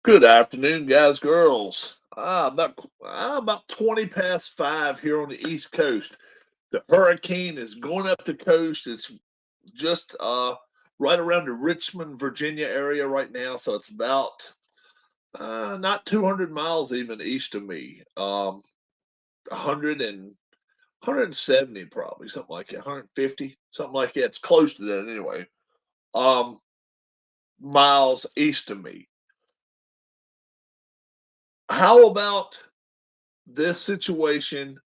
Good afternoon, guys, girls. About 20 past 5 here on the East Coast. The hurricane is going up the coast. It's just right around the Richmond, Virginia area right now. So it's about not 200 miles even east of me. 100 170 probably, something like that, 150, something like that. It's close to that anyway. Um, Miles east of me. How about this situation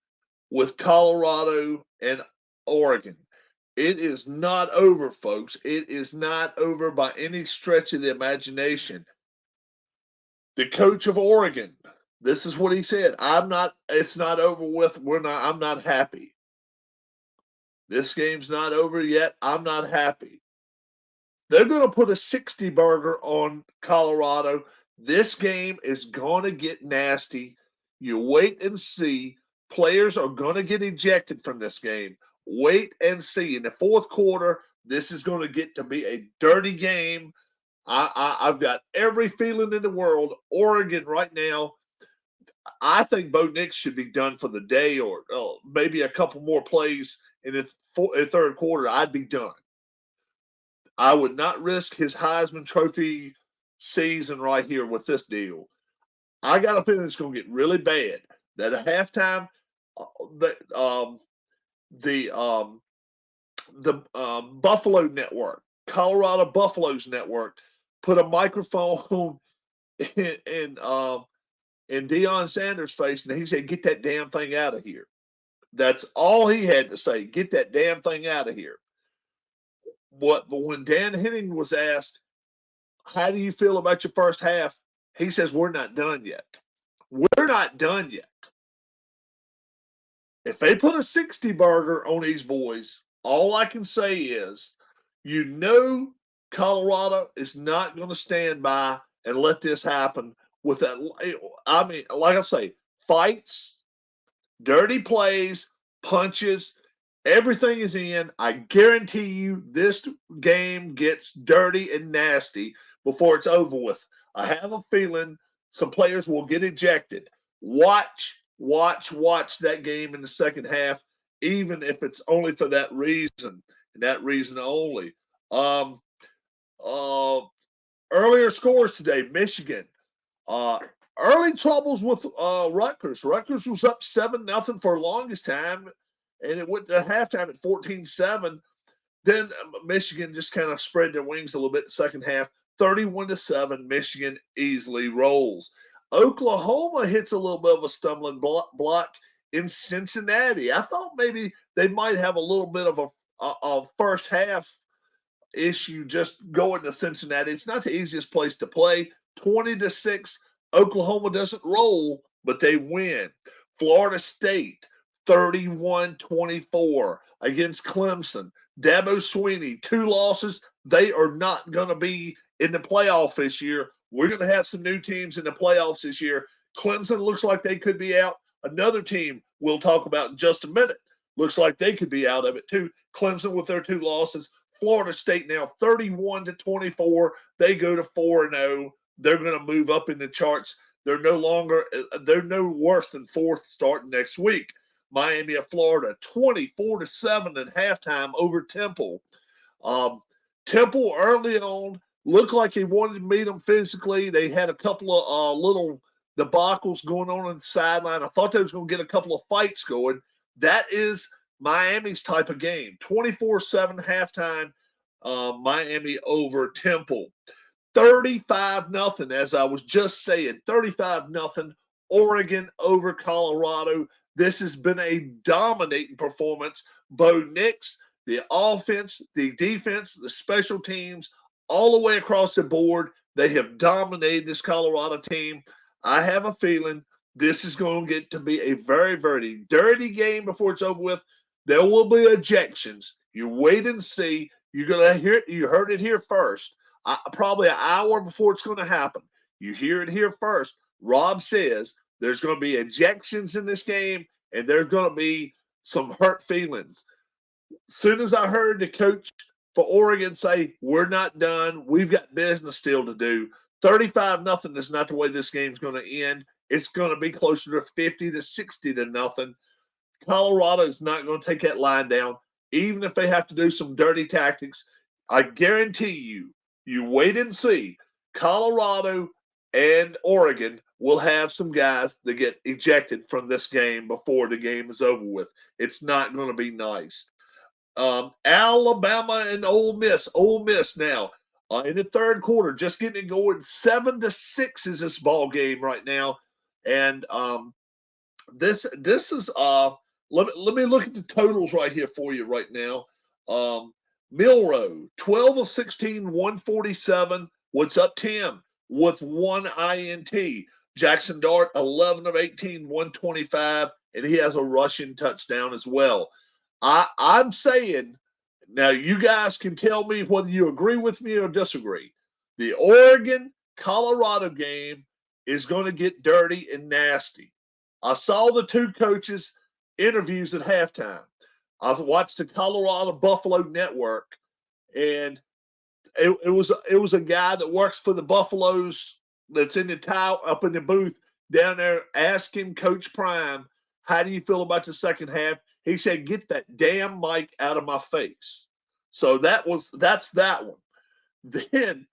with Colorado and Oregon? It is not over, folks. It is not over by any stretch of the imagination. The coach of Oregon, this is what he said. It's not over with. I'm not happy. This game's not over yet. I'm not happy. They're going to put a 60 burger on Colorado. This game is going to get nasty. You wait and see. Players are going to get ejected from this game. Wait and see. In the fourth quarter, this is going to get to be a dirty game. I've got every feeling in the world. Oregon right now, I think Bo Nix should be done for the day, or maybe a couple more plays in the third quarter. I'd be done. I would not risk his Heisman Trophy season right here with this deal. I got a feeling it's going to get really bad. That at halftime, uh, the um, the Buffalo Network, Colorado Buffaloes Network, put a microphone in Deion Sanders' face, and he said, "Get that damn thing out of here." That's all he had to say. Get that damn thing out of here. But when Dan Henning was asked, "How do you feel about your first half?" He says, "We're not done yet. We're not done yet." If they put a 60 burger on these boys, all I can say is, you know, Colorado is not going to stand by and let this happen with that. I mean, like I say, fights, dirty plays, punches, everything is in. I guarantee you this game gets dirty and nasty before it's over with. I have a feeling some players will get ejected. Watch that game in the second half, even if it's only for that reason and that reason only. Um, uh, Earlier scores today, Michigan. Uh, Early troubles with Rutgers. Rutgers was up 7-0 for the longest time, and it went to halftime at 14-7. Then Michigan just kind of spread their wings a little bit in the second half. 31-7, Michigan easily rolls. Oklahoma hits a little bit of a stumbling block in Cincinnati. I thought maybe they might have a little bit of a first half issue just going to Cincinnati. It's not the easiest place to play. 20-6, Oklahoma doesn't roll, but they win. Florida State 31-24 against Clemson. Dabo Swinney, 2 losses. They are not going to be in the playoff this year. We're going to have some new teams in the playoffs this year. Clemson looks like they could be out. Another team we'll talk about in just a minute looks like they could be out of it too. Clemson with their 2 losses. Florida State now 31-24. They go to 4-0. They're going to move up in the charts. They're no worse than fourth starting next week. Miami of Florida 24-7 at halftime over Temple. Um, Temple early on looked like he wanted to meet them physically. They had a couple of little debacles going on the sideline. I thought they was going to get a couple of fights going. That is Miami's type of game. 24-7 halftime, Miami over Temple. 35-0, as I was just saying, 35-0, Oregon over Colorado. This has been a dominating performance. Bo Nix, the offense, the defense, the special teams, all the way across the board, they have dominated this Colorado team. I have a feeling this is going to get to be a very, very dirty game before it's over with. There will be ejections. You wait and see. You're going to hear it. You heard it here first. Probably an hour before it's going to happen. You hear it here first. Rob says there's going to be ejections in this game, and there's going to be some hurt feelings. As soon as I heard the coach for Oregon say, "We're not done. We've got business still to do," 35-0 is not the way this game's going to end. It's going to be closer to 50 to 60 to nothing. Colorado's not going to take that line down, even if they have to do some dirty tactics. I guarantee you, you wait and see. Colorado and Oregon will have some guys that get ejected from this game before the game is over with. It's not going to be nice. Alabama and Ole Miss. Ole Miss now in the third quarter, just getting it going. 7-6 is this ball game right now, and this is let me look at the totals right here for you right now. Milroe, 12 of 16, 147. What's up, Tim? With one INT. Jackson Dart, 11 of 18, 125, and he has a rushing touchdown as well. I'm saying, now you guys can tell me whether you agree with me or disagree. The Oregon-Colorado game is going to get dirty and nasty. I saw the two coaches' interviews at halftime. I watched the Colorado Buffalo Network, and it was a guy that works for the Buffaloes that's in the towel up in the booth down there asking Coach Prime, how do you feel about the second half? He said, get that damn mic out of my face. So that's that one. Then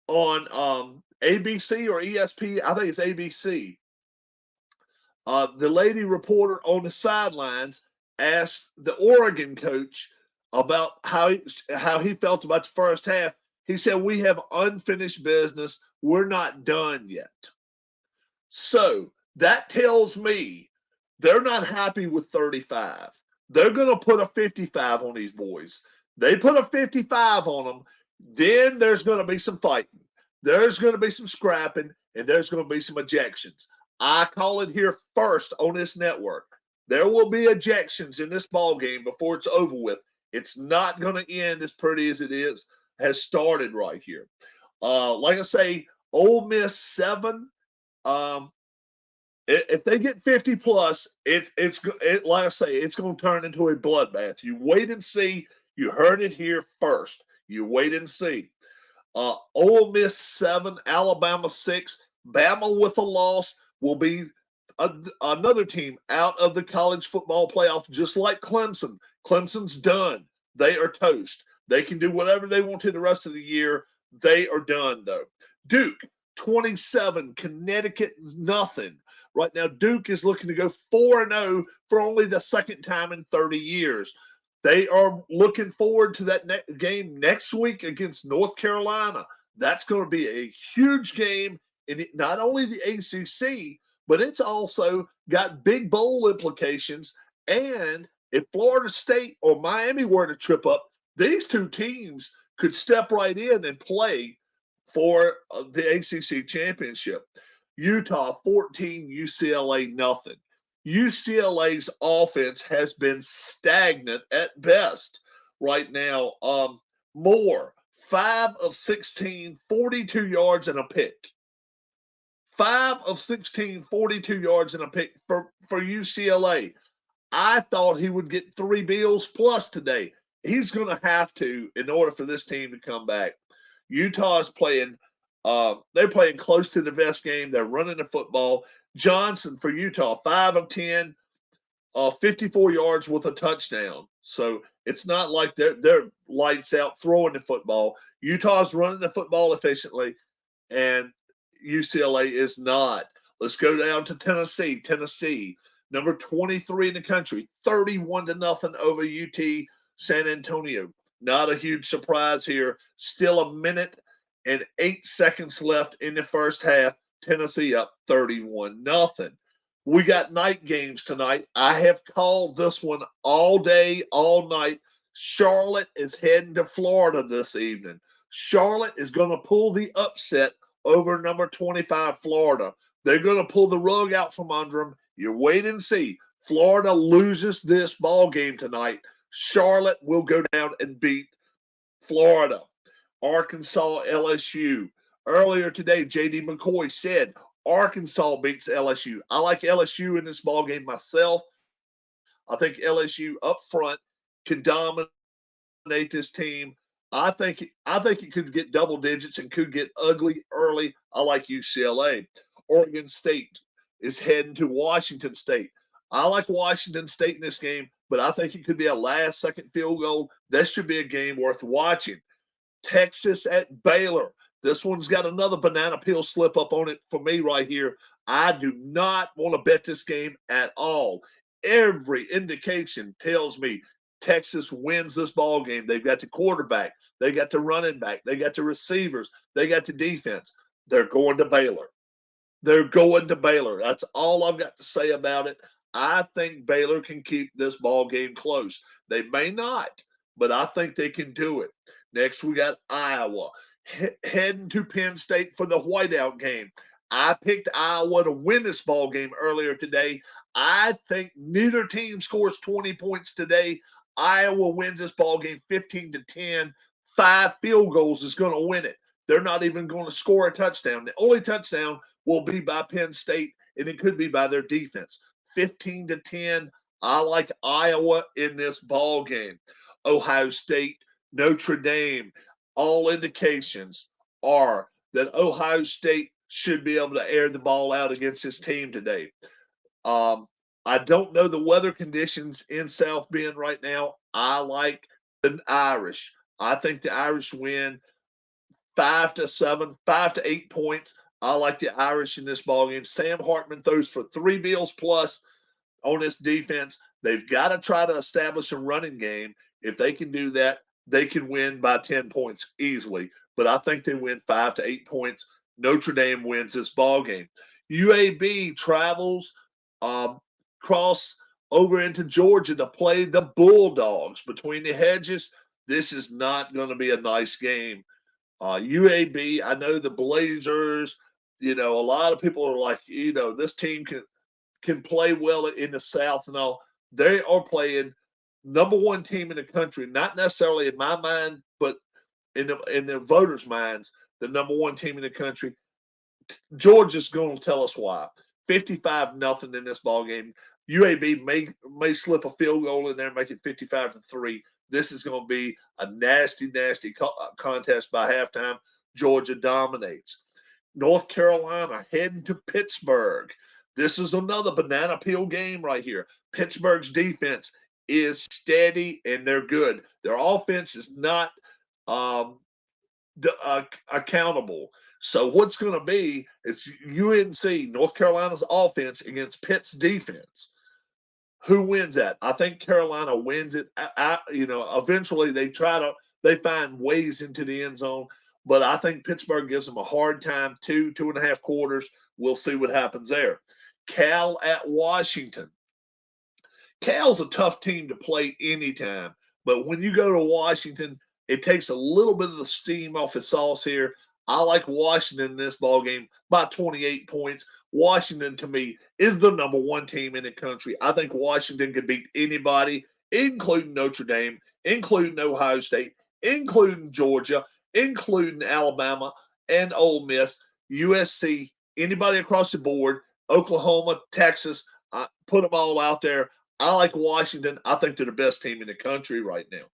on ABC or ESP, I think it's ABC, the lady reporter on the sidelines asked the Oregon coach about how he felt about the first half. He said, we have unfinished business. We're not done yet. So that tells me they're not happy with 35. They're going to put a 55 on these boys. They put a 55 on them, then there's going to be some fighting. There's going to be some scrapping, and there's going to be some ejections. I call it here first on this network. There will be ejections in this ball game before it's over with. It's not going to end as pretty as it has started right here. Like I say, Ole Miss 7. If they get 50 plus, it's like I say, it's going to turn into a bloodbath. You wait and see. You heard it here first. You wait and see. Ole Miss 7, Alabama 6. Bama with a loss will be another team out of the college football playoff, just like Clemson. Clemson's done. They are toast. They can do whatever they want to the rest of the year. They are done, though. Duke, 27. Connecticut, nothing. Right now, Duke is looking to go 4-0 for only the second time in 30 years. They are looking forward to that game next week against North Carolina. That's going to be a huge game in not only the ACC, but it's also got big bowl implications. And if Florida State or Miami were to trip up, these two teams could step right in and play for the ACC championship. Utah 14, UCLA nothing. UCLA's offense has been stagnant at best right now. Moore, 5 of 16, 42 yards and a pick. 5 of 16, 42 yards and a pick for UCLA. I thought he would get 3 bills plus today. He's going to have to in order for this team to come back. Utah is playing they're playing close to the best game. They're running the football. Johnson for Utah, 5 of 10, 54 yards with a touchdown. So it's not like they're lights out throwing the football. Utah's running the football efficiently, and UCLA is not. Let's go down to Tennessee. Tennessee, number 23 in the country, 31-0 over UT San Antonio. Not a huge surprise here. Still a minute and 8 seconds left in the first half. Tennessee up 31-0. We got night games tonight. I have called this one all day, all night. Charlotte is heading to Florida this evening. Charlotte is going to pull the upset over number 25 Florida. They're going to pull the rug out from under them. You wait and see. Florida loses this ball game tonight. Charlotte will go down and beat Florida. Arkansas, LSU. Earlier today, J.D. McCoy said Arkansas beats LSU. I like LSU in this ball game myself. I think LSU up front can dominate this team. I think it could get double digits and could get ugly early. I like UCLA. Oregon State is heading to Washington State. I like Washington State in this game, but I think it could be a last second field goal. This should be a game worth watching. Texas at Baylor. This one's got another banana peel slip up on it for me right here. I do not want to bet this game at all. Every indication tells me Texas wins this ball game. They've got the quarterback, they got the running back, they got the receivers, they got the defense. They're going to Baylor. They're going to Baylor. That's all I've got to say about it. I think Baylor can keep this ball game close. They may not, but I think they can do it. Next, we got Iowa heading to Penn State for the whiteout game. I picked Iowa to win this ball game earlier today. I think neither team scores 20 points today. Iowa wins this ball game 15 to 10. 5 field goals is going to win it. They're not even going to score a touchdown. The only touchdown will be by Penn State, and it could be by their defense. 15 to 10. I like Iowa in this ball game. Ohio State, Notre Dame. All indications are that Ohio State should be able to air the ball out against this team today. I don't know the weather conditions in South Bend right now. I like the Irish. I think the Irish win 5 to 7, 5 to 8 points. I like the Irish in this ballgame. Sam Hartman throws for 3 bills plus on this defense. They've got to try to establish a running game. If they can do that, they can win by 10 points easily. But I think they win 5 to 8 points. Notre Dame wins this ball game. UAB travels cross over into Georgia to play the Bulldogs. Between the hedges, this is not going to be a nice game. UAB, I know the Blazers, a lot of people are like, this team can play well in the South and all. They are playing number one team in the country, not necessarily in my mind, but in the voters' minds, the number one team in the country. Georgia's going to tell us why. 55-0 in this ball game. UAB may slip a field goal in there and make it 55-3. This is going to be a nasty, nasty contest by halftime. Georgia dominates. North Carolina heading to Pittsburgh. This is another banana peel game right here. Pittsburgh's defense is steady and they're good. Their offense is not accountable. So what's going to be it's UNC, North Carolina's offense against Pitt's defense. Who wins that? I think Carolina wins it. Eventually they find ways into the end zone, but I think Pittsburgh gives them a hard time. 2.5 quarters. We'll see what happens there. Cal at Washington. Cal's a tough team to play anytime, but when you go to Washington, it takes a little bit of the steam off the sauce here. I like Washington in this ball game by 28 points. Washington, to me, is the number one team in the country. I think Washington can beat anybody, including Notre Dame, including Ohio State, including Georgia, including Alabama and Ole Miss, USC, anybody across the board, Oklahoma, Texas. Put them all out there. I like Washington. I think they're the best team in the country right now.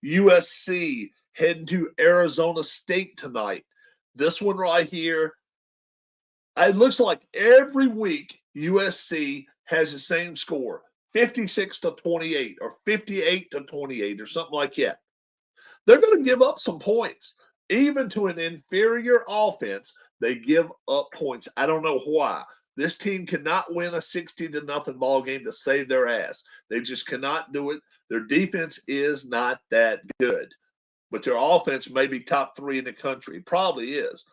USC heading to Arizona State tonight. This one right here, it looks like every week USC has the same score, 56-28 or 58-28 or something like that. They're going to give up some points. Even to an inferior offense, they give up points. I don't know why. This team cannot win a 60-0 ball game to save their ass. They just cannot do it. Their defense is not that good. But their offense may be top 3 in the country. It probably is.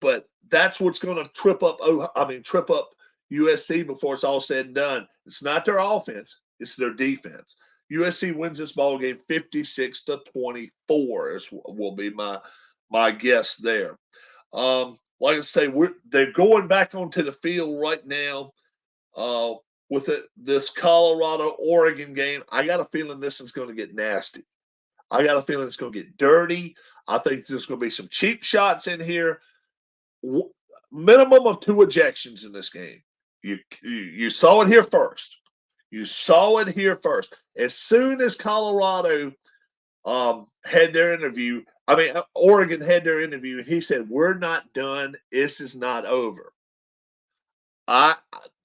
But that's what's going to trip up USC before it's all said and done. It's not their offense, it's their defense. USC wins this ball game 56-24 will be my guess there. Like I say, they're going back onto the field right now with this Colorado-Oregon game. I got a feeling this is going to get nasty. I got a feeling it's going to get dirty. I think there's going to be some cheap shots in here. Minimum of 2 ejections in this game. You saw it here first. You saw it here first. As soon as Colorado had their interview. I mean, Oregon had their interview, and he said, "We're not done. This is not over." I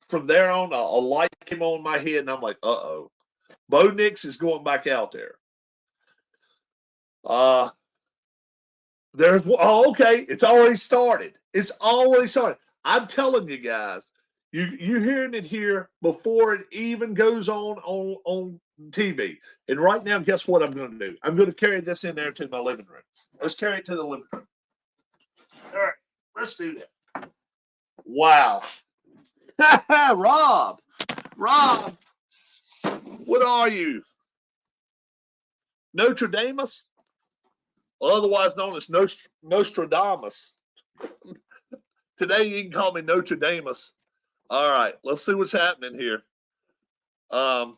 From there on, a light came on my head, and I'm like, "Uh oh, Bo Nix is going back out there." Uh, okay. It's already started. It's already started. I'm telling you guys, you're hearing it here before it even goes on TV. And right now, guess what I'm going to do? I'm going to carry this in there to my living room. Let's carry it to the living room. All right, let's do that. Wow, Rob, Rob, what are you? Notre Dame, otherwise known as Nostradamus. Today you can call me Notre Dame. All right, let's see what's happening here. Wow,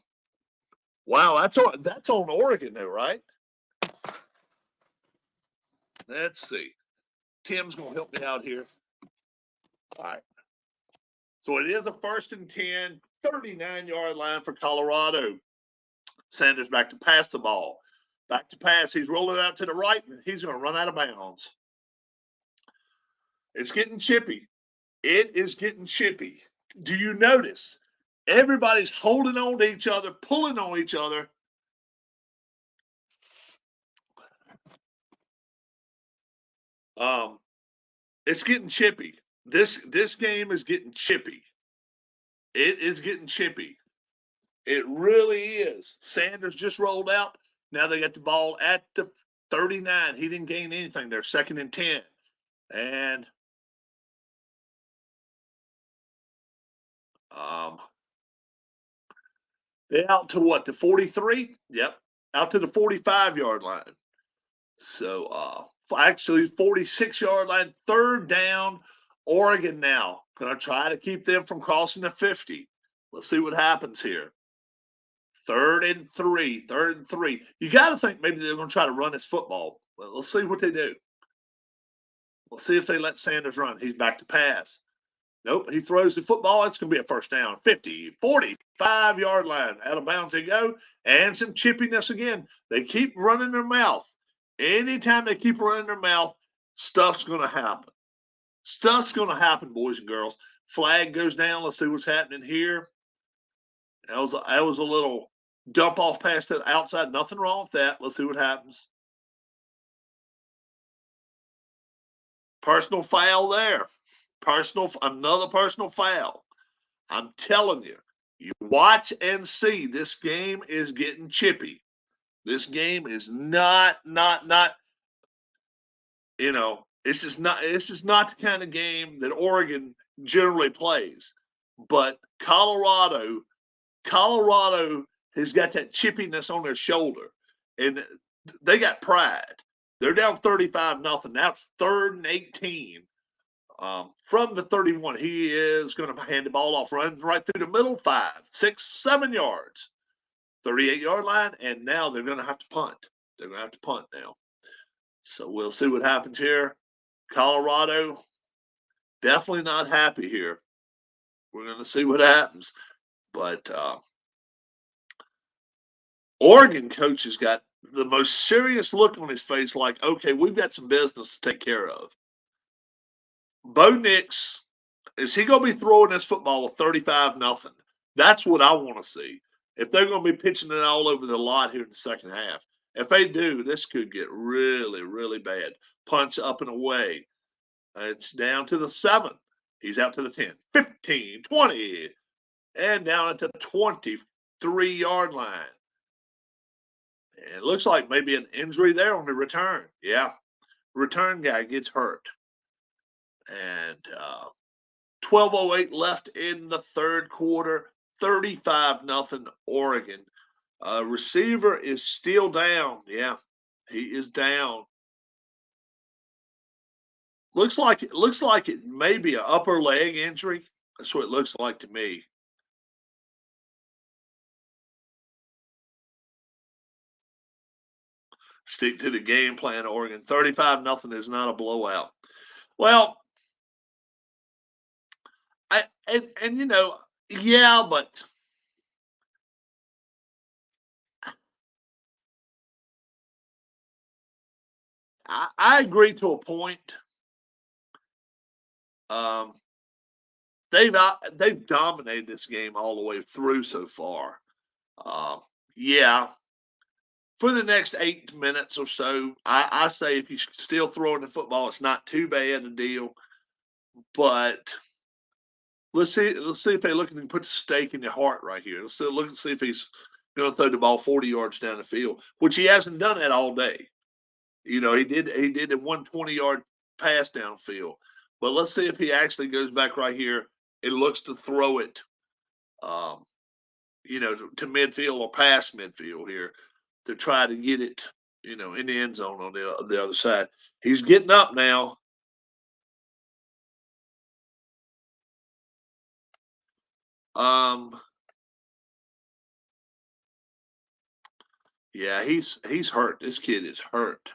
that's on Oregon though, right? Let's see. Tim's gonna help me out here. All right. So it is a 1st and 10, 39-yard line for Colorado. Sanders back to pass the ball. Back to pass. He's rolling out to the right, and he's going to run out of bounds. It's getting chippy. It is getting chippy. Do you notice? Everybody's holding on to each other, pulling on each other. It's getting chippy. This game is getting chippy. It is getting chippy. It really is. Sanders just rolled out. Now they got the ball at the 39. He didn't gain anything. They're 2nd and 10. And they're out to what? The 43? Yep. Out to the 45-yard line. So actually 46-yard line, 3rd down. Oregon now going to try to keep them from crossing the 50. Let's see what happens here. 3rd and 3. 3rd and 3. You got to think maybe they're going to try to run this football. Well, let's see what they do. We'll see if they let Sanders run. He's back to pass. Nope, he throws the football. It's going to be a 1st down. 50, 45-yard line. Out of bounds they go. And some chippiness again. They keep running their mouth. Anytime they keep running their mouth, stuff's going to happen. Stuff's going to happen, boys and girls. Flag goes down. Let's see what's happening here. That was a little dump off past the outside. Nothing wrong with that. Let's see what happens. Personal foul there. Another personal foul. I'm telling you, you watch and see. This game is getting chippy. This game is not. This is not the kind of game that Oregon generally plays. But Colorado has got that chippiness on their shoulder, and they got pride. They're down 35-0. Now it's 3rd and 18. From the 31, he is going to hand the ball off, running right through the middle, 5, 6, 7 yards, 38-yard line, and now they're going to have to punt. They're going to have to punt now. So we'll see what happens here. Colorado, definitely not happy here. We're going to see what happens. But Oregon coach has got the most serious look on his face, like, okay, we've got some business to take care of. Bo Nix, is he going to be throwing this football with 35-0? That's what I want to see. If they're going to be pitching it all over the lot here in the second half. If they do, this could get really, really bad. Punch up and away. It's down to the 7. He's out to the 10, 15, 20, and down at the 23-yard line. And it looks like maybe an injury there on the return. Yeah, return guy gets hurt. And 12:08 left in the 3rd quarter, 35-0 Oregon. Receiver is still down. Yeah, he is down. Looks like it may be an upper leg injury. That's what it looks like to me. Stick to the game plan, Oregon. 35-0 is not a blowout. Well, yeah, but I agree to a point. Um, they've dominated this game all the way through so far. Uh, yeah, for the next 8 minutes or so, I say if he's still throwing the football, it's not too bad a deal. But let's see if they look and put the stake in your heart right here. Look and see if he's going to throw the ball 40 yards down the field, which he hasn't done that all day. He did a 120-yard pass downfield. But let's see if he actually goes back right here and looks to throw it, um, to midfield or past midfield here to try to get it, in the end zone on the other side. He's getting up now. Um, yeah, he's hurt. This kid is hurt.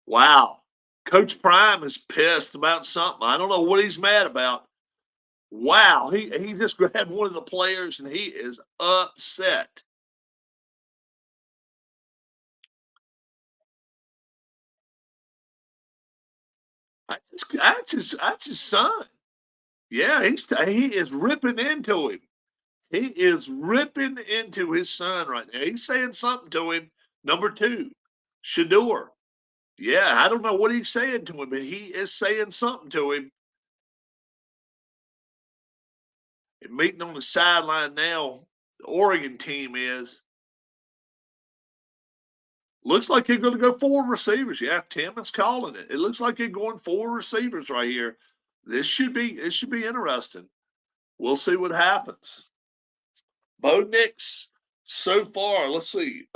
Wow. Coach Prime is pissed about something. I don't know what he's mad about. Wow, he just grabbed one of the players and he is upset. That's his son. Yeah, he is ripping into him. He is ripping into his son right now. He's saying something to him. Number two, Shedeur. Yeah, I don't know what he's saying to him, but he is saying something to him. And meeting on the sideline now, the Oregon team is. Looks like they're going to go four receivers. Yeah, Tim is calling it. It looks like they're going four receivers right here. It should be interesting. We'll see what happens. Bo Nix, so far, let's see.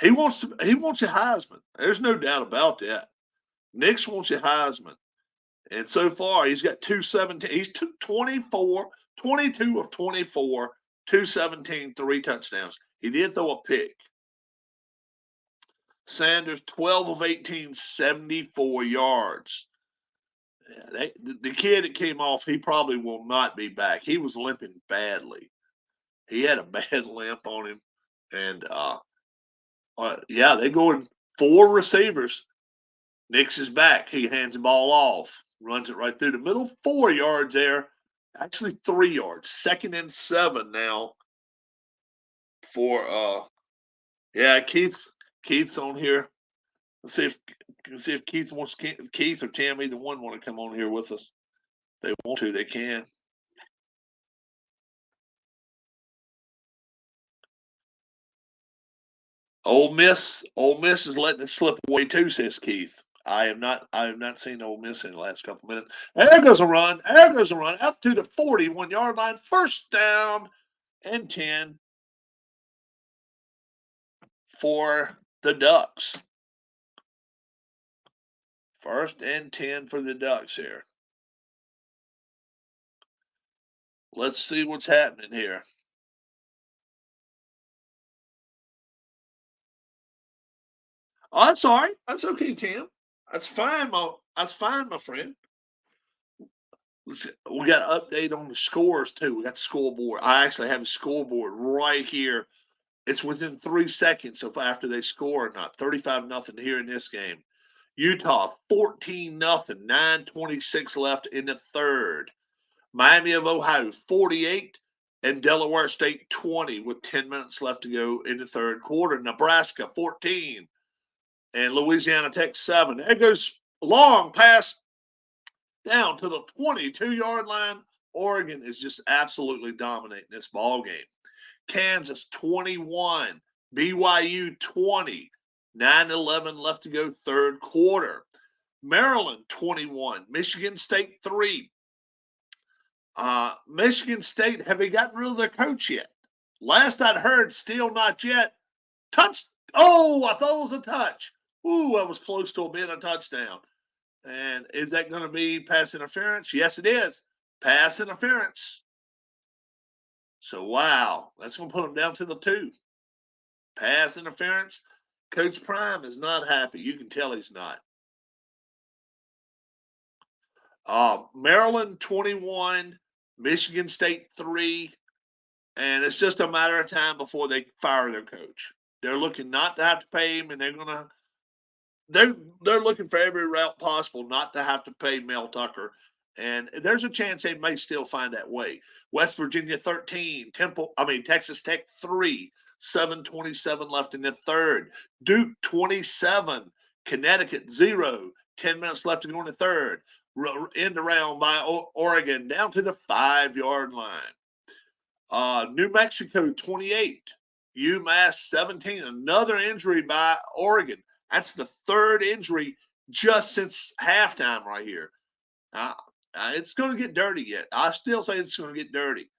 He wants a Heisman. There's no doubt about that. Nix wants a Heisman. And so far, he's got 217. He's 22 of 24, 217, three touchdowns. He did throw a pick. Sanders, 12 of 18, 74 yards. Yeah, the kid that came off, he probably will not be back. He was limping badly. He had a bad limp on him. And, yeah, they're going four receivers. Nix is back. He hands the ball off, runs it right through the middle, 4 yards there. Actually, 3 yards. 2nd and 7 now for yeah, Keith's on here. Let's see if Keith or Tam, either one, want to come on here with us. If they want to, they can. Ole Miss is letting it slip away too, says Keith. I have not seen Ole Miss in the last couple minutes. There goes a run. There goes a run up to the 41-yard line. First down and 10 for the Ducks. First and 10 for the Ducks here. Let's see what's happening here. Oh, that's all right. That's okay, Tim. That's fine, my friend. We got an update on the scores too. We got the scoreboard. I actually have the scoreboard right here. It's within 3 seconds of after they score or not. 35-0 here in this game. Utah 14-0, 9:26 left in the third. Miami of Ohio 48 and Delaware State 20 with 10 minutes left to go in the third quarter. Nebraska 14 and Louisiana Tech 7. There goes long pass down to the 22-yard line. Oregon is just absolutely dominating this ball game. Kansas 21, BYU 20, 9:11 left to go third quarter. Maryland 21, Michigan State 3. Michigan State, have they gotten rid of their coach yet? Last I'd heard, still not yet. Touch. Oh, I thought it was a touch. Ooh, I was close to being a touchdown. And is that going to be pass interference? Yes, it is. Pass interference. So, wow, that's going to put them down to the 2. Pass interference. Coach Prime is not happy. You can tell he's not. Maryland 21, Michigan State 3. and it's just a matter of time before they fire their coach. They're looking not to have to pay him, and they're looking for every route possible not to have to pay Mel Tucker. And there's a chance they may still find that way. West Virginia 13, Texas Tech 3, 7:27 left in the third. Duke 27, Connecticut 0, 10 minutes left to go in the third. End around by Oregon down to the 5-yard line. New Mexico 28, UMass 17. Another injury by Oregon. That's the third injury just since halftime right here. It's going to get dirty yet. I still say it's going to get dirty.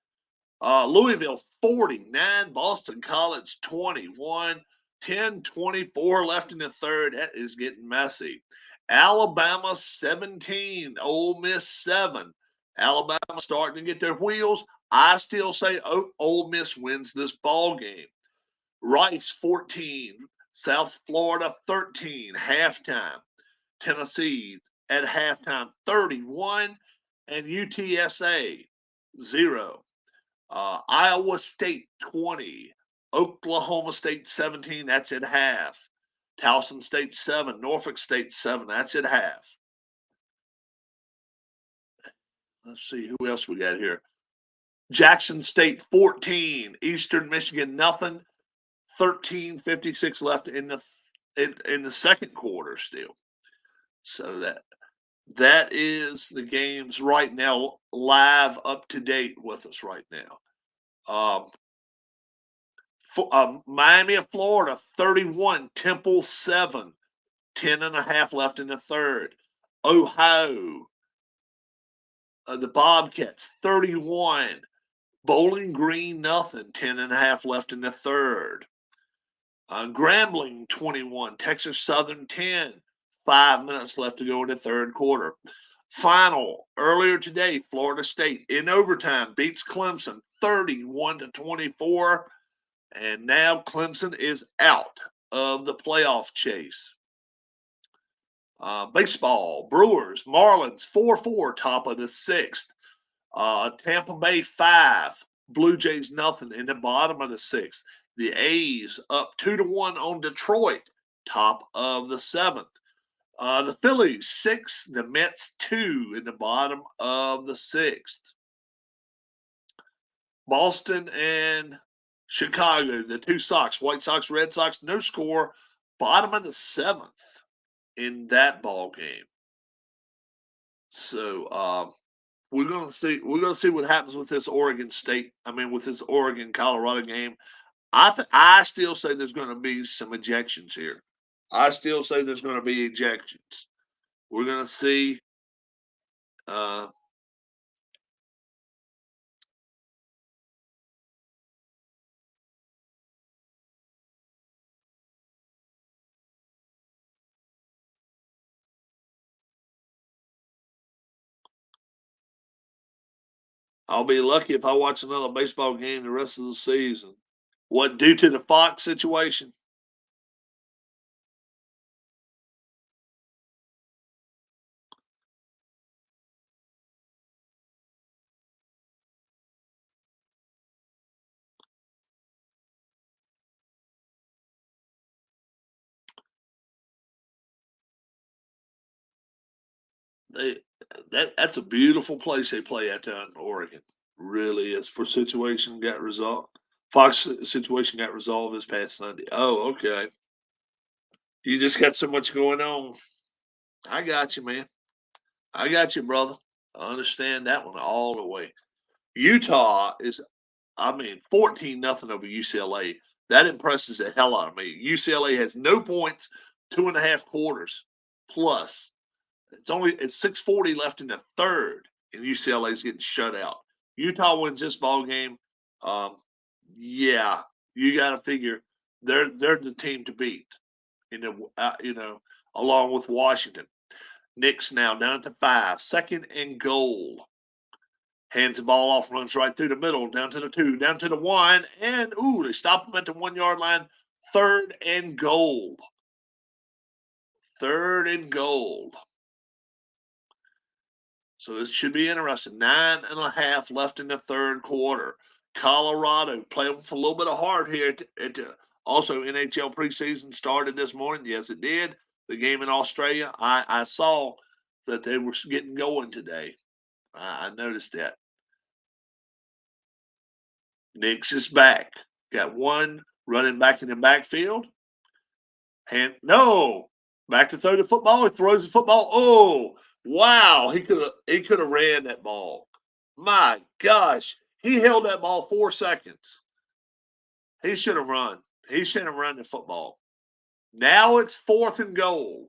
Louisville 49, Boston College 21, 10:24 left in the third. That is getting messy. Alabama 17, Ole Miss 7. Alabama starting to get their wheels. I still say Ole Miss wins this ball game. Rice 14, South Florida 13, halftime. Tennessee at halftime 31, and UTSA 0. Iowa State 20, Oklahoma State 17. That's at half. Towson State 7, Norfolk State 7. That's at half. Let's see who else we got here. Jackson State 14, Eastern Michigan nothing. 13:56 left in the second quarter still. So that is the games right now, live, up to date with us right now. Miami of Florida 31, Temple 7, 10.5 left in the third. Ohio, the Bobcats 31, Bowling Green nothing, 10.5 left in the third. Grambling 21, Texas Southern 10, 5 minutes left to go in the third quarter. Final earlier today, Florida State in overtime beats Clemson 31-24, and now Clemson is out of the playoff chase. Baseball, Brewers, Marlins 4-4, top of the sixth. Tampa Bay 5, Blue Jays nothing in the bottom of the sixth. The A's up 2-1 on Detroit, top of the seventh. The Phillies 6, the Mets 2 in the bottom of the sixth. Boston and Chicago, the two Sox, White Sox, Red Sox, no score, bottom of the seventh in that ball game. So we're gonna see what happens with this with this Oregon Colorado game. I still say there's going to be some ejections here. I still say there's going to be ejections. We're going to see. I'll be lucky if I watch another baseball game the rest of the season. What, due to the Fox situation? That's a beautiful place they play at down in Oregon. Really is. For situation got resolved. Fox situation got resolved this past Sunday. Oh, okay. You just got so much going on. I got you, man. I got you, brother. I understand that one all the way. Utah is, 14-0 over UCLA. That impresses the hell out of me. UCLA has no points, 2.5 quarters plus. It's 6:40 left in the third, and UCLA is getting shut out. Utah wins this ball game. Yeah, you got to figure they're the team to beat. Along with Washington. Knicks now down to 5, 2nd and goal. Hands the ball off, runs right through the middle, down to the 2, down to the 1, and they stop him at the 1-yard line. 3rd and goal. 3rd and goal. So this should be interesting. 9.5 left in the third quarter. Colorado playing with a little bit of heart here. Also, NHL preseason started this morning. Yes, it did. The game in Australia, I saw that they were getting going today. I noticed that. Nix is back. Got one running back in the backfield. And no, back to throw the football. He throws the football. Oh, wow. He could have ran that ball. My gosh. He held that ball 4 seconds. He should have run. He shouldn't have run the football. Now it's 4th and goal.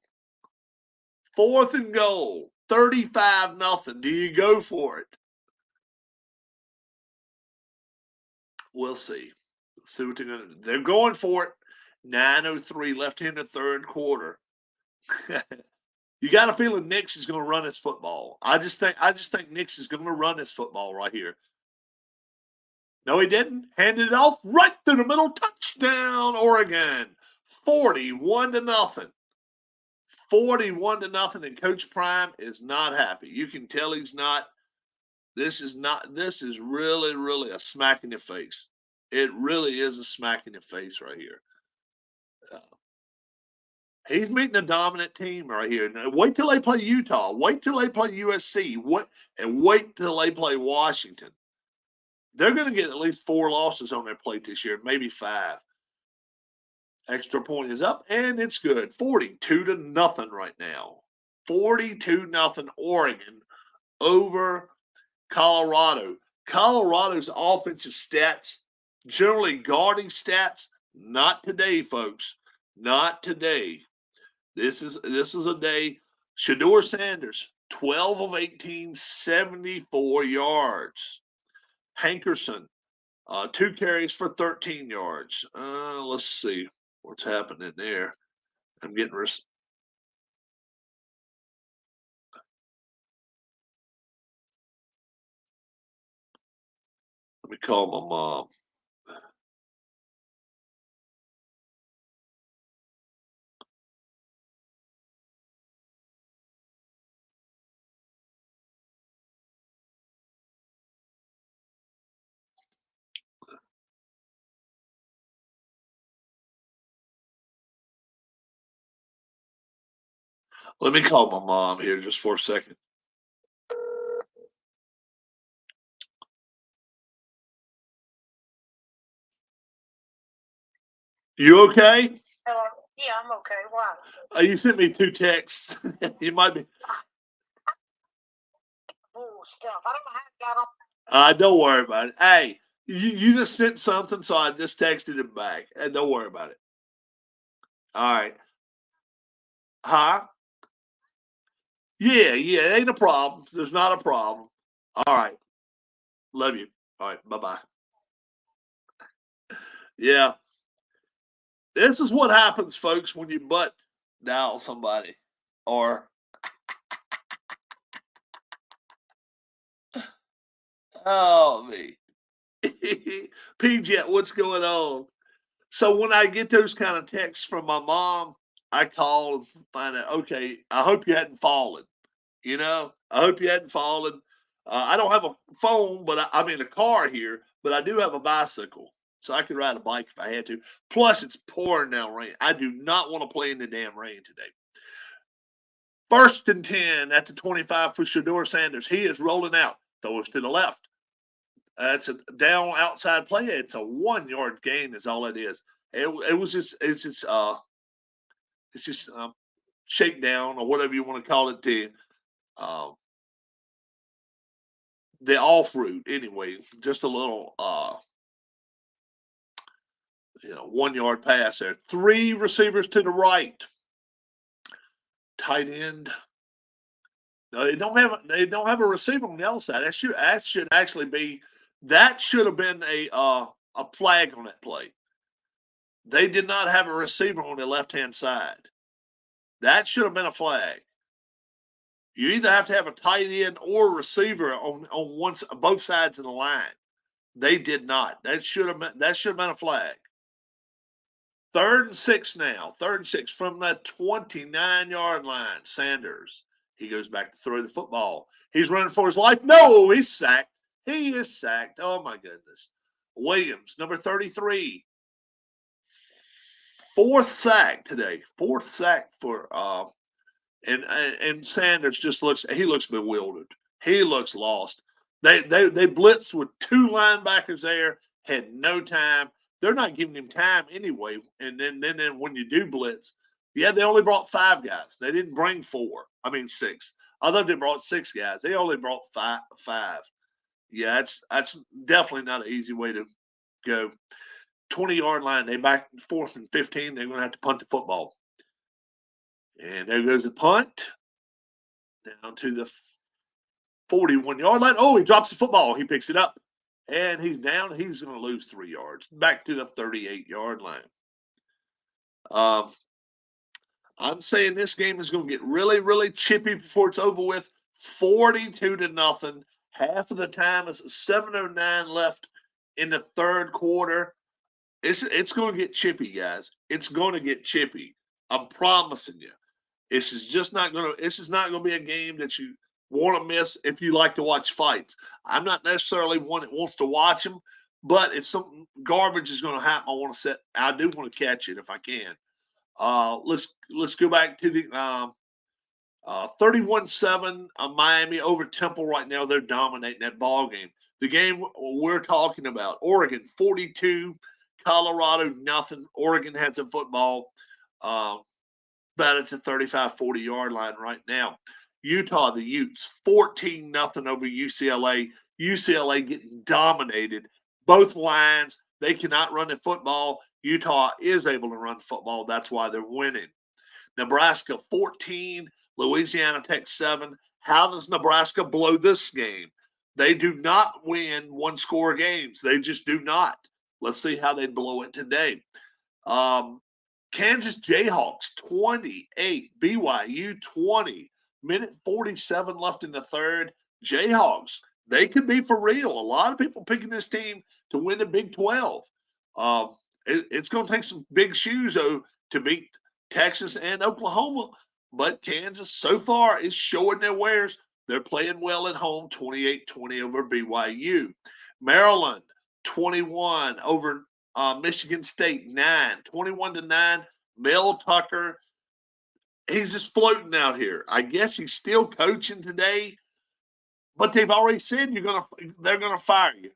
4th and goal. 35-0. Do you go for it? We'll see. Let's see what they're going to do. They're going for it. 9:03 left in the third quarter. You got a feeling Nix is going to run his football. I just think Nix is going to run his football right here. No, he didn't. Handed it off right through the middle. Touchdown, Oregon. 41-0. 41-0, and Coach Prime is not happy. You can tell he's not. This is really, really a smack in the face. It really is a smack in the face right here. He's meeting a dominant team right here. Now, wait till they play Utah. Wait till they play USC. Wait till they play Washington. They're going to get at least 4 losses on their plate this year, maybe 5. Extra point is up, and it's good. 42-0 right now. 42-0 Oregon over Colorado. Colorado's offensive stats, generally guarding stats, not today, folks. Not today. This is a day. Shedeur Sanders, 12 of 18, 74 yards. Hankerson, 2 carries for 13 yards. Let's see what's happening there. I'm getting let me call my mom. Let me call my mom here just for a second. You okay? Yeah, I'm okay. Why? You sent me 2 texts. You might be. Bull stuff. I don't know how it got on. Don't worry about it. Hey, you just sent something, so I just texted it back. Don't worry about it. All right. Huh? Yeah, it ain't a problem. There's not a problem. All right. Love you. All right. Bye-bye. Yeah. This is what happens, folks, when you butt dial somebody. Or oh me. PJ, what's going on? So when I get those kind of texts from my mom, I call and find out, okay, I hope you hadn't fallen. I hope you hadn't fallen. I don't have a phone, but I'm in a car here, but I do have a bicycle. So I could ride a bike if I had to. Plus, it's pouring down rain. I do not want to play in the damn rain today. 1st and 10 at the 25 for Shedeur Sanders. He is rolling out. Throws to the left. It's a down outside play. It's a 1-yard gain is all it is. It's just shakedown or whatever you want to call it. The off route anyway. Just a little 1-yard pass there. 3 receivers to the right. Tight end. No, they don't have a receiver on the other side. That should actually be. That should have been a flag on that play. They did not have a receiver on the left-hand side. That should have been a flag. You either have to have a tight end or a receiver on both sides of the line. They did not. That should have been a flag. 3rd and 6 now. 3rd and 6 from the 29-yard line. Sanders. He goes back to throw the football. He's running for his life. No, he's sacked. He is sacked. Oh, my goodness. Williams, number 33. Fourth sack today. Fourth sack for and Sanders just looks bewildered. He looks lost. They blitzed with 2 linebackers there, had no time. They're not giving him time anyway. And then when you do blitz, yeah, they only brought 5 guys. They didn't bring 6. I thought they brought 6 guys. They only brought 5. Yeah, that's definitely not an easy way to go. 20-yard line. They back 4th and 15. They're going to have to punt the football. And there goes the punt down to the 41-yard line. Oh, he drops the football. He picks it up. And he's down. He's going to lose 3 yards. Back to the 38-yard line. I'm saying this game is going to get really, really chippy before it's over with. 42-0. Half of the time is 7:09 left in the third quarter. It's going to get chippy, guys. It's going to get chippy. I'm promising you. This is not going to be a game that you want to miss if you like to watch fights. I'm not necessarily one that wants to watch them, but if something garbage is going to happen, I do want to catch it if I can. Let's go back to the 31-7 Miami over Temple right now. They're dominating that ball game. The game we're talking about, Oregon 42, Colorado nothing. Oregon has a football about at the 35-40 yard line right now. Utah, the Utes 14-0 over UCLA. UCLA getting dominated. Both lines, they cannot run the football. Utah is able to run football. That's why they're winning. Nebraska 14, Louisiana Tech 7. How does Nebraska blow this game? They do not win one-score games. They just do not. Let's see how they blow it today. Kansas Jayhawks 28, BYU 20. Minute 47 left in the third. Jayhawks, they could be for real. A lot of people picking this team to win the Big 12. It's going to take some big shoes, though, to beat Texas and Oklahoma. But Kansas, so far, is showing their wares. They're playing well at home, 28-20 over BYU. Maryland, 21 over Michigan State, 9. 21-9. Mel Tucker, he's just floating out here. I guess he's still coaching today, but they've already said they're gonna fire you.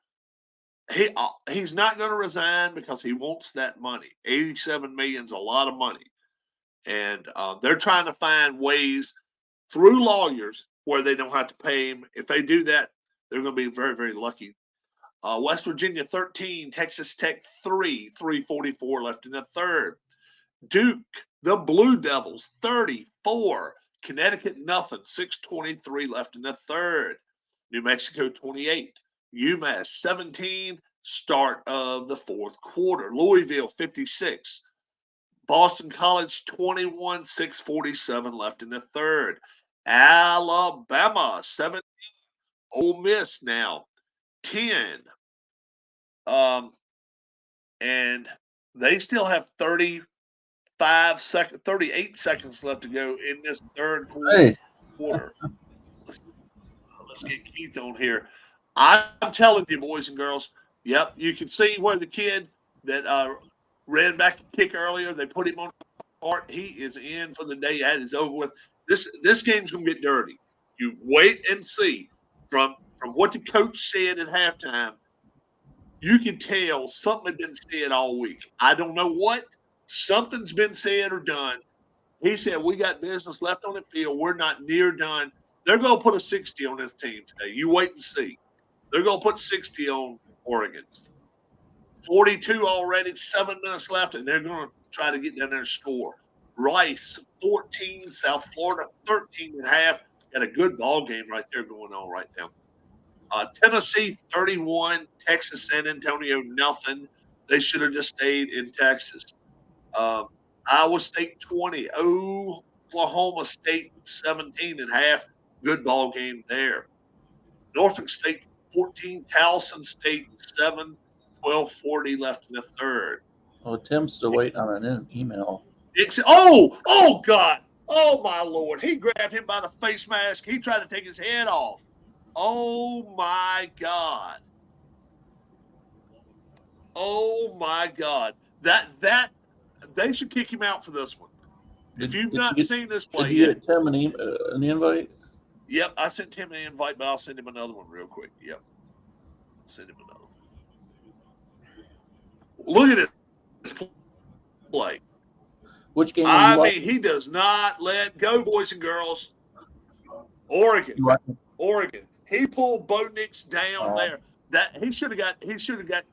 He's not going to resign because he wants that money. $87 million is a lot of money, and they're trying to find ways through lawyers where they don't have to pay him. If they do that, they're going to be very, very lucky. West Virginia 13, Texas Tech 3, 3:44 left in the third. Duke, the Blue Devils 34, Connecticut nothing, 6:23 left in the third. New Mexico 28, UMass 17, start of the fourth quarter. Louisville 56, Boston College 21, 6:47 left in the third. Alabama 17, Ole Miss now 10. And they still have 38 seconds left to go in this third quarter. Hey. Let's get Keith on here. I'm telling you, boys and girls, yep, you can see where the kid that ran back a kick earlier, they put him on the part. He is in for the day. That is over with. This game's going to get dirty. You wait and see. From what the coach said at halftime, you can tell something had been said all week. I don't know what. Something's been said or done. He said, we got business left on the field. We're not near done. They're going to put a 60 on this team today. You wait and see. They're going to put 60 on Oregon. 42 already, 7 minutes left, and they're going to try to get down there and score. Rice, 14, South Florida, 13.5. Got a good ball game right there going on right now. Tennessee, 31, Texas, San Antonio, nothing. They should have just stayed in Texas. Iowa State, 20. Oklahoma State, 17.5. Good ball game there. Norfolk State, 14. Towson State, 7. 12:40 left in the third. Oh, Tim's still waiting on an email. Oh, God. Oh, my Lord. He grabbed him by the face mask. He tried to take his head off. Oh, my God. Oh my God, that they should kick him out for this one. If you've not seen this play did you yet, get Tim an invite? Yep, I sent Tim an invite, but I'll send him another one real quick. Yep, send him another one. Look at this play. Which game? I mean, he does not let go, boys and girls. Oregon. He pulled Bo Nix down there. That he should have got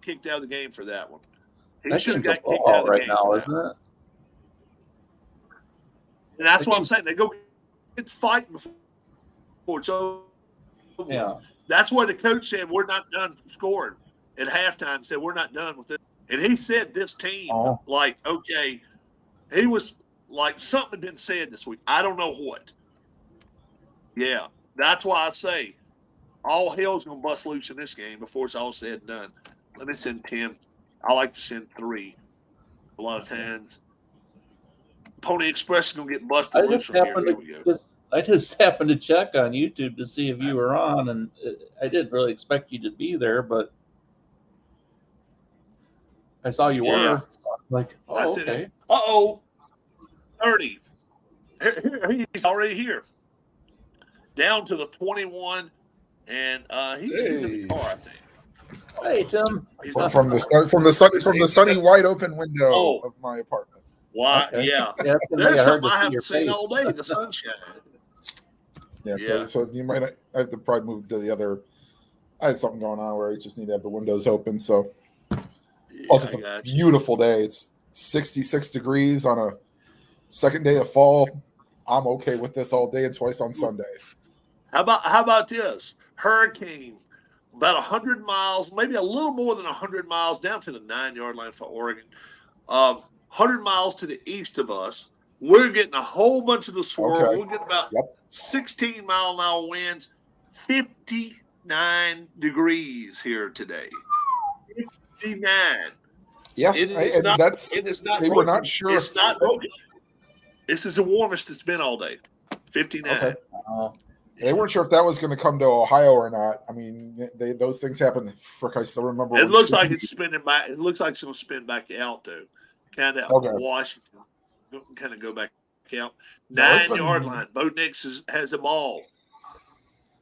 kicked out of the game for that one. He should have got kicked out of the right game now, isn't it? And that's what I'm saying. They go get fighting before it's over. Yeah. That's why the coach said we're not done scoring at halftime. Said we're not done with it, and he said this team like okay. He was like something had been said this week. I don't know what. Yeah, that's why I say all hell's gonna bust loose in this game before it's all said and done. Let me send 10. I like to send 3. A lot of times, Pony Express is gonna get busted loose from here. Here we go. I just happened to check on YouTube to see if you were on, and I didn't really expect you to be there, but I saw you were. Like, oh, okay. Uh-oh. 30. He's already here. Down to the 21, and he's in the car, I think. Hey, Tim. From the sunny wide open window of my apartment. Why? Okay. Yeah. There's something I haven't seen all day. The sunshine. Yeah. So you might have to probably move to the other. I had something going on where I just need to have the windows open. So also, it's a beautiful day. It's 66 degrees on a second day of fall. I'm okay with this all day and twice on Sunday. How about this? Hurricane, about 100 miles, maybe a little more than 100 miles down to the 9-yard line for Oregon. 100 miles to the east of us. We're getting a whole bunch of the swirl. Okay. We'll get about 16-mile-an-hour winds, 59 degrees here today. 59. Yeah, it is not. They were not sure. It's not broken. This is the warmest it's been all day. 59. Okay. They weren't sure if that was going to come to Ohio or not. I mean, those things happen. Frick, I still remember. It looks like it's spinning back. It looks like it's going to spin back out though. Kind of Washington. Kind of go back out. 9-yard line. Bo Nix has the ball.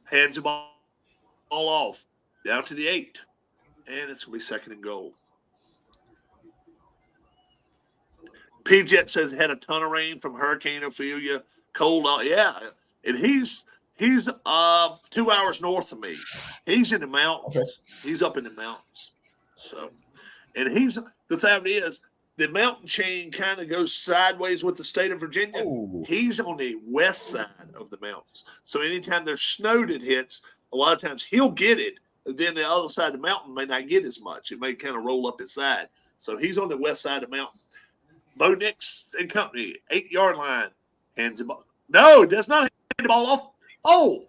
Hands the ball off. Down to the 8. And it's going to be 2nd and goal. P-Jet says had a ton of rain from Hurricane Ophelia. Cold out. Yeah. And he's 2 hours north of me. He's in the mountains. Okay. He's up in the mountains. So, and the fact is, the mountain chain kind of goes sideways with the state of Virginia. Oh. He's on the west side of the mountains. So anytime there's snow that hits, a lot of times he'll get it. Then the other side of the mountain may not get as much. It may kind of roll up his side. So he's on the west side of the mountain. Bo Nix and company, 8-yard line. Hands the ball. No, does not hand the ball off. Oh,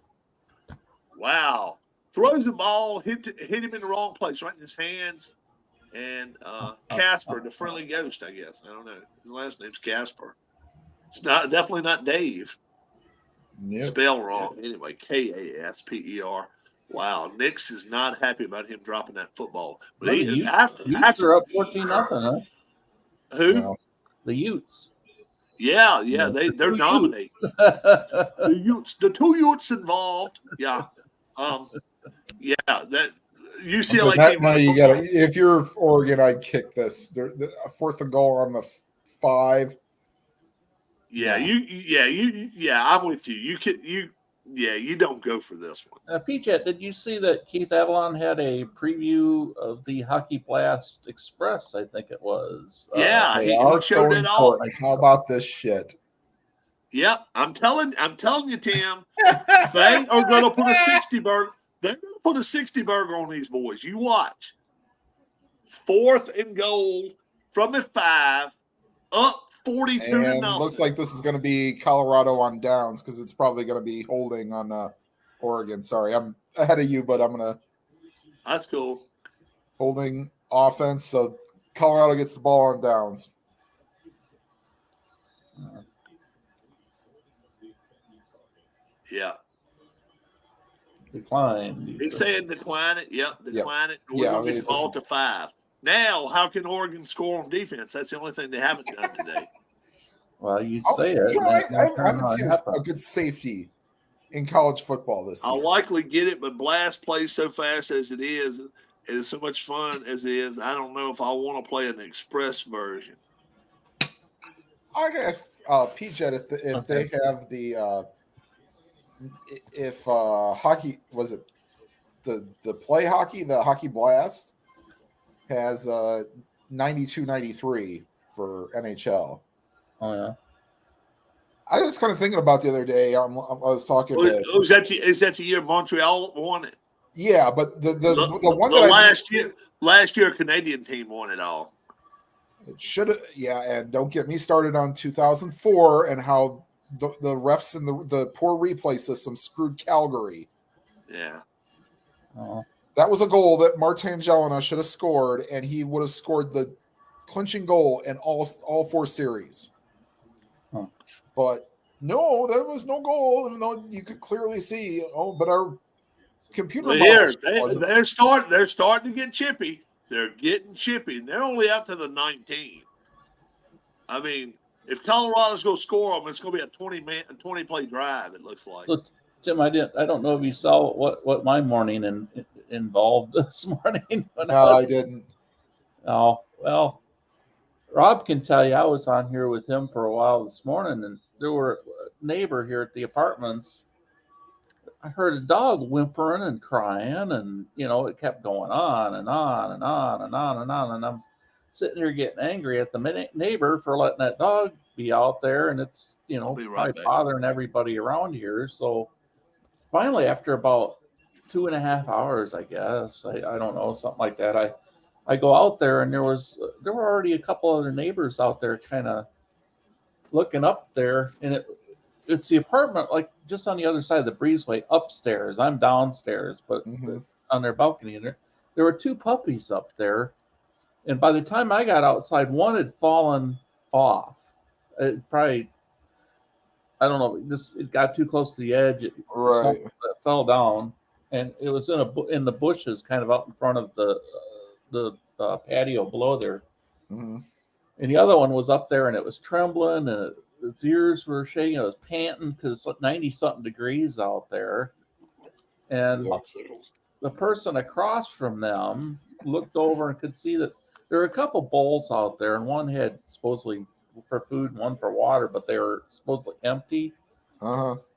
wow. Throws the ball, hit him in the wrong place, right in his hands. And Casper, the friendly ghost, I guess. I don't know. His last name's Casper. It's definitely not Dave. Yep. Spell wrong. Anyway, Kasper. Wow, Nix is not happy about him dropping that football. But after up 14-0, huh? Who? Wow. The Utes. Yeah, they're dominating. The 2 Utes involved. Yeah, that UCLA. Now you got to. If you're Oregon, I'd kick this. The 4th and goal on the 5. Yeah, I'm with you. You don't go for this one. P-Jet, did you see that Keith Avalon had a preview of the Hockey Blast Express? I think it was. Yeah, he showed it all. How about this shit? Yep, I'm telling you, Tim. They are going to put a 60 burger. They're going to put a 60 burger on these boys. You watch. 4th and goal from the 5, up 42-0. Looks like this is going to be Colorado on downs because it's probably going to be holding on Oregon. Sorry, I'm ahead of you, but I'm going to. That's cool. Holding offense, so Colorado gets the ball on downs. Yeah. Decline. He's saying decline it. Yep, decline it. We're going to get the ball to 5. Now, how can Oregon score on defense? That's the only thing they haven't done today. Well, you say it. You know, I haven't seen a good safety in college football this year. I'll likely get it, but Blast plays so fast as it is so much fun as it is. I don't know if I want to play an express version. I guess P-Jet, if they have the hockey, was it the play hockey, the Hockey Blast has 92-93 for NHL. Oh yeah. I was kind of thinking about the other day. I was talking. Is that the year Montreal won it? Yeah, but the one that last year Canadian team won it all. It should have, yeah, and don't get me started on 2004 and how the refs and the poor replay system screwed Calgary. Yeah. Oh. That was a goal that Martin Gelinas should have scored, and he would have scored the clinching goal in all 4 series. Huh. But no, there was no goal, even though you could clearly see. But our computer they're starting to get chippy. They're getting chippy, and they're only up to the 19. I mean, if Colorado's going to score them, it's going to be a 20 play drive. It looks like. So, Tim, I don't know if you saw what my morning involved this morning. No, I didn't. Oh well, Rob can tell you. I was on here with him for a while this morning, and there were a neighbor here at the apartments. I heard a dog whimpering and crying, and it kept going on and on and on and on and on. And I'm sitting here getting angry at the neighbor for letting that dog be out there, and it's probably bothering everybody around here. So finally, after about 2.5 hours, I guess I don't know, something like that, I go out there, and there were already a couple other neighbors out there, kind of looking up there, and it's the apartment, like just on the other side of the breezeway upstairs. I'm downstairs, but on their balcony, and there were 2 puppies up there. And by the time I got outside, one had fallen off. It probably, I don't know, it got too close to the edge. It fell down, and it was in the bushes, kind of out in front of the patio below there. Mm-hmm. And the other one was up there, and it was trembling, and its ears were shaking. It was panting because it's 90-something degrees out there. And the person across from them looked over and could see that there were a couple bowls out there, and one had supposedly for food and one for water, but they were supposedly empty.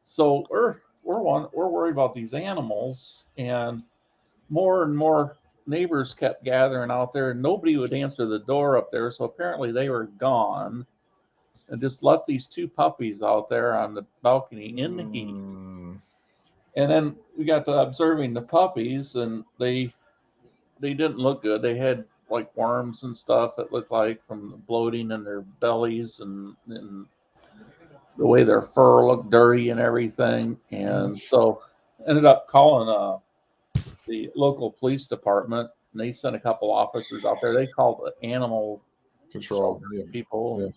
So we're worried about these animals, and more neighbors kept gathering out there, and nobody would answer the door up there. So apparently they were gone, and just left these 2 puppies out there on the balcony in the heat. And then we got to observing the puppies, and they didn't look good. They had like worms and stuff, it looked like, from the bloating in their bellies, and the way their fur looked dirty and everything. And so ended up calling the local police department, and they sent a couple officers out there. They called the animal control people. Yeah.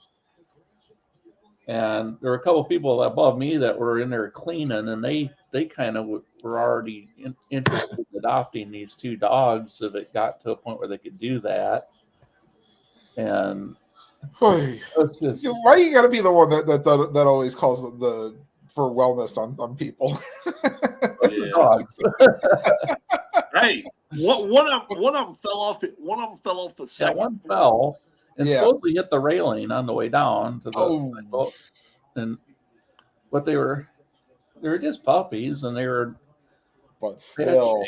And there were a couple of people above me that were in there cleaning, and they kind of were already interested in adopting these 2 dogs if it got to a point where they could do that. And it's just, why you got to be the one that always calls for wellness on people? Dogs. Hey, one of them fell off. One of them fell off the second. One fell. And supposedly hit the railing on the way down to the boat. But they were just puppies, and they were, but still.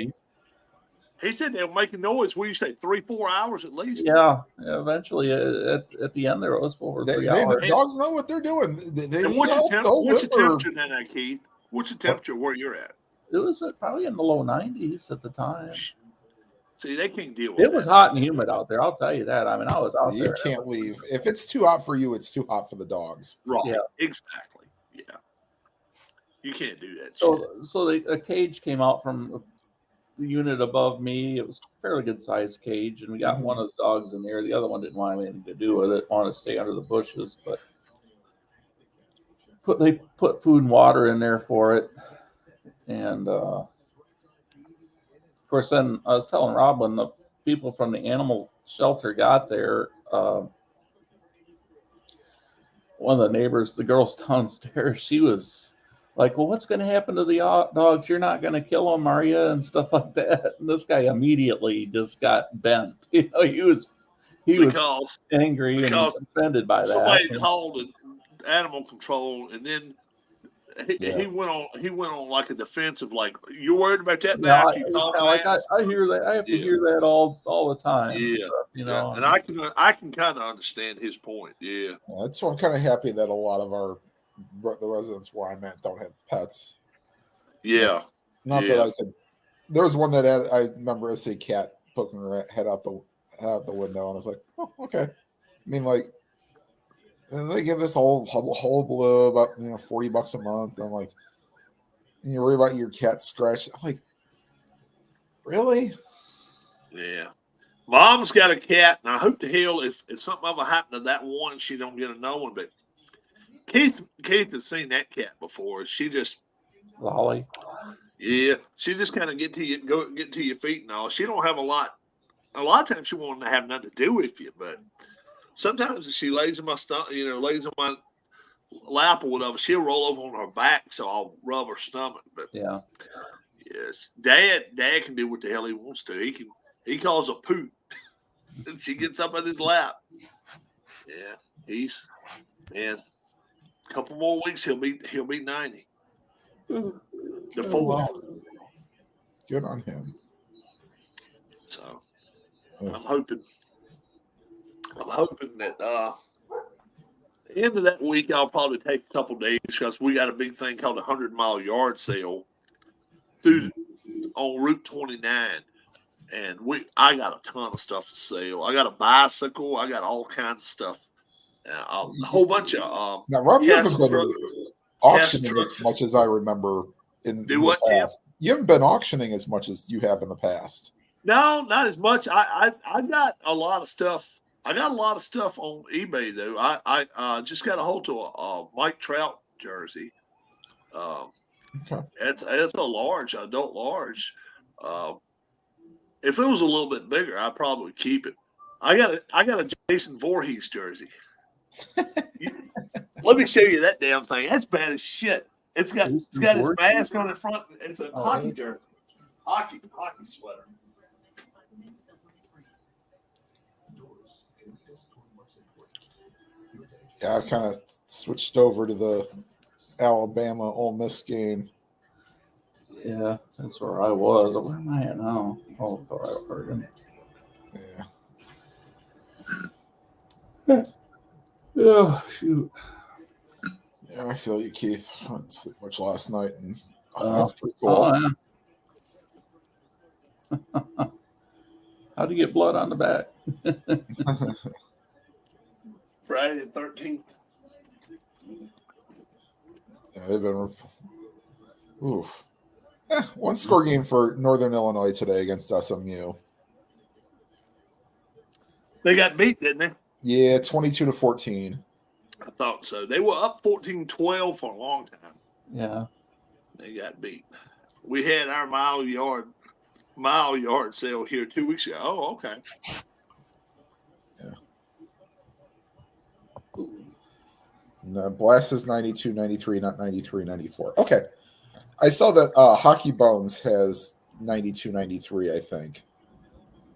He said they were making noise. What do you say, 3-4 hours at least? Yeah. Eventually, at the end, there was over 3 hours. Dogs know what they're doing. What's the temperature then, Keith? What's the temperature where you're at? It was probably in the low 90s at the time. See, they can't deal with it. It was hot and humid out there. I'll tell you that. I mean, I was out there. You can't leave. If it's too hot for you, it's too hot for the dogs. Right. Yeah. Exactly. Yeah. You can't do that. So a cage came out from the unit above me. It was a fairly good sized cage, and we got one of the dogs in there. The other one didn't want anything to do with it. Wanted to stay under the bushes, but they put food and water in there for it, and of course, then I was telling Rob, when the people from the animal shelter got there, one of the neighbors, the girls downstairs, she was like, well, what's going to happen to the dogs? You're not going to kill them, are you? And stuff like that. And this guy immediately just got bent. He was angry and offended by that. Somebody called animal control, and then he went on like a defensive, like, you're worried about that now? I hear that. I have to hear that all the time. Yeah, stuff, and I can kind of understand his point. Yeah, that's why I'm kind of happy that a lot of the residents where I'm at don't have pets. Yeah, not that I could. There was one that I remember I see a cat poking her head out the window, and I was like, oh, okay. I mean, like, and they give us whole blue about $40 a month. I'm like, and you worry about your cat scratch. I'm like, really? Yeah. Mom's got a cat, and I hope to hell if something ever happened to that one, she don't get another one. But Keith has seen that cat before. She just Lolly. Yeah, she just kind of get to your feet and all. She don't have a lot. A lot of times she won't have nothing to do with you, but sometimes if she lays in my stomach, lays in my lap or whatever, she'll roll over on her back, so I'll rub her stomach. But yeah, yes, Dad can do what the hell he wants to. He calls a poop, and she gets up in his lap. Yeah, a couple more weeks he'll be 90. The fourth. Good on him. So I'm hoping that the end of that week I'll probably take a couple days because we got a big thing called 100-mile yard sale on Route 29, and I got a ton of stuff to sell. I got a bicycle. I got all kinds of stuff. A whole bunch of now, Rob, you haven't been auctioning as much as I remember in the past. You haven't been auctioning as much as you have in the past. No, not as much. I got a lot of stuff. I got a lot of stuff on eBay though. I just got a hold of a Mike Trout jersey. Okay. It's a large, adult large. If it was a little bit bigger, I'd probably keep it. I got a Jason Voorhees jersey. Let me show you that damn thing. That's bad as shit. It's got his mask on the front. It's a hockey jersey. Hockey sweater. Yeah, I kind of switched over to the Alabama Ole Miss game. Yeah, that's where I was. Where am I at now? Oh, Oregon. Yeah. Yeah, shoot. Yeah, I feel you, Keith. I didn't sleep much last night, and that's pretty cool. Oh, yeah. How'd you get blood on the back? Friday the 13th. Yeah, they've been. Oof. One score game for Northern Illinois today against SMU. They got beat, didn't they? Yeah, 22-14. I thought so. They were up 14-12 for a long time. Yeah. They got beat. We had our mile yard sale here 2 weeks ago. Oh, okay. Yeah. No, Blast is 92-93, not 93-94. Okay. I saw that Hockey Bones has 92-93, I think.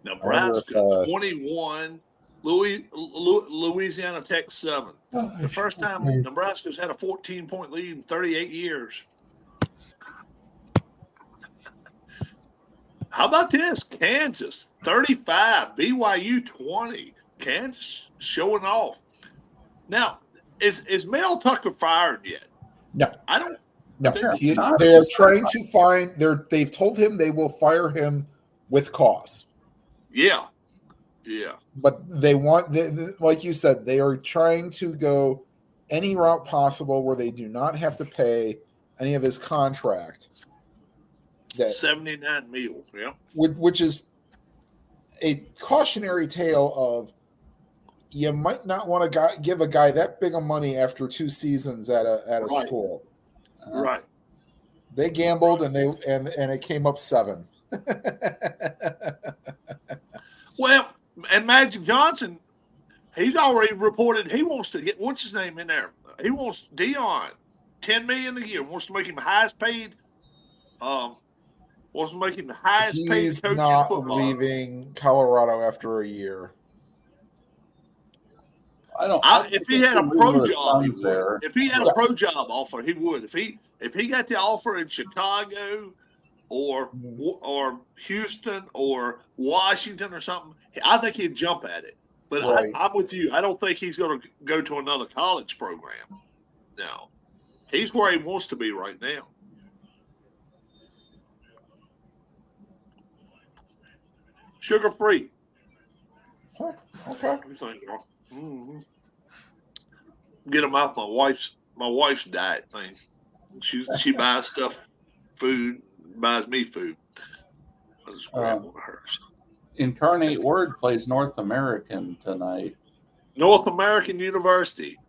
Nebraska 21, Louisiana Tech 7. The first time Nebraska's had a 14-point lead in 38 years. How about this? Kansas 35, BYU 20. Kansas showing off. Now, is Mel Tucker fired yet? No. I don't. No. They're trying to find. They've told him they will fire him with cause. Yeah. Yeah. But they want, like you said, they are trying to go any route possible where they do not have to pay any of his contract. That 79 mil, yeah. Which is a cautionary tale of you might not want to give a guy that big of money after 2 seasons at a school. Right. They gambled and it came up 7. Well, And Magic Johnson, he's already reported he wants to get what's his name in there. He wants Dion, $10 million a year. Wants to make him the highest paid. Wants to make him the highest paid He's coach not in football. leaving Colorado after a year. If he had a pro job, he would. There. If he had a pro job offer, he would. If he got the offer in Chicago or Houston or Washington or something, I think he'd jump at it. But Right. I'm with you. I don't think he's going to go to another college program. No, he's where he wants to be right now. Sugar free. Huh, okay. Mm-hmm. Get him off my wife's diet thing. She buys buys me food. I just grab one of hers. Incarnate Word plays North American tonight. North American University.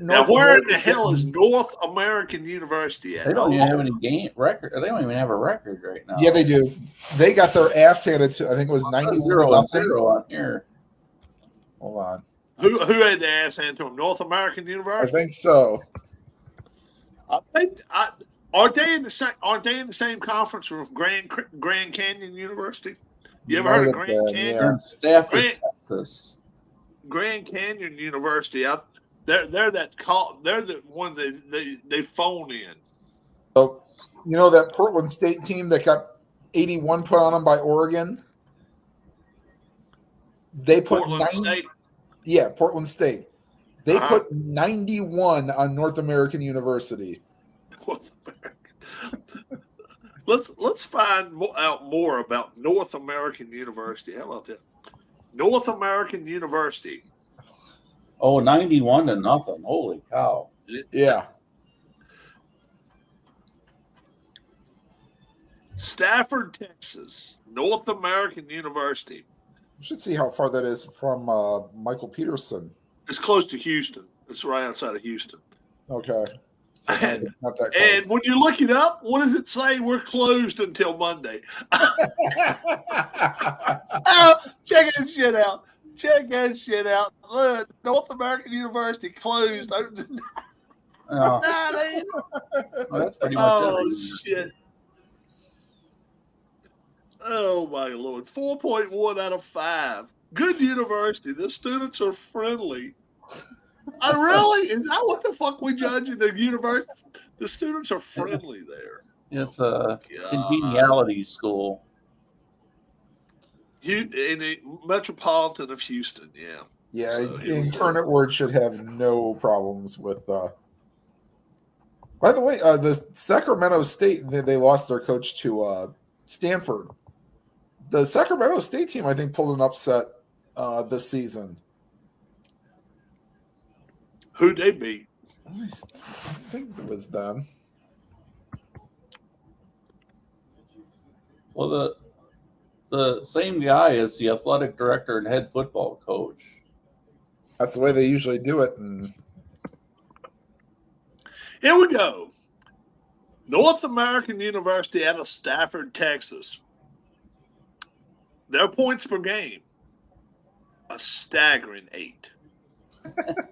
Now, where in the hell is North American University at? They don't even have any record. They don't even have a record right now. Yeah, they do. They got their ass handed to. I think it was 0-0 on here. Hold on. Who had the ass handed to them? North American I University. think so. I think. Aren't they in the same conference with Grand Canyon University? You ever heard of Grand Canyon? Yeah. Stafford, Texas. Grand Canyon University. They're the one they phone in. So you know that Portland State team that got 81 put on them by Oregon? They put Portland State. Yeah, Portland State. They put 91 on North American University. North American. Let's find out more about North American University. How about that? North American University. Oh, 91-0. Holy cow. Yeah. Stafford, Texas. North American University. You should see how far that is from Michael Peterson. It's close to Houston. It's right outside of Houston. Okay. So not that close. And when you look it up, what does it say? We're closed until Monday. Check that shit out. Check that shit out. Look, North American University closed. Well, that's pretty much everything. Shit. Oh, my Lord. 4.1 out of 5. Good university. The students are friendly. Really? Is that what the fuck we judge in the university? The students are friendly there. It's a congeniality school. In the metropolitan of Houston, yeah. Yeah, So, Incarnate Word should have no problems with. By the way, the Sacramento State, they lost their coach to Stanford. The Sacramento State team, I think, pulled an upset this season. Who'd they beat? I think it was them. Well, the same guy as the athletic director and head football coach. That's the way they usually do it. And here we go. North American University out of Stafford, Texas. Their points per game, a staggering 8.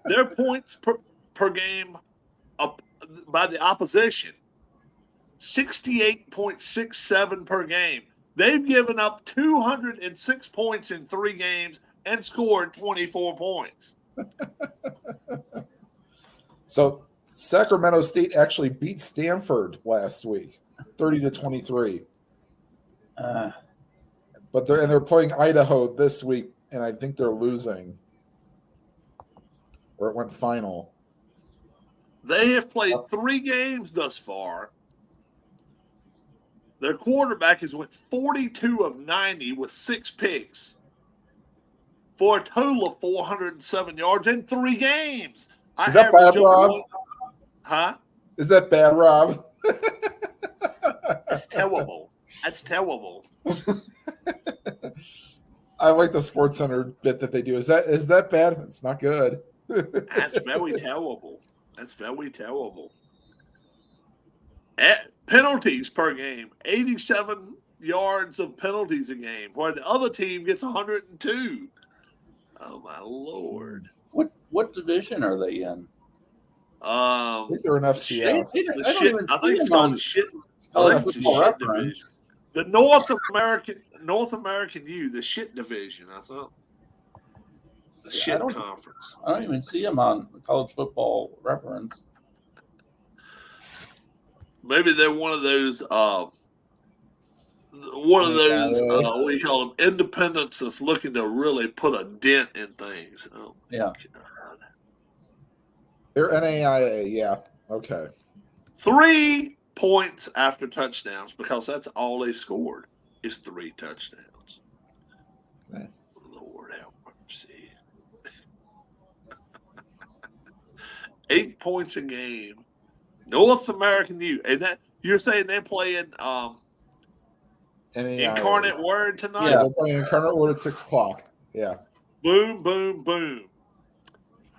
Their points per game by the opposition, 68.67 per game. They've given up 206 points in 3 games and scored 24 points. So Sacramento State actually beat Stanford last week, 30-23. But they're playing Idaho this week, and I think they're losing. Or it went final. They have played 3 games thus far. Their quarterback has went 42 of 90 with 6 picks for a total of 407 yards in 3 games. Is that bad, Rob? Huh? Is that bad, Rob? That's terrible. That's terrible. I like the Sports Center bit that they do. Is that bad? It's not good. That's very terrible. That's very terrible. Penalties per game, 87 yards of penalties a game, where the other team gets 102. Oh my Lord! What division are they in? I think they're in FCS. I think it's called the shit. Division. The North American U, the shit division. I thought the shit conference. I don't even see them on College Football Reference. Maybe they're one of those. What do you call them? Independents that's looking to really put a dent in things. Oh, yeah. God. They're NAIA, yeah. Okay. 3 points after touchdowns because that's all they've scored is 3 touchdowns. Okay. Lord have mercy. 8 points a game. North American U. And that you're saying they're playing Incarnate Word tonight? Yeah, they're playing Incarnate Word at 6 o'clock. Yeah. Boom, boom, boom.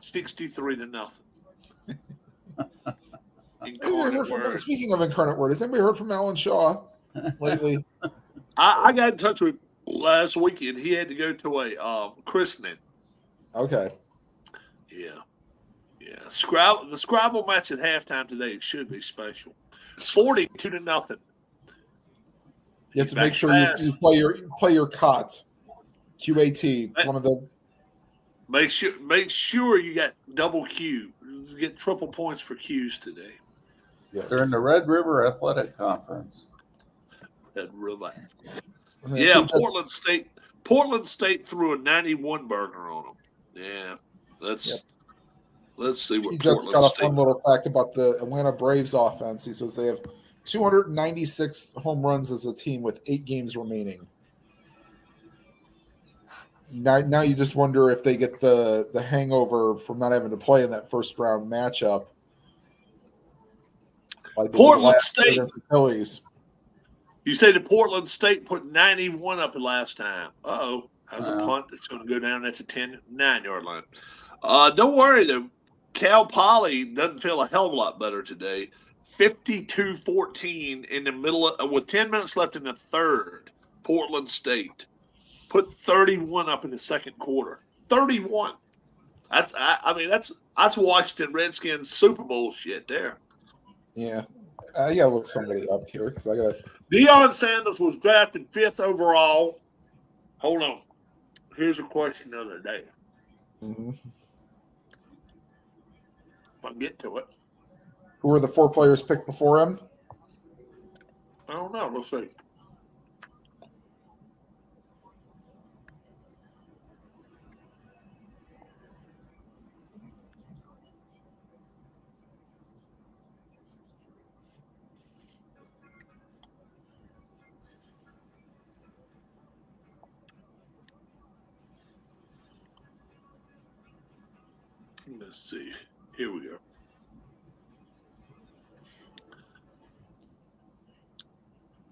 63-0. Speaking of Incarnate Word, has anybody heard from Alan Shaw lately? I got in touch with last weekend. He had to go to a christening. Okay. Yeah. The Scrabble match at halftime today should be special. 42-0. You have to make sure you play your COT. QAT. It's one of the. Make sure you got double Q. You get triple points for Qs today. Yes. They're in the Red River Athletic Conference. Red River. Yeah, Portland State threw a 91 burger on them. Yeah, let's see what Jets got a fun little fact about the Atlanta Braves offense. He says they have 296 home runs as a team with 8 games remaining. Now you just wonder if they get the hangover from not having to play in that first round matchup. Like Portland State against the Phillies. You say the Portland State put 91 up the last time. Uh-oh. Has a punt that's going to go down at the 9-yard line. Don't worry, though. Cal Poly doesn't feel a hell of a lot better today. 52-14 in the middle with 10 minutes left in the third. Portland State put 31 up in the second quarter. 31. That's Washington Redskins Super Bowl shit there. Yeah. I got to look somebody up here because I got to. Deion Sanders was drafted 5th overall. Hold on. Here's a question of the day. Mm-hmm. If I can get to it. Who were the 4 players picked before him? I don't know. Let's see. Let's see. Here we go.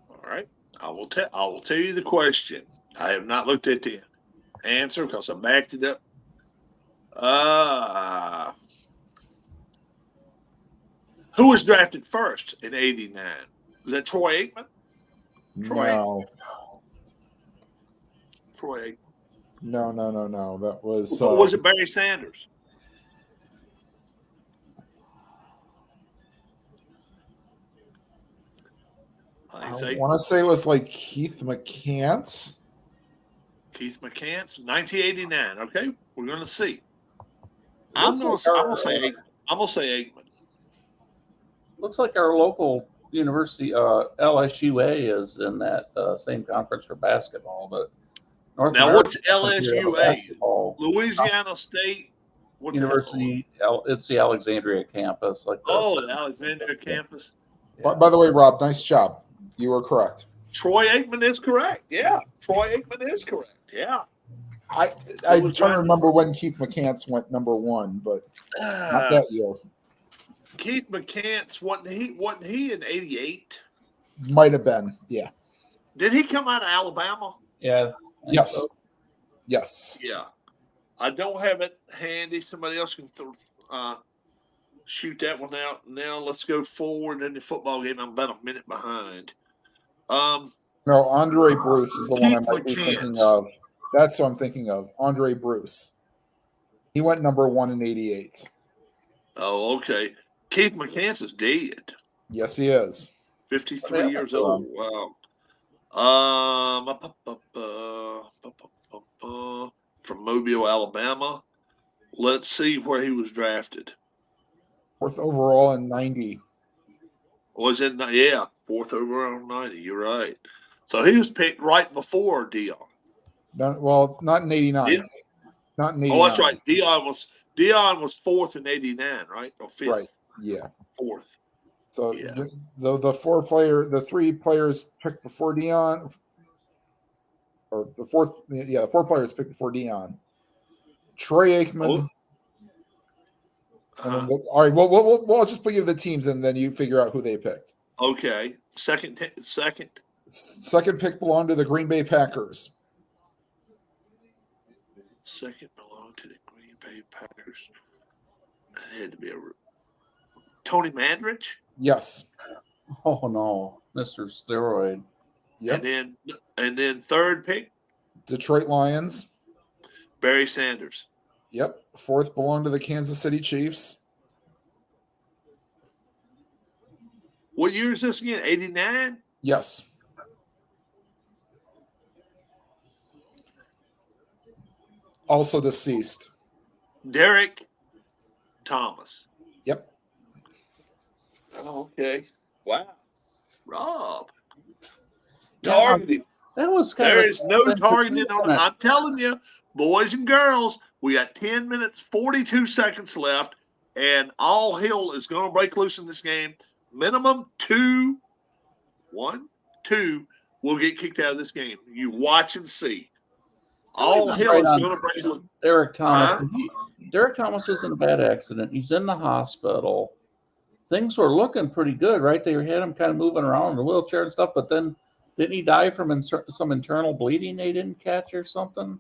All right. I will tell you the question. I have not looked at the answer because I backed it up. Who was drafted first in '89? Was that Troy Aikman? No. Troy Aikman. No. That was. Was it Barry Sanders? I want to say it was like Keith McCants. Keith McCants, 1989. Okay, we're going to see. I'm going to say Aikman. Looks like our local university, LSUA, is in that same conference for basketball. But what's LSUA? Louisiana State University. It's the Alexandria campus. The Alexandria campus. Yeah. By the way, Rob, nice job. You were correct. Troy Aikman is correct. Yeah, Troy Aikman is correct. Yeah. I'm trying to remember when Keith McCants went number 1, but not that year. Keith McCants, wasn't he in '88? Might have been, yeah. Did he come out of Alabama? Yeah. Yes. So. Yes. Yeah. I don't have it handy. Somebody else can shoot that one out. Now let's go forward in the football game. I'm about a minute behind. No, Andre Bruce is the one I might be thinking of. That's what I'm thinking of. Andre Bruce. He went number 1 in 88. Oh, okay. Keith McCants is dead. Yes, he is. 53 years old. Wow. From Mobile, Alabama. Let's see where he was drafted. 4th overall in 90. Was it? Yeah, 4th overall in 90. You're right. So he was picked right before Dion. No, well, not in 89. Yeah. Not in 89. Oh, that's right. Dion was 4th in 89, right? Or 5th? Right. Yeah. 4th. So yeah. the 3 players picked before Dion, or the 4 players picked before Dion. Troy Aikman. And then all right, we'll just put you the teams and then you figure out who they picked. Okay. Second pick belonged to the Green Bay Packers. Second belonged to the Green Bay Packers. It had to be Tony Mandrich? Yes. Oh no, Mr. Steroid. Yep. And then third pick? Detroit Lions. Barry Sanders. Yep. 4th belonged to the Kansas City Chiefs. What year is this again? 89? Yes. Also deceased. Derek Thomas. Yep. Oh, okay. Wow. Rob. Yeah, Targeting. That was kind There of is no targeting on it. I'm telling you, boys and girls, we got 10 minutes, 42 seconds left, and all hell is going to break loose in this game. Minimum 2 will get kicked out of this game. You watch and see. All hell is going to break loose. Derek Thomas. Derek Thomas was in a bad accident. He's in the hospital. Things were looking pretty good, right? They had him kind of moving around in a wheelchair and stuff, but then didn't he die from some internal bleeding they didn't catch or something?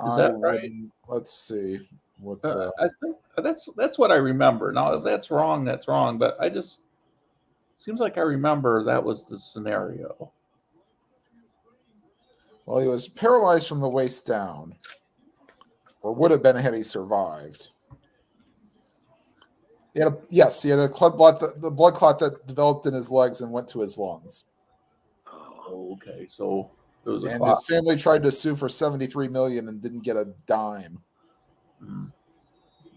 Is that right? Let's see. I think that's what I remember. Now, if that's wrong, that's wrong. But seems like I remember that was the scenario. Well, he was paralyzed from the waist down, or would have been had he survived. He had a the blood clot that developed in his legs and went to his lungs. Oh, okay, so it was and his family tried to sue for $73 million and didn't get a dime. Mm-hmm.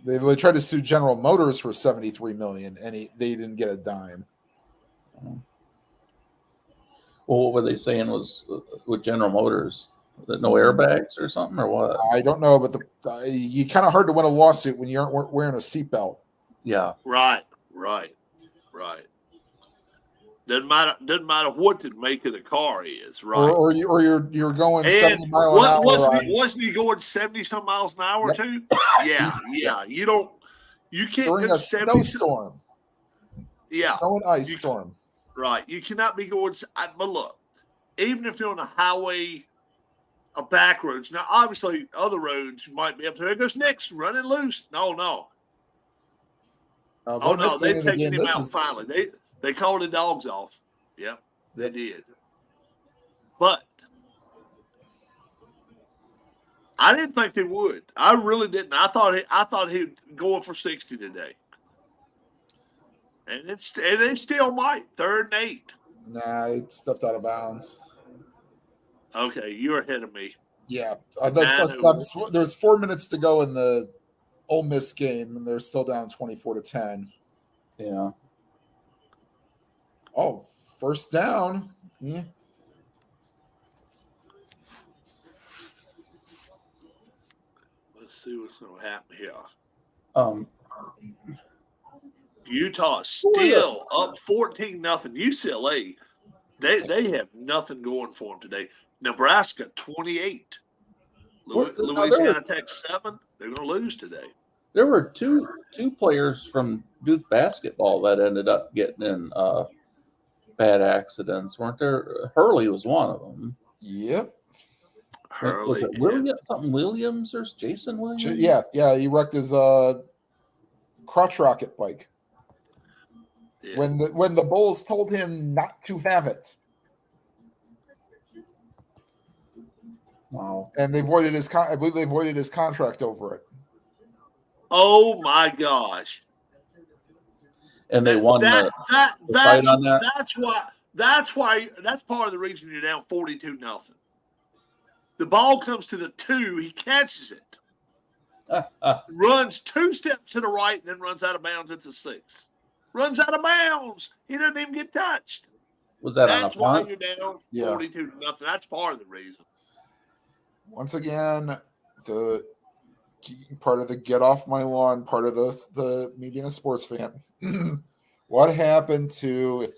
They tried to sue General Motors for $73 million, and they didn't get a dime. Well, what were they saying was with General Motors? That no airbags or something, or what? I don't know, but you kind of hard to win a lawsuit when you aren't wearing a seatbelt. Yeah. Right. Doesn't matter what the make of the car is, right? Or you're going 70 miles an hour. Wasn't he going 70 some miles an hour too? Yeah. You can't during go a snowstorm. Yeah. Snow and ice storm. Right. You cannot be going. But look, even if you're on a highway, a back roads. Now, obviously, other roads you might be up to. There goes Nick's running loose. No. They've taken him out finally. They called the dogs off. Yep, they did. But I didn't think they would. I really didn't. I thought he'd go for 60 today. And they still might. 3rd and 8. Nah, it stepped out of bounds. Okay, you're ahead of me. Yeah, there's 4 minutes to go in the Ole Miss game, and they're still down 24-10. Yeah. Oh, first down. Yeah. Let's see what's going to happen here. Utah still up 14-0. UCLA, they have nothing going for them today. Nebraska 28. Louisiana Tech 7. They're going to lose today. There were two players from Duke basketball that ended up getting in bad accidents, weren't there? Hurley was one of them. Yep. Hurley. Williams or Jason Williams? Yeah. He wrecked his crotch rocket bike. Yeah. When the Bulls told him not to have it. Wow. And they voided his contract over it. Oh my gosh! And they won the fight on that. That's part of the reason you're down 42-0. The ball comes to the 2, he catches it, runs 2 steps to the right, and then runs out of bounds at the 6. Runs out of bounds. He doesn't even get touched. Was that That's on a punt? why you're down 42-0. That's part of the reason. Once again, the part of the get off my lawn, part of me being a sports fan. What happened to if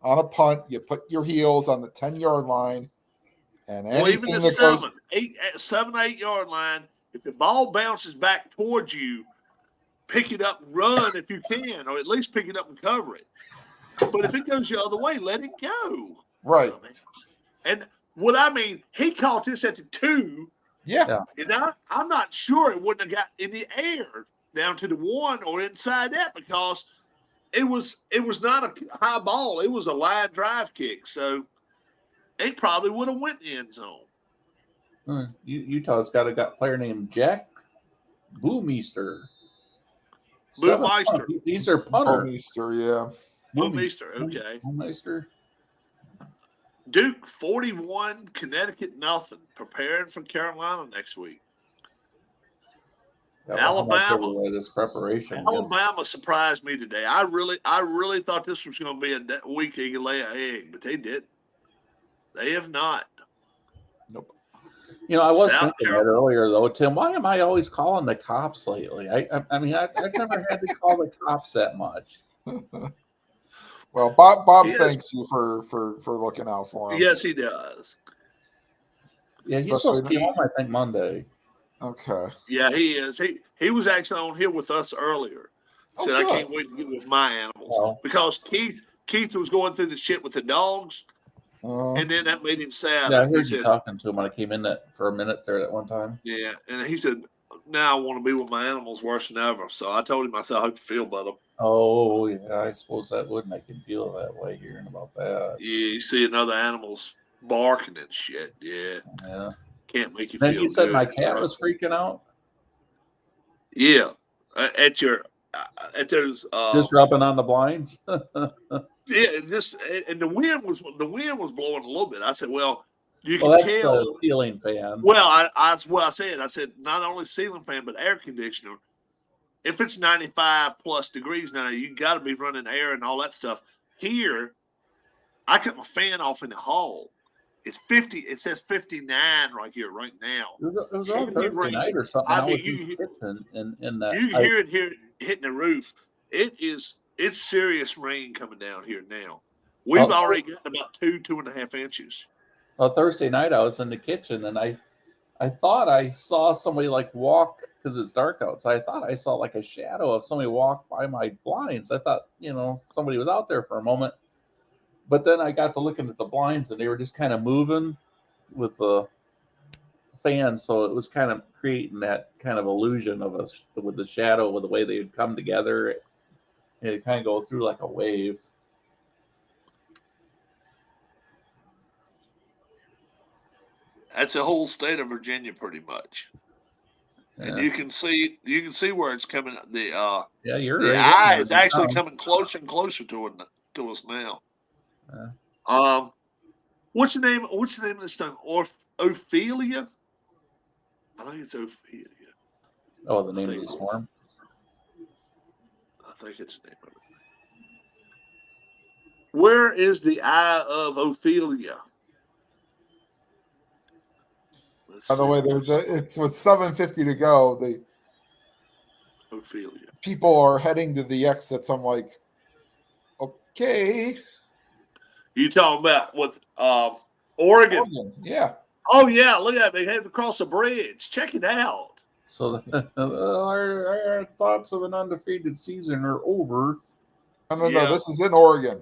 on a punt you put your heels on the 10-yard line and anything even the that 7-8 yard line, if the ball bounces back towards you, pick it up and run if you can, or at least pick it up and cover it. But if it goes the other way, let it go. Right. And what I mean, he caught this at the 2. Yeah. And I'm not sure it wouldn't have got in the air down to the 1 or inside that, because it was not a high ball. It was a line drive kick. So it probably would have went in the end zone. Utah's got a player named Jack Boomeister. Boomeister. These are punter. Boomeister, yeah. Boomeister, okay. Boomeister. Duke 41, Connecticut 0. Preparing for Carolina next week. Alabama. This preparation. Alabama surprised me today. I really thought this was going to be a week they could lay an egg, but they didn't. They have not. Nope. I was thinking that earlier, though, Tim. Why am I always calling the cops lately? I mean, I've never had to call the cops that much. Well, Bob thanks you for looking out for him. Yes, he does. Yeah, he's supposed to be home, I think, Monday. Okay. Yeah, he is. He was actually on here with us earlier. Said, I can't wait to get with my animals. Because Keith was going through the shit with the dogs, and then that made him sad. Yeah, I heard you talking to him when I came in for a minute there at one time. Yeah, and he said, now I want to be with my animals worse than ever. So I told him, I said, I hope you feel better. Oh, yeah, I suppose that would make him feel that way, hearing about that. Yeah, you see another animals barking and shit. Yeah. Yeah. Can't make you feel good. Then you said my cat was freaking out? Yeah. At those just rubbing on the blinds. Yeah, and the wind was blowing a little bit. I said, well, you can that's tell the ceiling fan. Well, I said not only ceiling fan but air conditioner. If it's 95 plus degrees now, you got to be running air and all that stuff. Here, I cut my fan off in the hall. It's 50. It says 59 right here, right now. It was on Thursday night or something. I mean, you hear it here hitting the roof. It's serious rain coming down here now. We've already gotten about 2.5 inches. Well, Thursday night I was in the kitchen and I thought I saw somebody like walk, because it's dark outside. I thought I saw like a shadow of somebody walk by my blinds. I thought, somebody was out there for a moment. But then I got to looking at the blinds and they were just kind of moving with the fan. So it was kind of creating that kind of illusion of with the shadow, with the way they would come together. It kind of go through like a wave. That's the whole state of Virginia, pretty much. Yeah. And you can see where it's coming. The eye is actually coming closer and closer to us now. What's the name of this thing? Ophelia? I think it's Ophelia. Oh, the name of the storm? I think it's the name of it. Where is the eye of Ophelia? By the way, it's with 7:50 to go. The Ophelia. People are heading to the exits. I'm like, okay. You talking about with Oregon? Yeah. Oh yeah, look at it. They had to cross a bridge. Check it out. So our thoughts of an undefeated season are over. No, this is in Oregon.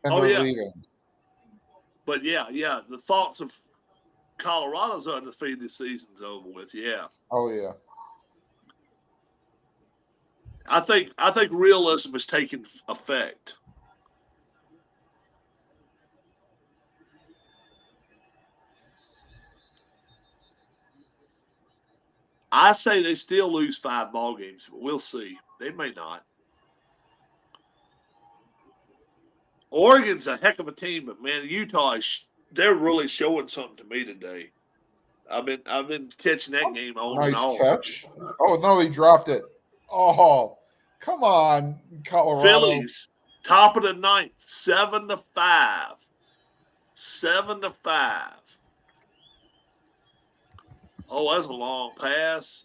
And they're leaving. But yeah, the thoughts of Colorado's undefeated season's over with. Yeah. Oh yeah. I think realism is taking effect. I say they still lose 5 ball games, but we'll see. They may not. Oregon's a heck of a team, but man, Utah they're really showing something to me today. I've been catching that game on and off. Nice catch. Oh no, he dropped it. Oh, come on, Colorado. Phillies, top of the 9th, 7-5. 7-5. Oh, that's a long pass.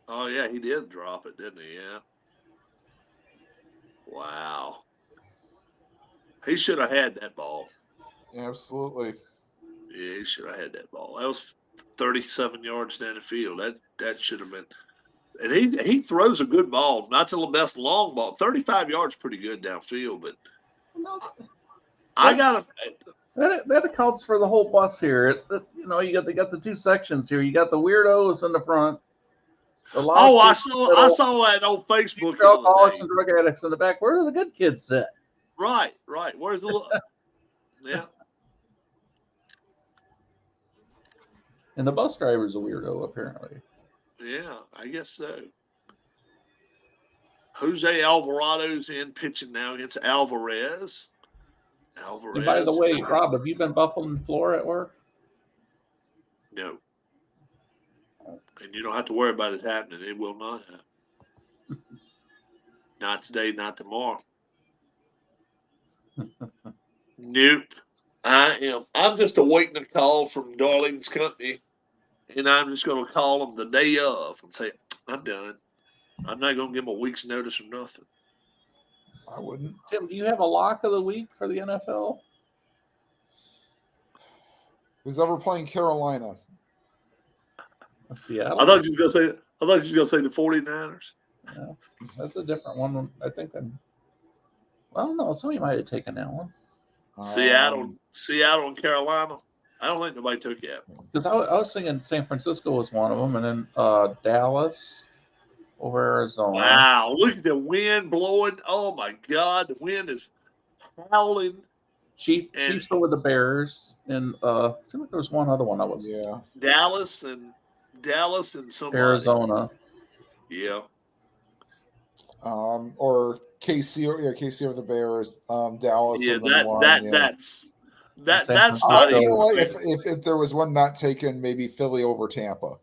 Oh yeah, he did drop it, didn't he? Yeah. Wow. He should have had that ball. Absolutely. Yeah, he should have had that ball. That was 37 yards down the field. That should have been. And he throws a good ball, not to the best long ball. 35 yards, pretty good downfield, but I got to. That accounts for the whole bus here. They got the 2 sections here. You got the weirdos in the front. I saw that on Facebook. Alcoholics and drug addicts in the back. Where do the good kids sit? Right. Where's the yeah? And the bus driver's a weirdo, apparently. Yeah, I guess so. Jose Alvarado's in pitching now against Alvarez. And by the way, Rob, have you been buffing the floor at work? No. And you don't have to worry about it happening. It will not happen. Not today, not tomorrow. Nope. I am. I'm just awaiting a call from Darling's company, and I'm just going to call them the day of and say, I'm done. I'm not going to give them a week's notice or nothing. I wouldn't. Tim, do you have a lock of the week for the NFL? Who's ever playing Carolina? Seattle. I thought you were going to say the 49ers. No, that's a different one. I think well, no, somebody might have taken that one. Seattle and Carolina. I don't think nobody took it. Because I was thinking San Francisco was one of them, and then Dallas over Arizona. Wow, look at the wind blowing. Oh, my God. The wind is howling. Chiefs over the Bears. And seemed like there was one other one I was. Yeah. Dallas and somebody. Arizona. Yeah. Or KC over the Bears. Dallas. Yeah, that's not you know what? If there was one not taken, maybe Philly over Tampa.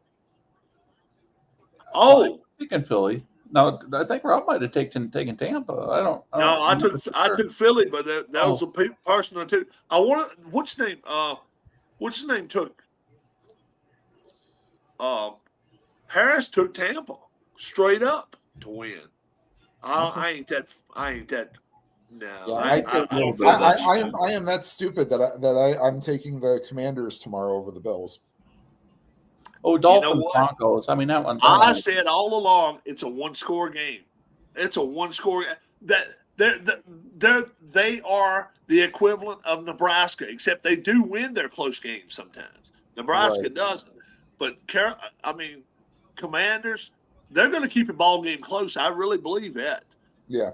Oh, taking Philly. No, I think Rob might have taken Tampa. I took Philly, but that was a person I took. I want what's his name took. Harris took Tampa straight up to win. I ain't that. No, yeah, I am that stupid that I'm taking the Commanders tomorrow over the Bills. Oh, Dolphins Broncos. I mean that one. I said all along it's a 1-score game. It's a 1-score. That they are the equivalent of Nebraska, except they do win their close games sometimes. Nebraska doesn't. But Commanders, they're going to keep a ball game close. I really believe that. Yeah.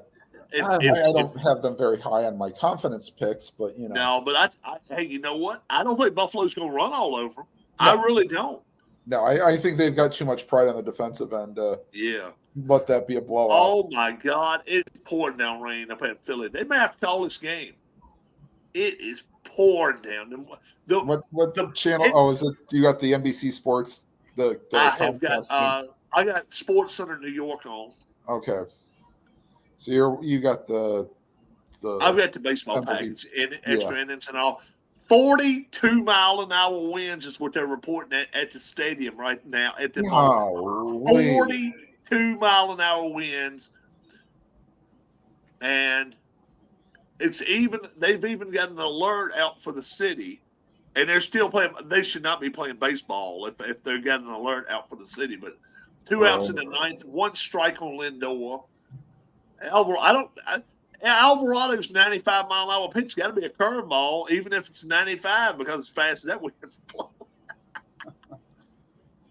I don't have them very high on my confidence picks, but you know. No, but hey, you know what? I don't think Buffalo's going to run all over them. No. I really don't. No, I think they've got too much pride on the defensive end. Yeah. Let that be a blowout. Oh my God! It's pouring down rain up at Philly. They may have to call this game. It is pouring down. What channel? Is it? Do you got the NBC Sports? I got Sports Center New York on. Okay. So you got the. I've got the baseball package and extra innings and all. 42-mile-an-hour winds is what they're reporting at the stadium right now at the moment. 42-mile-an-hour winds, and they've even got an alert out for the city, and they're still playing. They should not be playing baseball if they've got an alert out for the city. But 2 outs in the 9th, 1 strike on Lindor. Alvarado's 95-mile-an-hour pitch got to be a curveball, even if it's 95, because as fast as that wind blows.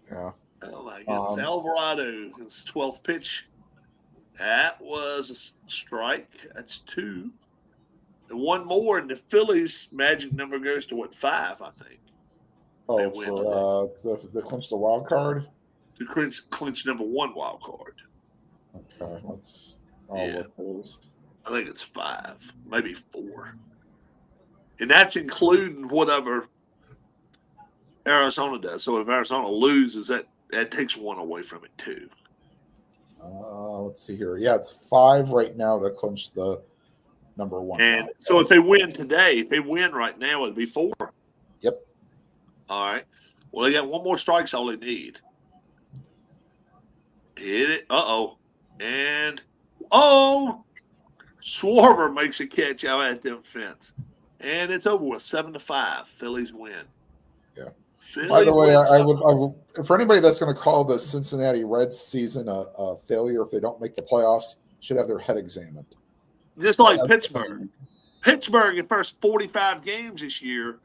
Yeah. Oh my goodness, Alvarado, his 12th pitch. That was a strike. That's 2. And 1 more, and the Phillies' magic number goes to 5, I think. Oh, for the clinch the wild card? To clinch number 1 wild card. Okay, let's look those. I think it's 5, maybe 4. And that's including whatever Arizona does. So if Arizona loses, that takes 1 away from it too. Let's see here. Yeah, it's 5 right now to clinch the number 1. And so if they win today, if they win right now, it'd be 4. Yep. All right. Well, they got 1 more strike's all they need. Hit it. And Schwarber makes a catch out at the fence. And it's over with 7-5. Phillies win. Yeah. Philly By the way, I would for anybody that's going to call the Cincinnati Reds season a failure if they don't make the playoffs, should have their head examined. Just like Pittsburgh. Pittsburgh, in first 45 games this year,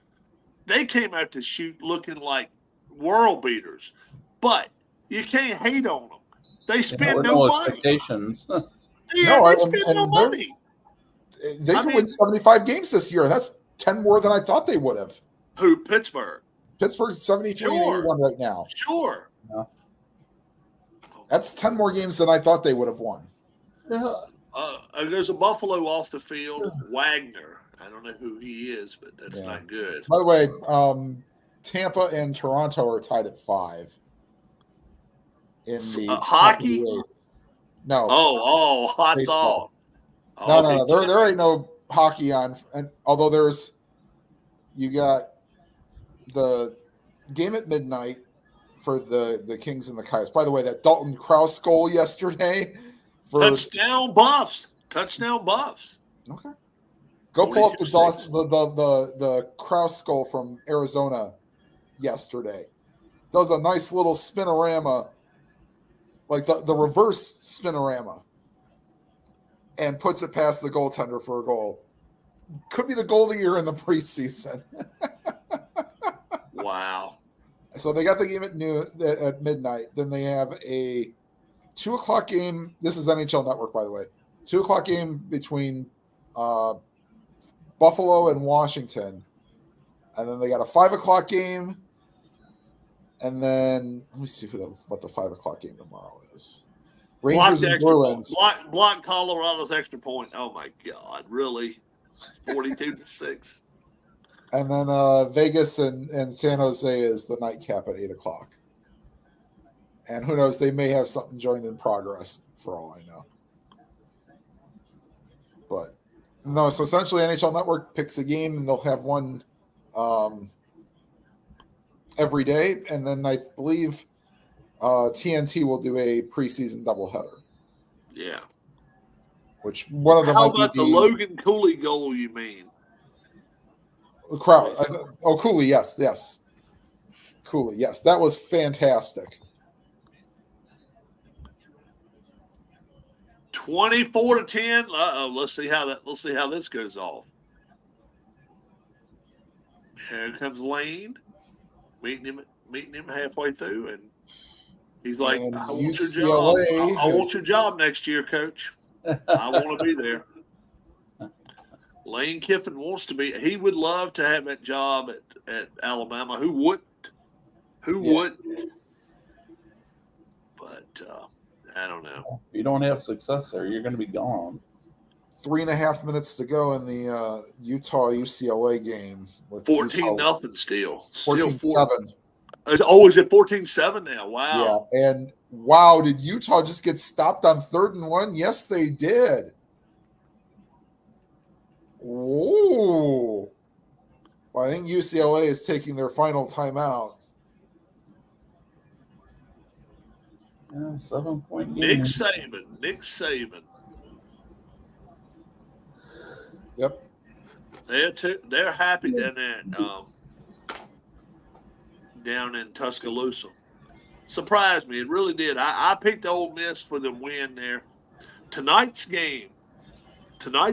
they came out to shoot looking like world beaters. But you can't hate on them. They spend no money. Expectations. They spend no money. They could win 75 games this year, and that's 10 more than I thought they would have. Who? Pittsburgh. Pittsburgh's 73 and 81 right now. Sure. Yeah. That's 10 more games than I thought they would have won. There's a Buffalo off the field, Wagner. I don't know who he is, but that's not good. By the way, Tampa and Toronto are tied at 5. In the hockey? No. Hot dog. No. There ain't no hockey on. And although you got the game at midnight for the Kings and the Coyotes. By the way, that Dalton Krause goal yesterday. Touchdown Buffs. Okay. Go pull up the Krause goal from Arizona yesterday. Does a nice little spinorama, like the reverse spinorama, and puts it past the goaltender for a goal. Could be the goal of the year in the preseason. Wow. So they got the game at midnight. Then they have a 2:00 game. This is NHL Network, by the way. 2:00 game between Buffalo and Washington. And then they got a 5:00 game. And then let me see what the 5:00 game tomorrow is. Rangers and Bruins. Block Colorado's extra point. Oh my God, really? 42-6. And then Vegas and San Jose is the nightcap at 8:00. And who knows, they may have something joined in progress for all I know. But no, so essentially NHL Network picks a game and they'll have one every day. And then I believe TNT will do a preseason doubleheader. Yeah. Which one of them How about the Logan Cooley goal, you mean? Crowd. Cooley, yes. Cooley, yes. That was fantastic. 24-10. Let's see how this goes off. Here comes Lane, meeting him halfway through, and he's like, "I want your job. I want your job next year, Coach. I want to be there." Lane Kiffin wants to be. He would love to have that job at Alabama. Who wouldn't? Wouldn't? But I don't know. If you don't have success there, you're going to be gone. 3.5 minutes to go in the Utah UCLA game. With 14-0 still. 14-7. Oh, is it 14-7 now? Wow. Yeah, and wow, did Utah just get stopped on 3rd and 1? Yes, they did. Ooh. Well, I think UCLA is taking their final timeout. 7-point game. Nick Saban. Yep. They're happy down in Tuscaloosa. Surprised me. It really did. I picked Ole Miss for the win there. Tonight's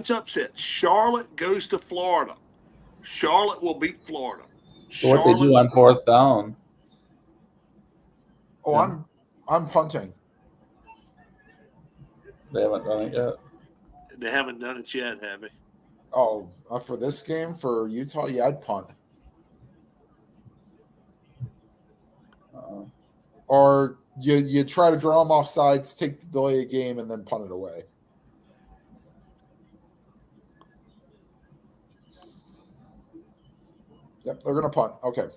upset. Charlotte goes to Florida. Charlotte will beat Florida. So what they do on 4th down? Oh, yeah. I'm punting. They haven't done it yet. They haven't done it yet, have they? Oh, for this game for Utah, yeah, I'd punt. or you try to draw them off sides, take the delay of game, and then punt it away. Yep, they're going to punt. Okay.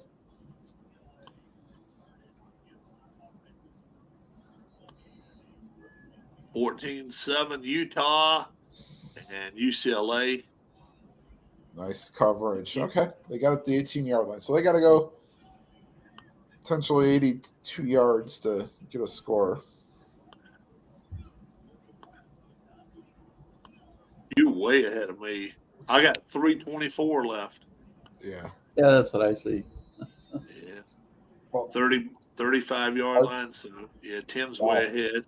(14-7) Utah and UCLA. Nice coverage. Okay, they got it at the 18-yard line, so they got to go potentially 82 yards to get a score. You way ahead of me. I got 3:24 left. Yeah. Yeah, that's what I see. Yeah. Well, 35-yard line. So, yeah, Tim's way ahead.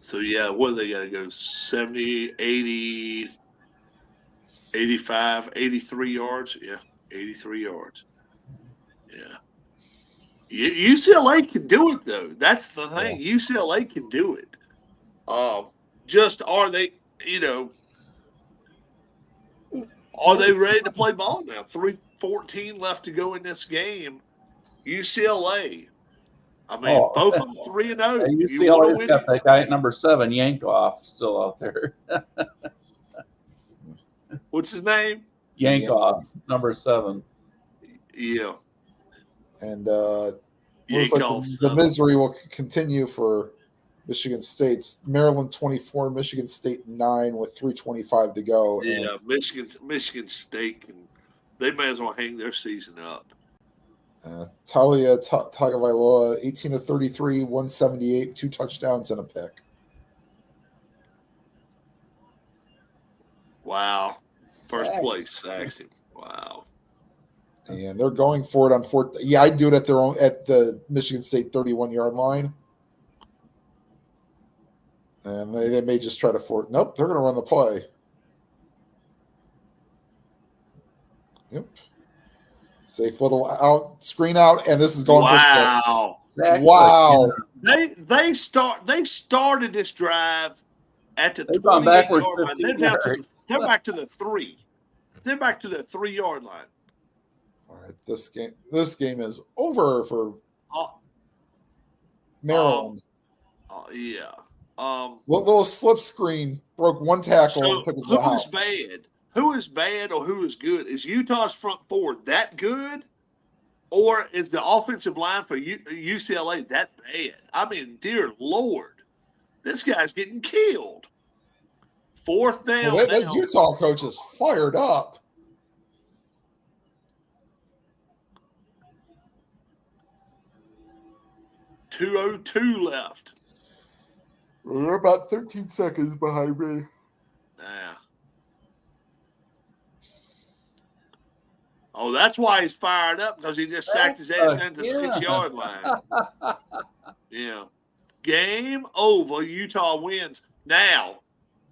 So, yeah, what do they got to go? 70, 80, 85, 83 yards? Yeah, 83 yards. Yeah. UCLA can do it, though. That's the thing. Yeah. UCLA can do it. Just are they, are they ready to play ball now? 3:14 left to go in this game. UCLA. I mean, both of them 3-0. UCLA's got that guy at number 7, Yankoff, still out there. What's his name? Yankoff, number 7. Yeah. And looks like the misery will continue for Michigan State's Maryland 24, Michigan State 9 with 3:25 to go. Yeah, Michigan State they may as well hang their season up. Talia Tagovailoa, 18 of 33, 178, 2 touchdowns and a pick. Wow. First place, sacks him. Wow. And they're going for it on 4th. Yeah, I'd do it at the Michigan State 31-yard line. And they may just try to nope, they're going to run the play. Yep. Safe little screen out, and this is going for 6. Exactly. Wow. They started this drive at the 28-yard line. They're back to the 3. They're back to the 3-yard line. All right, this game is over for Maryland. Yeah. Little slip screen broke one tackle So and took it to the house. Who is bad? Who is bad or who is good? Is Utah's front 4 that good? Or is the offensive line for UCLA that bad? I mean, dear Lord, this guy's getting killed. 4th down. Well, that Utah coach is fired up. .202 left. They're about 13 seconds behind me. Yeah. Oh, that's why he's fired up, because he just sacked his ass down to the 6-yard line. Yeah. Game over. Utah wins. Now.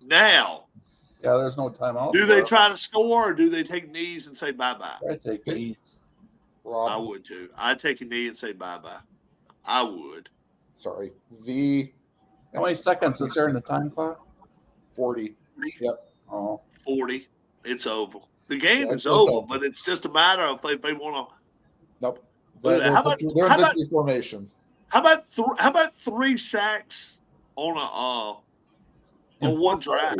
Yeah, there's no timeout. Do they try to score, or do they take knees and say bye-bye? I take knees. Rob. I would, too. I'd take a knee and say bye-bye. I would. Sorry. How many seconds is there in the time clock? 40. Yep. Oh. 40. It's over. The game is over, but it's just a matter of if they want to. Nope. They're in victory formation. How about 3 sacks on one drive?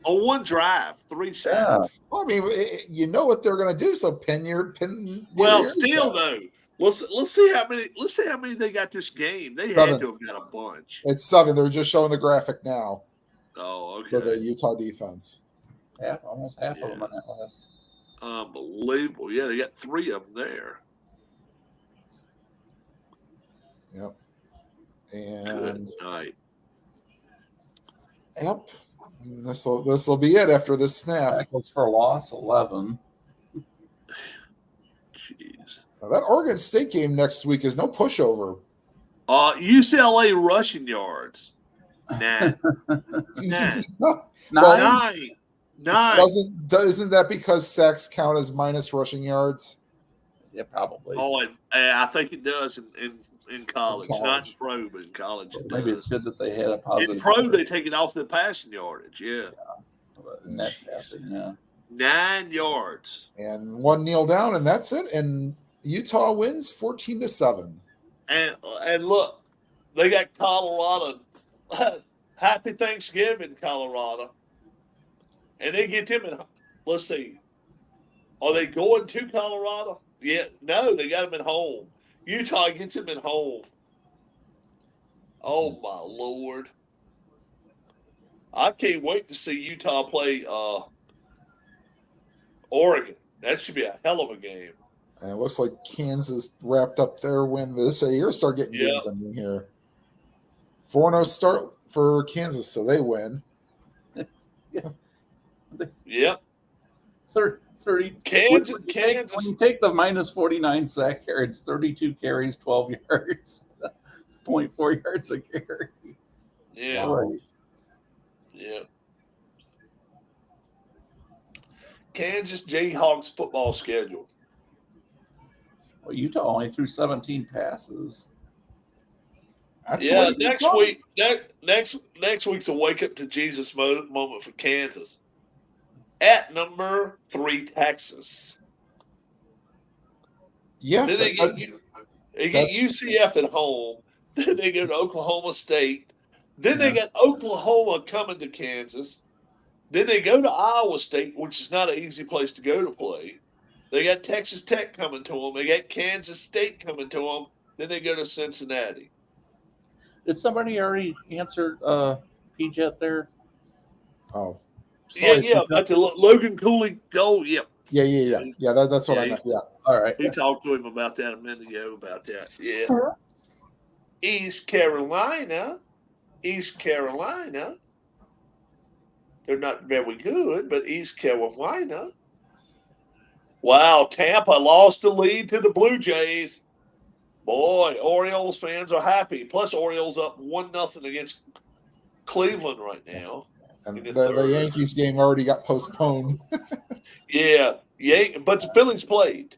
On one drive, 3 sacks. Yeah. Well, I mean, you know what they're going to do. So pin. Well, still though, let's see how many. Let's see how many they got this game. They 7. had to have got a bunch. It's 7. They're just showing the graphic now. Oh, okay. For the Utah defense. Almost half of them on that list. Unbelievable. Yeah, they got 3 of them there. Yep. And good night. Yep. This will be it after this snap. Tackles for loss 11. Jeez. Now that Oregon State game next week is no pushover. UCLA rushing yards. 9. 9. 9. 9. Isn't that because sacks count as minus rushing yards? Yeah, probably. Oh, and I think it does in college. Not in pro, but in college. Maybe it's good that they had a positive. In pro, they take it off the passing yardage. Yeah. Net passing, yeah. 9 yards. And 1 kneel down, and that's it. And Utah wins 14-7. And look, they got Colorado. Happy Thanksgiving, Colorado. And they get them in. Let's see. Are they going to Colorado? Yeah. No, they got them at home. Utah gets them at home. Oh, my Lord. I can't wait to see Utah play Oregon. That should be a hell of a game. And it looks like Kansas wrapped up their win this year. Start getting games in here. 4-0 start for Kansas, so they win. Yep. 30. Kansas. When you take the minus 49 sack yards, 32 carries, 12 yards, 0.4 yards a carry. Yeah. Right. Yeah. Kansas Jayhawks football schedule. Well, Utah only threw 17 passes. That's next week. Next week's a wake up to Jesus moment for Kansas. At number 3, Texas. Yeah. Then they get UCF at home. Then they go to Oklahoma State. Then they got Oklahoma coming to Kansas. Then they go to Iowa State, which is not an easy place to go to play. They got Texas Tech coming to them. They got Kansas State coming to them. Then they go to Cincinnati. Did somebody already answer P-Jet there? Oh. Sorry, yeah. About the Logan Cooley goal. Yep. Yeah. That's what I meant. Yeah. All right. He talked to him about that a minute ago about that. Yeah. East Carolina. They're not very good, but East Carolina. Wow, Tampa lost the lead to the Blue Jays. Boy, Orioles fans are happy. Plus, Orioles up 1-0 against Cleveland right now. And the Yankees game already got postponed. Yeah, but the Phillies played.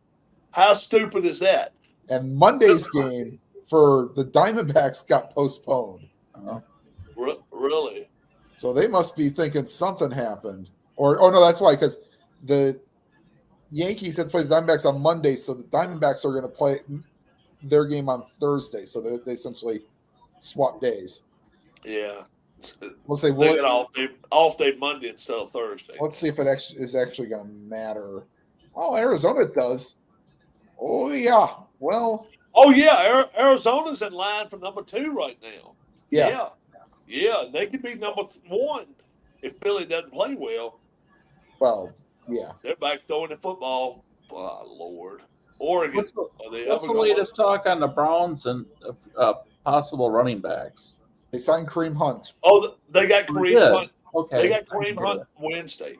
How stupid is that? And Monday's game for the Diamondbacks got postponed. Really? So they must be thinking something happened. Oh, no, that's why, because the Yankees had played the Diamondbacks on Monday, so the Diamondbacks are going to play their game on Thursday. So they essentially swap days. Yeah. Let's say they got off day Monday instead of Thursday. Let's see if it is actually going to matter. Well, Arizona does. Oh, yeah. Well. Oh, yeah. Arizona's in line for number 2 right now. Yeah. Yeah, they could be number 1 if Philly doesn't play well. Well, yeah. They're back throwing the football. Oh, Lord. Oregon. What's the latest talk on the Browns and possible running backs? They signed Kareem Hunt. Oh, they got Kareem Hunt. Okay. They got Kareem Hunt Wednesday.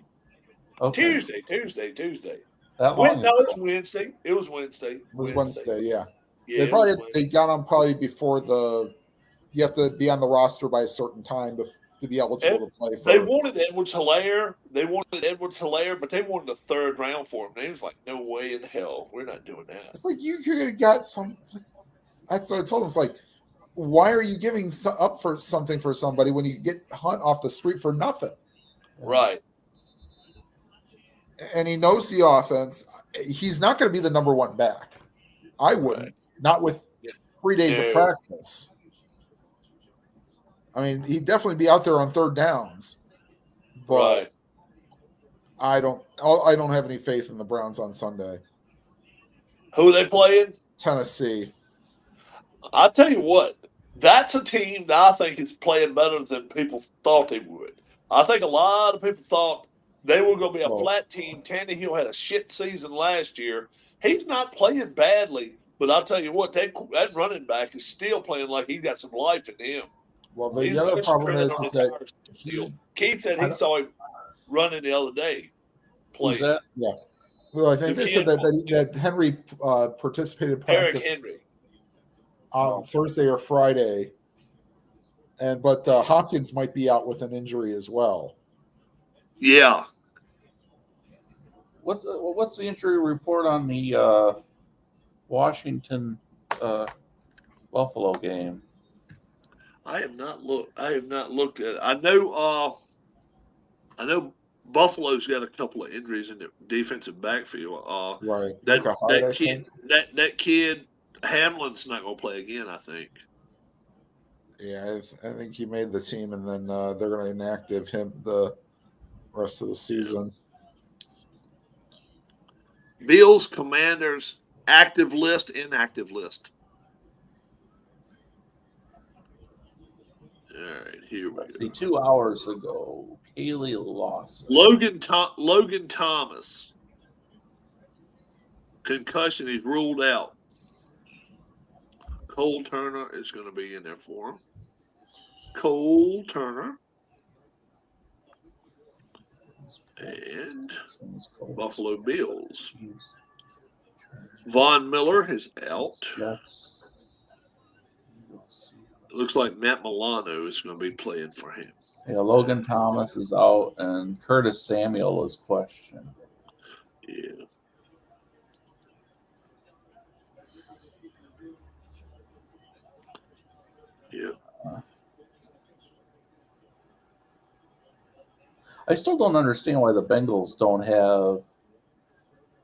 Okay. Tuesday. That long no, it's Wednesday. It was Wednesday. It was Wednesday, yeah. Yeah, they got on probably before you have to be on the roster by a certain time to be eligible to play. They wanted Edwards-Helaire. But they wanted a 3rd round for him. They was like, no way in hell. We're not doing that. It's like you could have got some. That's what I told him. It's like, why are you giving up for something for somebody when you get Hunt off the street for nothing? Right. And he knows the offense. He's not going to be the number 1 back. I wouldn't. Right. Not with 3 days of practice. I mean, he'd definitely be out there on 3rd downs. But I don't have any faith in the Browns on Sunday. Who are they playing? Tennessee. I'll tell you what. That's a team that I think is playing better than people thought they would. I think a lot of people thought they were going to be a flat team. Tannehill had a shit season last year. He's not playing badly, but I'll tell you what, that running back is still playing like he's got some life in him. Well, the other problem is that Keith said he saw him running the other day. Who's that? Yeah. Well, I think they said that Henry participated in practice Eric Henry on Thursday or Friday, but Hopkins might be out with an injury as well. Yeah. What's the injury report on the Washington Buffalo game? I have not looked at it. I know Buffalo's got a couple of injuries in the defensive backfield. Right. That kid Hamlin's not going to play again, I think. Yeah, I think he made the team, and then they're going to inactive him the rest of the season. Bills, Commanders, active list, inactive list. All right, here we go. 2 hours ago, Kaylee Lawson. Logan Thomas. Concussion, he's ruled out. Cole Turner is going to be in there for him. Cole Turner. And Buffalo Bills. Von Miller is out. Yes. It looks like Matt Milano is going to be playing for him. Yeah, Logan Thomas is out, and Curtis Samuel is questioned. Yeah. Yeah. I still don't understand why the Bengals don't have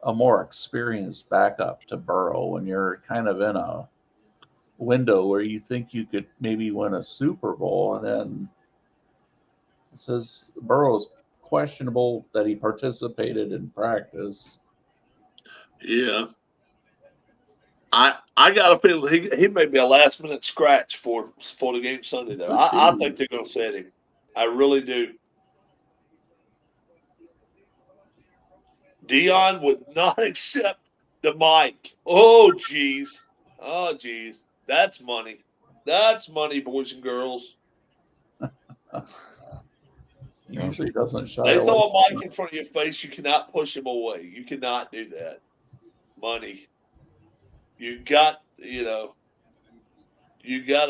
a more experienced backup to Burrow when you're kind of in a window where you think you could maybe win a Super Bowl, and then it says Burrow's questionable that he participated in practice. Yeah. I got a feeling he may be a last minute scratch for the game Sunday though. I think they're going to set him. I really do. Dion would not accept the mic. Oh geez. That's money. That's money, boys and girls. Usually doesn't shy They away. throw a mic in front of your face. You cannot push him away. You cannot do that. Money. You got to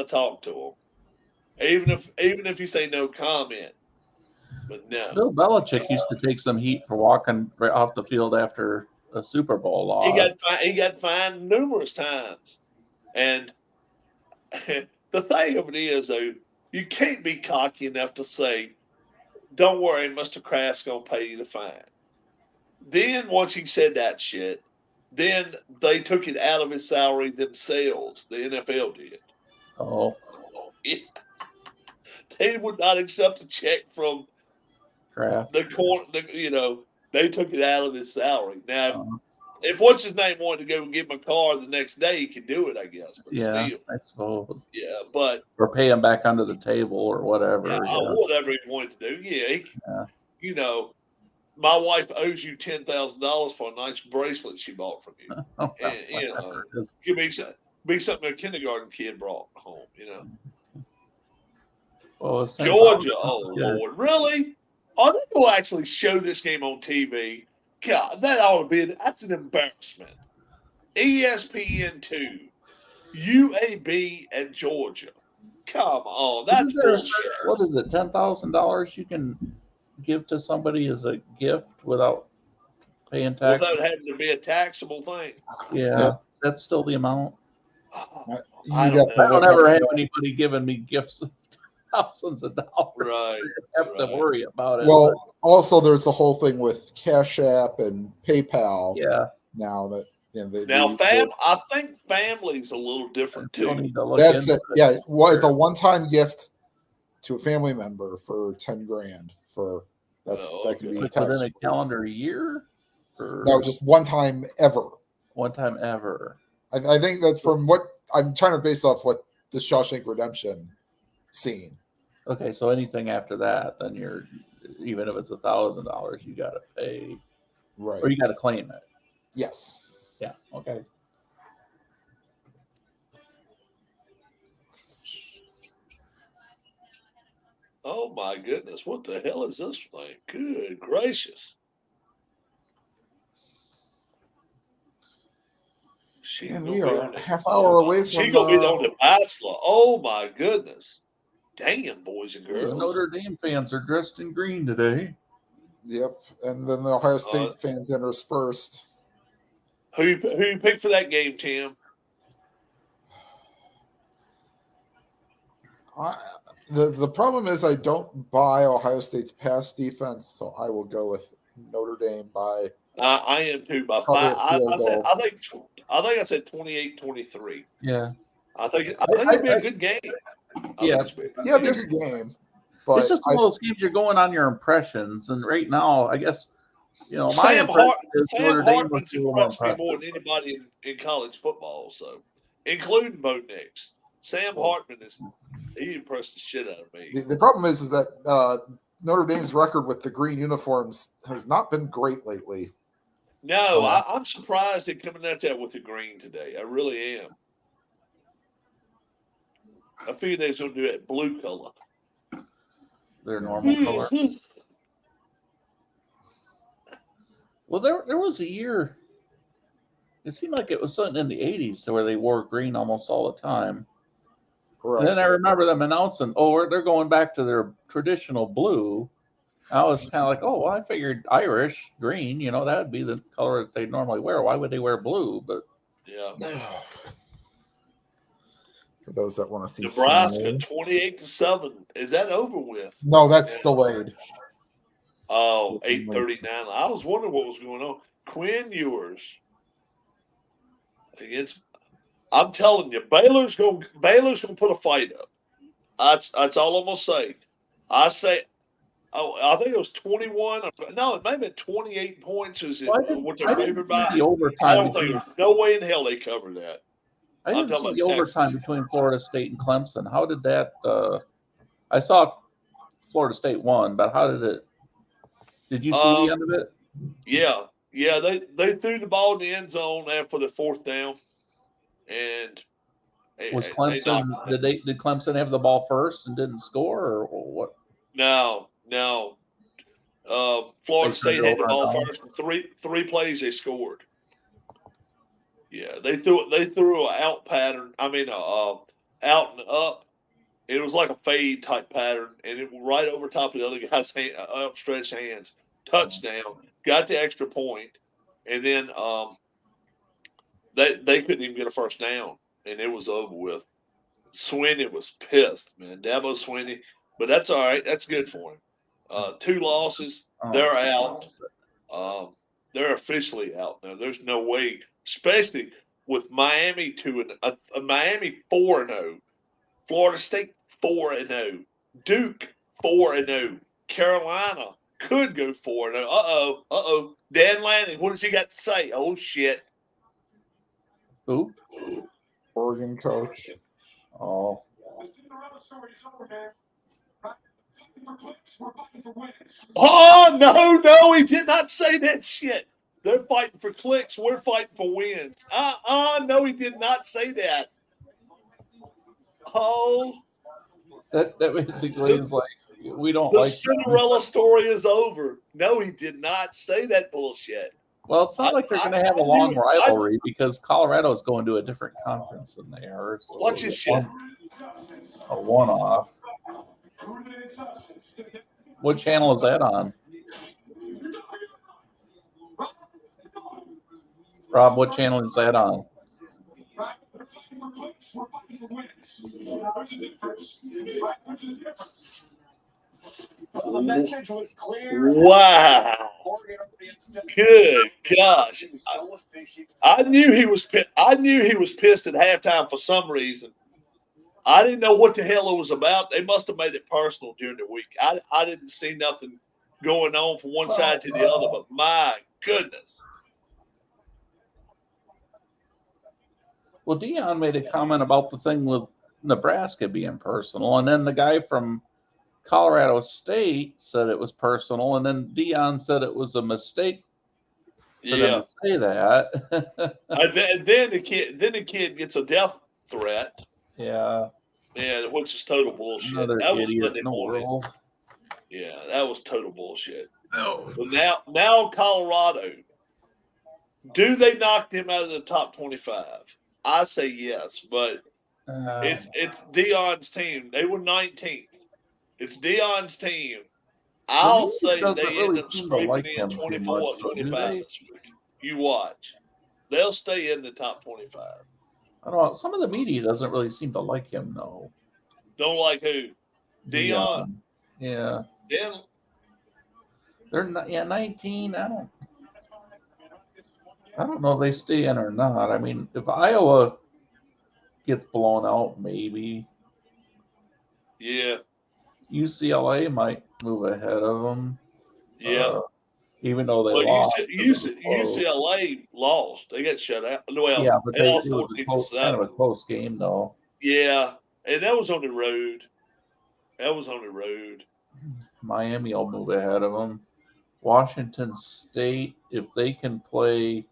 talk to him. Even if you say no comment. But no. Bill Belichick used to take some heat for walking right off the field after a Super Bowl loss. He got fined numerous times. And the thing of it is, though, you can't be cocky enough to say, don't worry, Mr. Kraft's going to pay you the fine. Then once he said that shit, then they took it out of his salary themselves. The NFL did. Oh. Yeah. They would not accept a check from Kraft. the court. They took it out of his salary. Now, if what's his name wanted to go give him a car the next day, he could do it, I guess. But yeah, still, I suppose. Yeah, but or pay him back under the table or whatever. Whatever he wanted to do. Yeah, my wife owes you $10,000 for a nice bracelet she bought from you. And, give me something a kindergarten kid brought home. Well, Georgia, Lord, really? Are they going to actually show this game on TV? God, that's an embarrassment. ESPN2, UAB and Georgia. Come on, that's bullshit. What is it? $10,000 you can give to somebody as a gift without paying tax? Without having to be a taxable thing. Yeah. That's still the amount. I don't ever have anybody giving me gifts of thousands of dollars. Right. I have to worry about it. Well, also there's the whole thing with Cash App and PayPal. Yeah. Now that I think family's a little different too. That's it. Yeah. Well, it's a one-time gift to a family member for $10,000 for that can be taxed within a calendar year. No, just one time ever. One time ever. I think that's from what I'm trying to base off what the Shawshank Redemption scene. Okay, so anything after that, then you're even if it's $1,000, you got to pay, right? Or you got to claim it. Yes. Yeah. Okay. Oh my goodness! What the hell is this thing? Good gracious! And we are a half hour away from. She's gonna be on The Bachelor. Oh my goodness! Damn, boys and girls. The Notre Dame fans are dressed in green today. Yep, and then the Ohio State fans interspersed. Who you picked for that game, Tim? The problem is I don't buy Ohio State's pass defense, so I will go with Notre Dame by. I am too by 5. I think I said 28-23. Yeah. I think it'd be a good game. Yeah, it'd be a good game. But it's just one of those games you're going on your impressions, and right now, I guess, my Sam impression is Notre Dame was Hartman's a little more impressed me impressive. more than anybody in college football, so including Bo Nix. Sam Hartman he impressed the shit out of me. The problem is that Notre Dame's record with the green uniforms has not been great lately. No, I'm surprised they're coming out there with the green today. I really am. I figured they was going to do that blue color. Their normal color. Well, there was a year, it seemed like it was something in the 80s where they wore green almost all the time. Right. And then I remember them announcing, they're going back to their traditional blue. I was kind of like, well, I figured Irish green, that would be the color that they normally wear. Why would they wear blue? But yeah. For those that want to see Nebraska 28-7. Is that over with? No, that's delayed. Oh, 8:39. I was wondering what was going on. Quinn Ewers against. I'm telling you, Baylor's gonna put a fight up. That's all I'm gonna say. I think it was 21. No, it may have been 28 points. Is it what they're favored by? The overtime. I don't think there's no way in hell they cover that. I didn't see the overtime between Florida State and Clemson. How did that? I saw Florida State won, but how did it? Did you see the end of it? Yeah. They threw the ball in the end zone after the fourth down, and was Clemson? Did Clemson have the ball first and didn't score, or what? No. Florida State had the ball first. Three plays they scored. Yeah, they threw an out pattern. I mean, out and up. It was like a fade type pattern, and it was right over top of the other guy's outstretched hands. Touchdown. Got the extra point, and then they couldn't even get a first down, and it was over with. Swinney was pissed, man. Dabo Swinney, but that's all right. That's good for him. 2 losses. They're out. They're officially out now. There's no way, especially with Miami Miami 4-0, Florida State 4-0, Duke 4-0, Carolina could go 4-0. Uh-oh. Dan Lanning, what does he got to say? Oh shit. Who? Oregon coach. Oh. Oh, no, he did not say that shit. They're fighting for clicks. We're fighting for wins. No, he did not say that. Oh. That basically is like, we don't the like. The Cinderella story is over. No, he did not say that bullshit. Well, it's not like they're going to have a long rivalry because Colorado is going to a different conference than they are. So watch his shit. A one-off. What channel is that on? Rob, what channel is that on? Wow. Good gosh. I knew he was pissed. I knew he was pissed at halftime for some reason. I didn't know what the hell it was about. They must have made it personal during the week. I didn't see nothing going on from one side to the other, but my goodness. Well, Deion made a comment about the thing with Nebraska being personal, and then the guy from Colorado State said it was personal, and then Deion said it was a mistake for them to say that. And then the kid gets a death threat. Yeah, which is total bullshit. Another that was idiot in the world. Yeah, that was total bullshit. No. But now Colorado, do they knock them out of the top 25? I say yes, but it's Deion's team. They were 19th. It's Deion's team. I'll say they end up scraping in 24 or 25 this week. You watch. They'll stay in the top 25. I don't know. Some of the media doesn't really seem to like him, though. Don't like who? Deion. Yeah. Then they're not. Yeah, 19. I don't know if they stay in or not. I mean, if Iowa gets blown out, maybe. Yeah. UCLA might move ahead of them. Yeah. Even though they lost. UCLA lost. They got shut out. Well, yeah, but they lost it was 14-7. kind of a close game, though. Yeah, and that was on the road. Miami will move ahead of them. Washington State, if they can play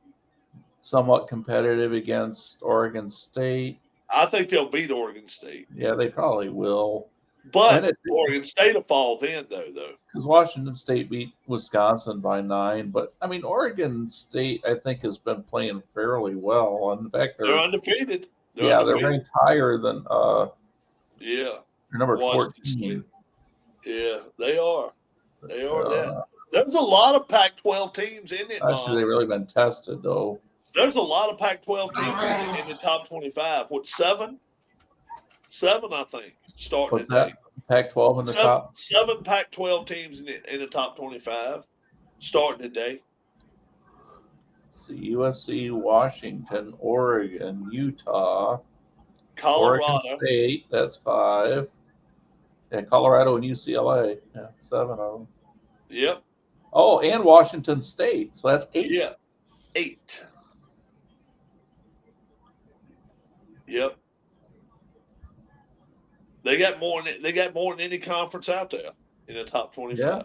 somewhat competitive against Oregon State. I think they'll beat Oregon State. Yeah, they probably will. But Oregon State will fall then, though. Because Washington State beat Wisconsin by 9. But, I mean, Oregon State, I think, has been playing fairly well. And in fact, they're undefeated. They're ranked higher than they're number Washington 14. State. Yeah, they are. They are. There's a lot of Pac-12 teams in it. Actually, they've really been tested, though. There's a lot of Pac-12 teams in the top 25. What, 7? 7, I think, starting What's that? Pac-12 in the top? 7 Pac-12 teams in the top 25 starting today. So USC, Washington, Oregon, Utah, Colorado. Oregon State, that's 5. Yeah, Colorado and UCLA. Yeah, 7 of them. Yep. Oh, and Washington State. So that's 8. Yeah. 8. Yep. They got more than any conference out there in the top 25.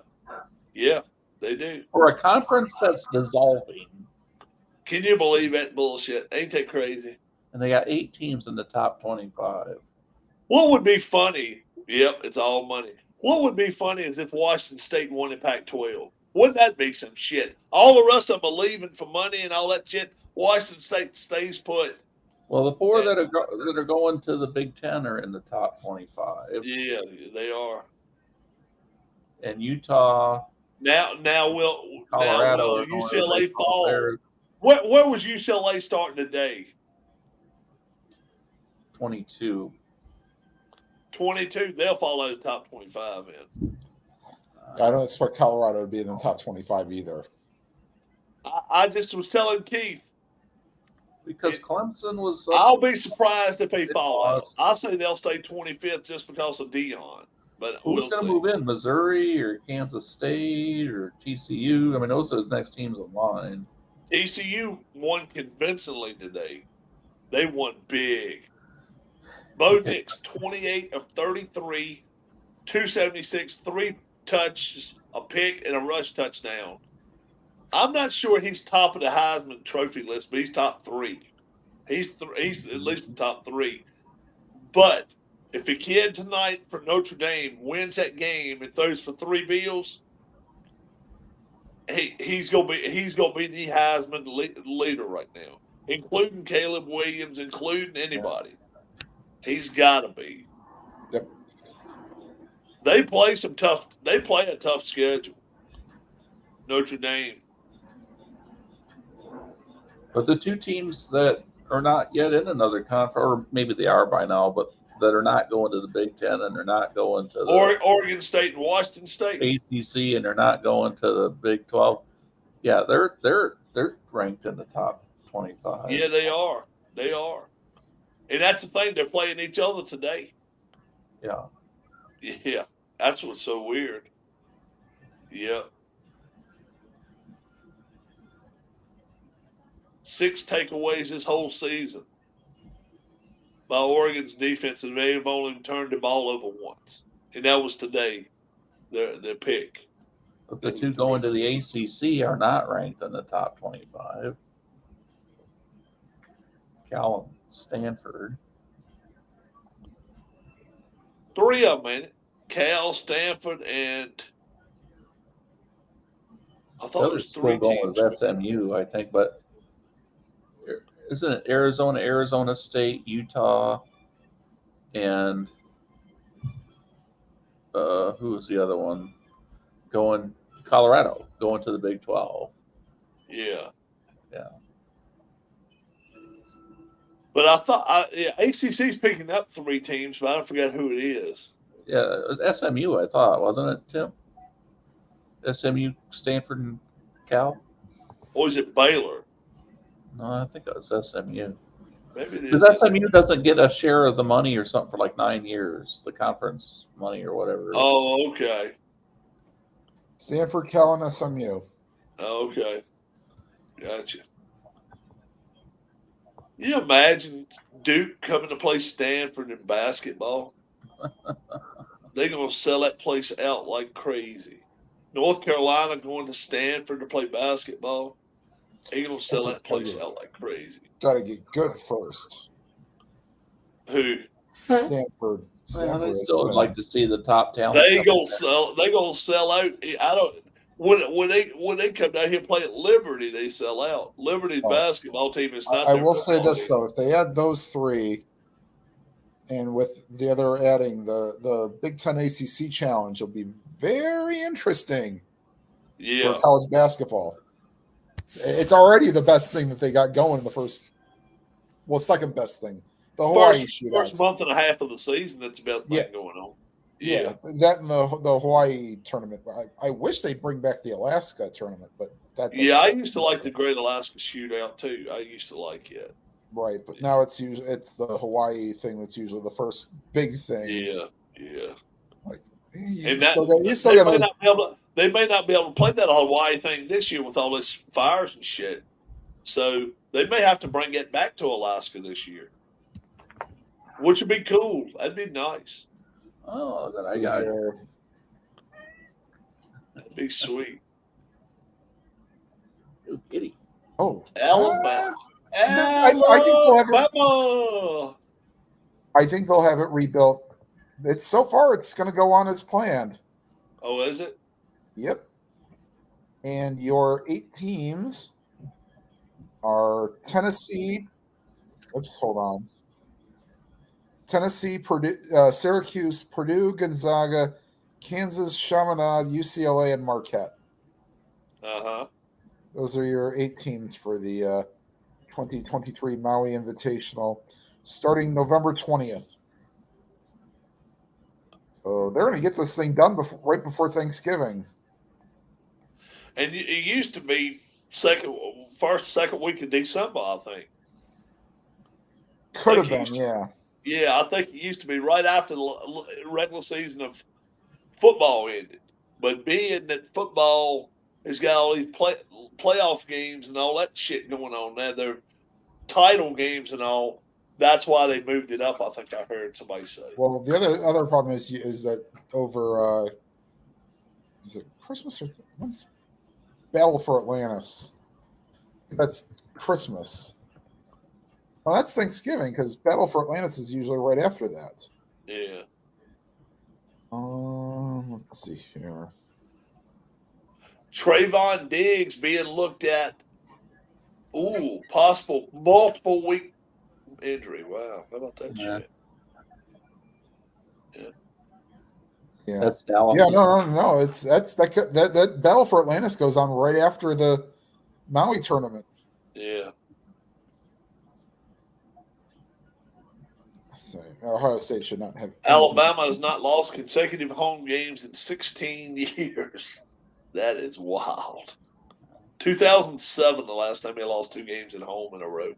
Yeah, they do. For a conference that's dissolving. Can you believe that bullshit? Ain't that crazy? And they got 8 teams in the top 25. What would be funny? Yep, it's all money. What would be funny is if Washington State won in Pac-12. Wouldn't that be some shit? All the rest of them are leaving for money and all that shit. Washington State stays put. Well, the 4 that are going to the Big Ten are in the top 25. Yeah, they are. And Utah. Now will UCLA fall? There. Where was UCLA starting today? 22. 22. They'll fall out of the top 25 in. I don't expect Colorado to be in the top 25 either. I just was telling Keith. Because Clemson was. I'll be surprised if they fall out. I'll say they'll stay 25th just because of Deion. But who's going to move in? Missouri or Kansas State or TCU? I mean, those are the next teams in line. TCU won convincingly today. They won big. Bo Nix, 28 of 33, 276, 3 touches, a pick, and a rush touchdown. I'm not sure he's top of the Heisman Trophy list, but he's top 3. He's at least the top 3. But if a kid tonight for Notre Dame wins that game and throws for 3 bills, he's gonna be the Heisman leader right now, including Caleb Williams, including anybody. He's got to be. Yep. They play a tough schedule. Notre Dame. But the 2 teams that are not yet in another conference, or maybe they are by now, but that are not going to the Big Ten and they're not going to the Oregon State and Washington State, ACC, and they're not going to the Big 12. Yeah, they're ranked in the top 25. Yeah, they are. They are, and that's the thing. They're playing each other today. Yeah. Yeah, that's what's so weird. Yep. 6 takeaways this whole season by Oregon's defense, and they've only turned the ball over once, and that was today. Their pick. But the 2 going to the ACC are not ranked in the top 25. Cal and Stanford. 3 of them, man. Cal, Stanford, and I thought it was 3 teams. Was SMU, I think, but isn't it Arizona State, Utah, and who was the other one? Colorado, going to the Big 12. Yeah. Yeah. But I thought, ACC's picking up 3 teams, but I don't forget who it is. Yeah, it was SMU, I thought, wasn't it, Tim? SMU, Stanford, and Cal? Or is it Baylor? No, I think it was SMU. Maybe it is. Because SMU doesn't get a share of the money or something for like 9 years, the conference money or whatever. Oh, okay. Stanford, Cal, and SMU. Oh, okay. Gotcha. You imagine Duke coming to play Stanford in basketball? They're going to sell that place out like crazy. North Carolina going to Stanford to play basketball. They're going to sell that place out like crazy. Got to get good first. Who? Stanford. Well, I still would like to see the top talent. They gonna sell out. I don't. When they come down here and play at Liberty, they sell out. Liberty's basketball team is not. I will say this though: if they add those three, and with the other adding the Big Ten ACC Challenge, will be very interesting. Yeah. For college basketball, it's already the best thing that they got going in the first. Well, second best thing. The Hawaii first month and a half of the season, that's the best thing going on. Yeah, that and the Hawaii tournament. I wish they'd bring back the Alaska tournament, but that. I used to like the Great Alaska Shootout too. I used to like it. Right, but now it's the Hawaii thing that's usually the first big thing. Yeah. Like they may not be able to play that Hawaii thing this year with all this fires and shit. So they may have to bring it back to Alaska this year. Which would be cool. That'd be nice. Oh, good. I got it. That'd be sweet. Oh, kitty. Oh, Alabama. I think they'll have it rebuilt. It's so far it's going to go on as planned. Oh, is it? Yep. And your 8 teams are Tennessee. Oops, hold on. Tennessee, Purdue, Syracuse, Purdue, Gonzaga, Kansas, Chaminade, UCLA, and Marquette. Those are your 8 teams for the 2023 Maui Invitational, starting November 20th. So they're going to get this thing done right before Thanksgiving. And it used to be second week of December, I think. Could have been, yeah. Yeah, I think it used to be right after the regular season of football ended. But being that football has got all these playoff games and all that shit going on now, their title games and all, that's why they moved it up. I think I heard somebody say. Well, the other problem is that over is it Christmas or when's Battle for Atlantis? That's Christmas. Well, that's Thanksgiving because Battle for Atlantis is usually right after that. Yeah. Let's see here. Trayvon Diggs being looked at. Possible multiple week injury. Wow, how about that shit? Yeah. That's Dallas. Yeah, no. It's that Battle for Atlantis goes on right after the Maui tournament. Yeah. So Ohio State should not have. Alabama has not lost consecutive home games in 16 years. That is wild. 2007, the last time they lost 2 games at home in a row.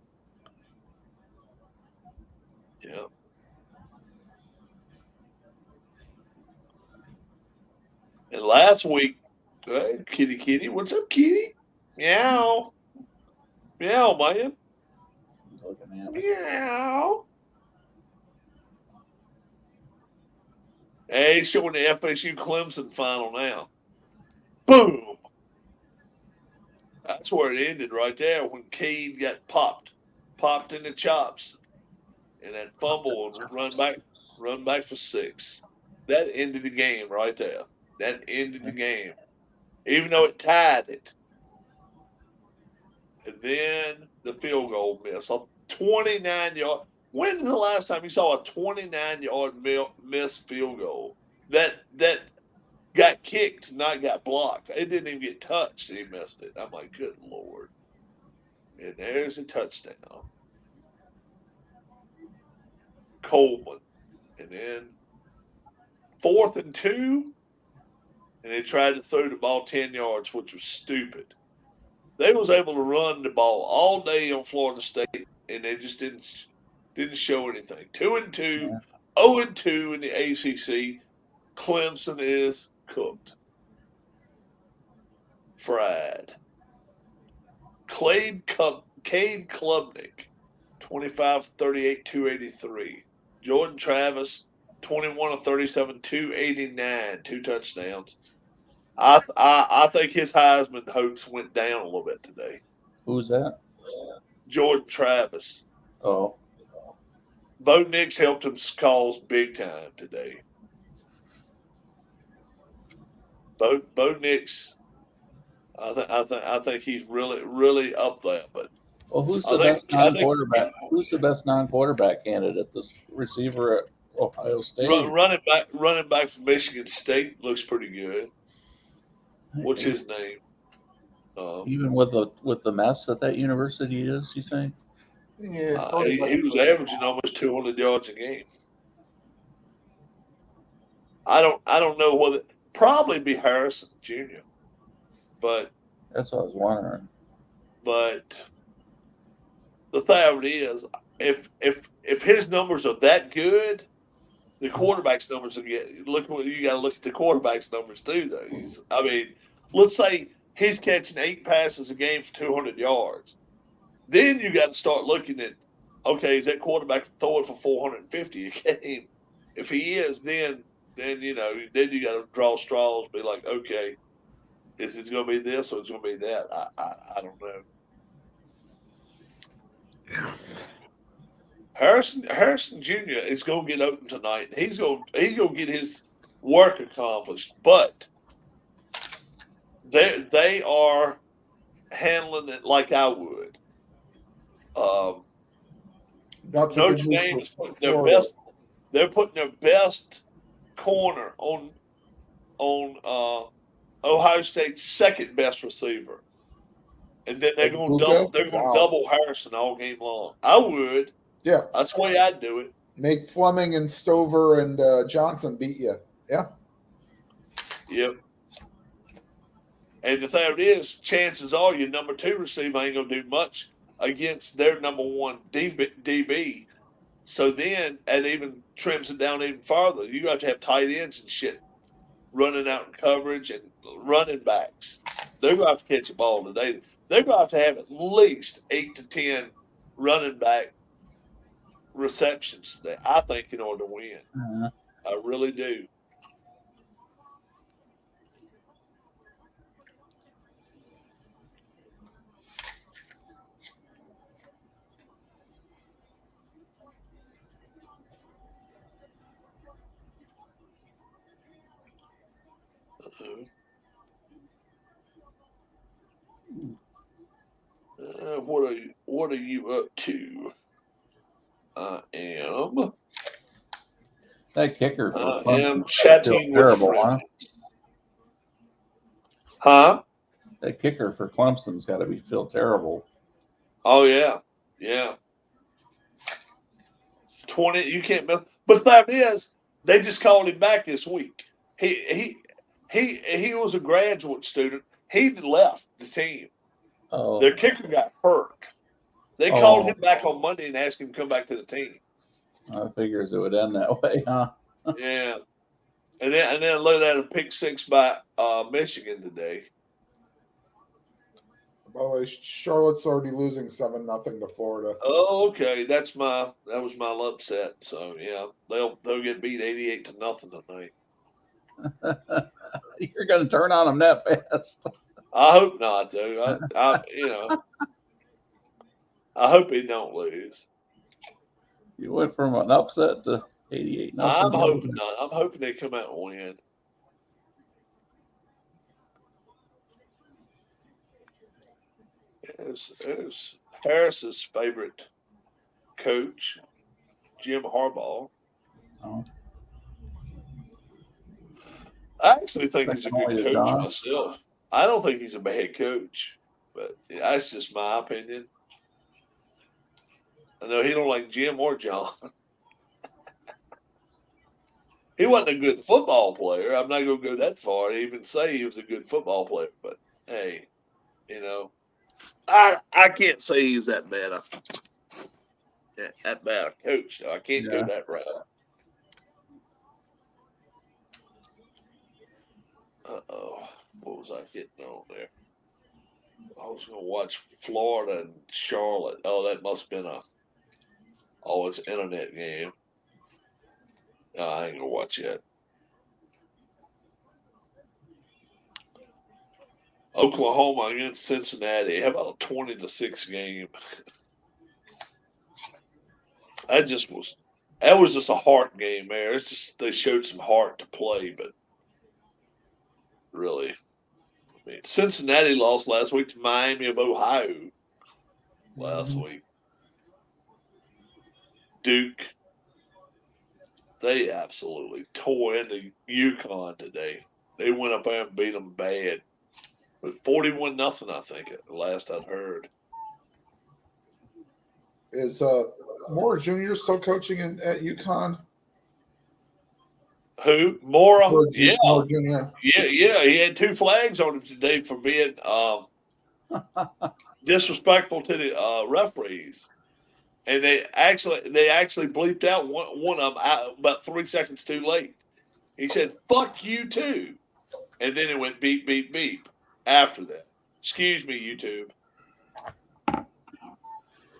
Yeah. And last week, hey, kitty, what's up, kitty? Meow. Meow, man. Meow. Hey, showing the FSU Clemson final now. Boom. That's where it ended right there when Cade got popped in the chops, and that fumble and run back for 6. That ended the game right there. That ended the game, even though it tied it. And then the field goal miss, a 29-yard. When's the last time you saw a 29-yard missed field goal that got kicked, not got blocked? It didn't even get touched. He missed it. I'm like, good Lord. And there's a touchdown. Coleman. And then 4th and 2. And they tried to throw the ball 10 yards, which was stupid. They was able to run the ball all day on Florida State and they just didn't show anything. 2-2, 0-2 in the ACC. Clemson is cooked. Fried. Cade Klubnik, 25 38, 283. Jordan Travis, 21 of 37, 289, 2 touchdowns. I think his Heisman hopes went down a little bit today. Who's that? Jordan Travis. Oh. Bo Nix helped him cause big time today. Bo Nix, I think he's really up there. But well, who's the best non-quarterback? Who's the best non-quarterback candidate? This receiver at Ohio State. Running back from Michigan State looks pretty good. What's his name? Even with the mess that university is, you think? Yeah, he was averaging almost 200 yards a game. I don't know whether probably be Harrison Jr. But that's what I was wondering. But the thing of it is, if his numbers are that good, the quarterback's numbers will get. You got to look at the quarterback's numbers too, though. Let's say he's catching 8 passes a game for 200 yards. Then you got to start looking at, okay, is that quarterback throwing for 450 a game? If he is, then you got to draw straws. Be like, okay, is it going to be this or is it going to be that? I don't know. Yeah. Harrison Jr. is going to get open tonight. He's going to get his work accomplished, but they are handling it like I would. Notre Dame is putting their best. They're putting their best corner on Ohio State's second best receiver, and then they're going to double Harrison all game long. I would. Yeah, that's the way I'd do it. Make Fleming and Stover and Johnson beat you. Yeah. Yep. And the thing is, chances are your number 2 receiver ain't gonna do much against their number 1 DB. So then, it even trims it down even further. You have to have tight ends and shit running out in coverage and running backs. They're gonna have to catch a ball today. They're gonna have to have at least 8 to 10 running back receptions today, I think, in order to win. Uh-huh. I really do. What are you up to? I am. That kicker. I am chatting with friends. Huh? That kicker for Clemson's got to feel terrible. Oh yeah. 20. You can't miss. But the fact is, they just called him back this week. He was a graduate student. He left the team. Oh. Their kicker got hurt. They called him back on Monday and asked him to come back to the team. I figures it would end that way, huh? Yeah. And then look at a pick 6 by Michigan today. By the way, Charlotte's already losing 7-0 to Florida. Oh, okay. That was my upset. So yeah, they'll get beat 88-0 tonight. You're gonna turn on them that fast. I hope not, dude. I hope he don't lose. You went from an upset to 88-0. I'm hoping not. I'm hoping they come out and win. There's Harris's favorite coach, Jim Harbaugh. Oh. I actually think he's a good coach myself. I don't think he's a bad coach, but that's just my opinion. I know he don't like Jim or John. He wasn't a good football player. I'm not going to go that far to even say he was a good football player. But, hey, I can't say he's that bad. That bad coach. I can't go that route. Uh-oh. What was I hitting on there? I was going to watch Florida and Charlotte. Oh, that must have been it's an internet game. No, I ain't going to watch that. Oklahoma against Cincinnati. How about a 20-6 game? That was just a heart game, man. It's just they showed some heart to play, but really, I mean, Cincinnati lost last week to Miami of Ohio. Last week, Duke, they absolutely tore into UConn today. They went up there and beat them bad, with 41-0. I think at the last I'd heard. Is Mora Jr. still coaching at UConn? Who? Mora? Mora Jr. Yeah. He had 2 flags on him today for being disrespectful to the referees, and they actually bleeped out one of them out about 3 seconds too late. He said, "Fuck you too," and then it went beep beep beep after that. Excuse me, YouTube.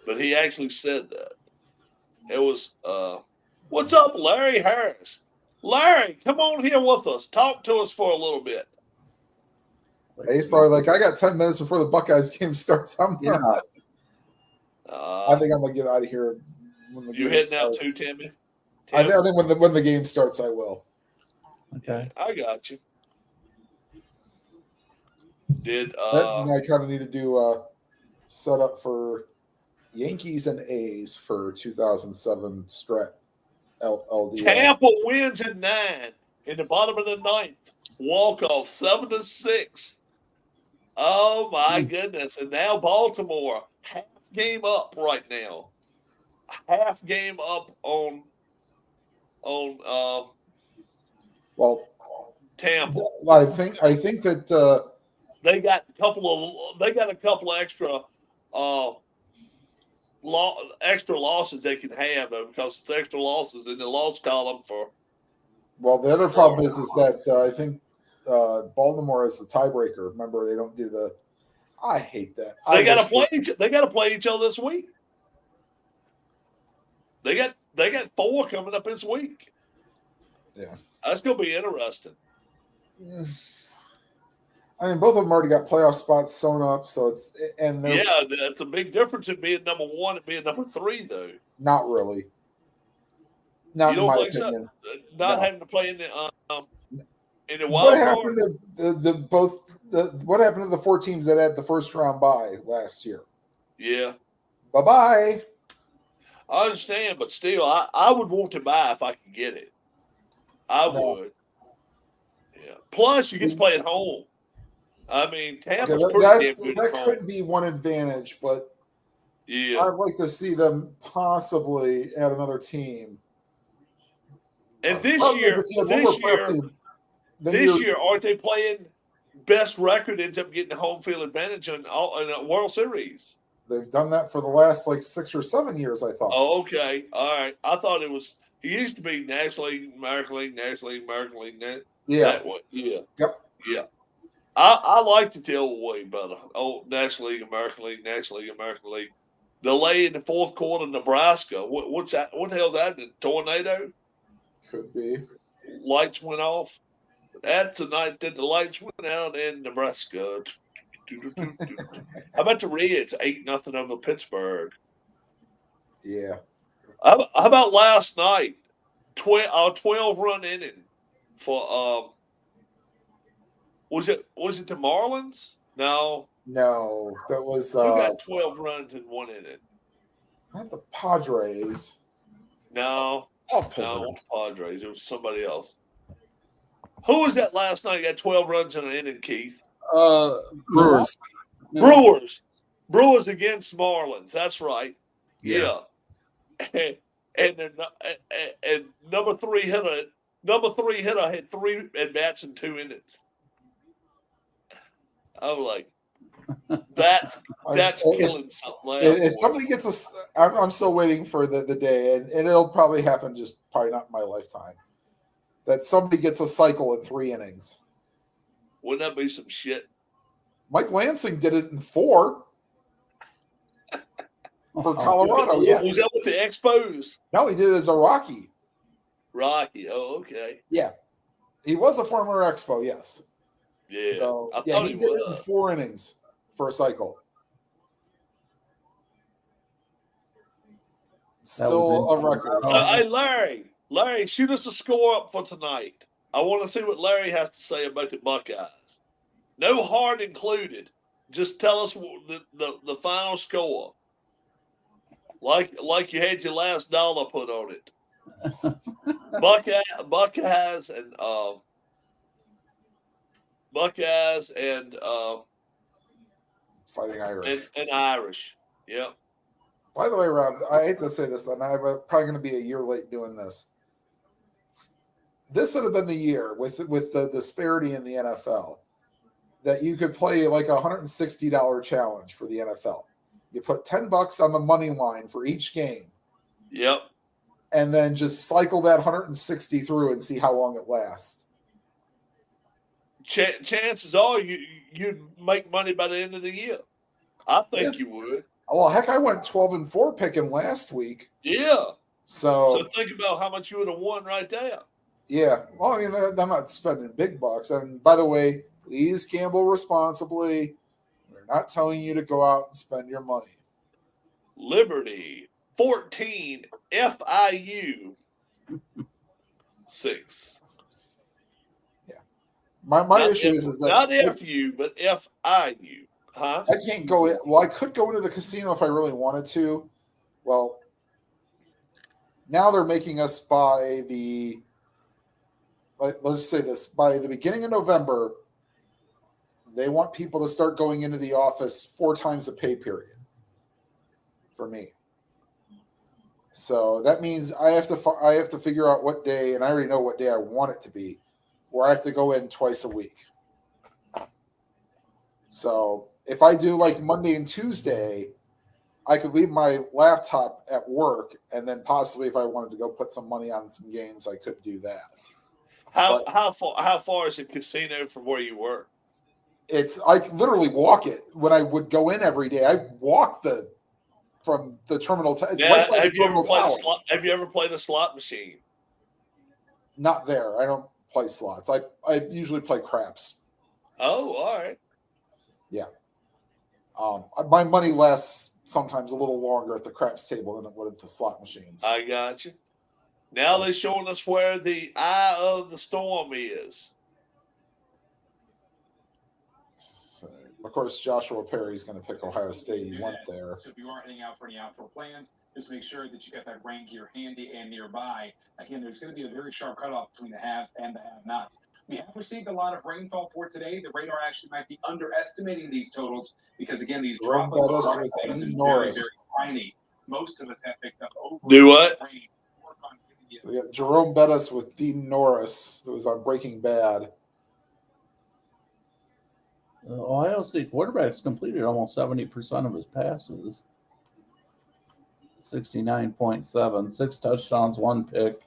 But he actually said that. It was, what's up, Larry Harris? Larry, come on here with us. Talk to us for a little bit. He's probably like, I got 10 minutes before the Buckeyes game starts. I think I'm going to get out of here. When the you heading out too, Timmy? I think when the game starts, I will. Okay. I got you. I kind of need to do set up for Yankees and A's for 2007 Strat LDS. Tampa wins at 9 in the bottom of the 9th. Walk-off 7-6. Oh my goodness. And now Baltimore, half game up right now. Half game up on Tampa. I think that they got a couple of extra extra losses they can have, though, because it's extra losses in the loss column for. Well, the other problem is that I think Baltimore is the tiebreaker. Remember, they don't do the. I hate that. They got to play. They got to play each other this week. They got 4 coming up this week. Yeah, that's gonna be interesting. Yeah. I mean, both of them already got playoff spots sewn up, so it's that's a big difference in being number 1 and being number 3, though. Not really. Not you don't in my think opinion. So? Not having to play in the wild what card? happened to what happened to the 4 teams that had the first round bye last year? Yeah. Bye-bye. I understand, but still, I would want to buy if I could get it. I would. Yeah. Plus, you get to play at home. I mean, Tampa's pretty damn good. That could be one advantage, but yeah, I'd like to see them possibly add another team. And this year, aren't they playing best record? Ends up getting the home field advantage in a World Series. They've done that for the last 6 or 7 years, I thought. Oh, okay, all right. I thought it was. It used to be National League, American League, National League, American League. That one. Yeah. Yep. Yeah. I like to tell way better. Oh, National League, American League, National League, American League. Delay in the 4th quarter, Nebraska. What's that? What the hell's that? A tornado? Could be. Lights went off. That's the night that the lights went out in Nebraska. How about the Reds? 8-0 over Pittsburgh. Yeah. How about last night? 12-run inning for was it the Marlins? No, that was. Who got 12 runs in 1 inning? Not the Padres. No, the Padres. It was somebody else. Who was that last night? Got 12 runs in an inning, Keith. Brewers. Brewers against Marlins. That's right. Yeah. And number 3 hitter had 3 at bats in 2 innings. I was like, That's killing something. If somebody gets I'm still waiting for the day, and it'll probably happen. Just probably not in my lifetime. That somebody gets a cycle in 3 innings. Wouldn't that be some shit? Mike Lansing did it in 4 for Colorado. Yeah, was that with the Expos? No, he did it as a Rocky. Rocky. Oh, okay. Yeah, he was a former Expo. Yes. Yeah. So, yeah, he did it in 4 innings for a cycle. Still a record. Hey, Larry, shoot us a score up for tonight. I want to see what Larry has to say about the Buckeyes. No heart included. Just tell us the final score. Like you had your last dollar put on it. Buckeyes and Fighting Irish. And Irish. Yep. By the way, Rob, I hate to say this, and I'm probably going to be a year late doing this. This would have been the year with the disparity in the NFL that you could play like $160 challenge for the NFL. You put $10 on the money line for each game. Yep. And then just cycle that 160 through and see how long it lasts. Chances are you'd make money by the end of the year. I think you would. Well, heck, I went 12-4 picking last week. Yeah. So think about how much you would have won right there. Yeah. Well, I mean, I'm not spending big bucks. And by the way, please gamble responsibly. We're not telling you to go out and spend your money. Liberty 14, FIU 6. Yeah. My issue is that not FU, but FIU. Huh? I can't go in. Well, I could go into the casino if I really wanted to. Well, now they're making us buy the. Let's say this, by the beginning of November, they want people to start going into the office 4 times a pay period for me. So that means I have to figure out what day, and I already know what day I want it to be, where I have to go in twice a week. So if I do like Monday and Tuesday, I could leave my laptop at work, and then possibly if I wanted to go put some money on some games, I could do that. How far is the casino from where you work? I literally walk it. When I would go in every day, I walk from the terminal. Have you ever played a slot machine? Not there. I don't play slots. I usually play craps. Oh, all right. Yeah. My money lasts sometimes a little longer at the craps table than it would at the slot machines. I got you. Now they're showing us where the eye of the storm is. So, of course, Joshua Perry's going to pick Ohio State. He went there. So if you are heading out for any outdoor plans, just make sure that you got that rain gear handy and nearby. Again, there's going to be a very sharp cutoff between the haves and the have-nots. We have received a lot of rainfall for today. The radar actually might be underestimating these totals because, again, these droplets are very, very tiny. Most of us have picked up over. Do what? Rain. So we got Jerome Bettis with Dean Norris, who was on Breaking Bad. Ohio State quarterback's completed almost 70% of his passes. 69.7, 6 touchdowns, 1 pick.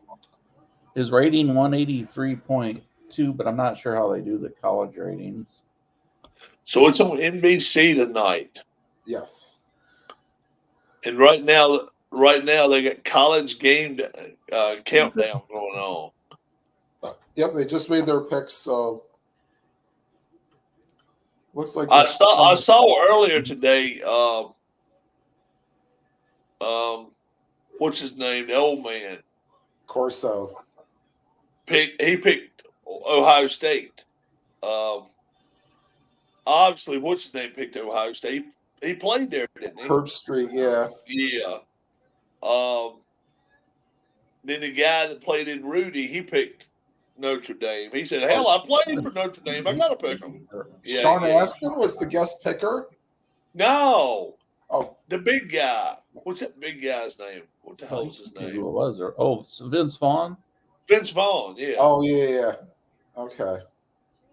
His rating 183.2, but I'm not sure how they do the college ratings. So it's on NBC tonight. Yes. And right now they got college game countdown going on. Yep, they just made their picks, so looks like I saw earlier today. What's his name? The old man. Corso. He picked Ohio State. Obviously, what's his name picked Ohio State? He played there, didn't he? Herb Street, yeah. Yeah. Then the guy that played in Rudy, he picked Notre Dame. He said, "Hell, I played for Notre Dame. I gotta pick them." Yeah, Sean Astin was the guest picker. No. Oh, the big guy. What's that big guy's name? What the hell is his name? Who was there? Oh, Vince Vaughn. Vince Vaughn. Yeah. Oh yeah. Okay.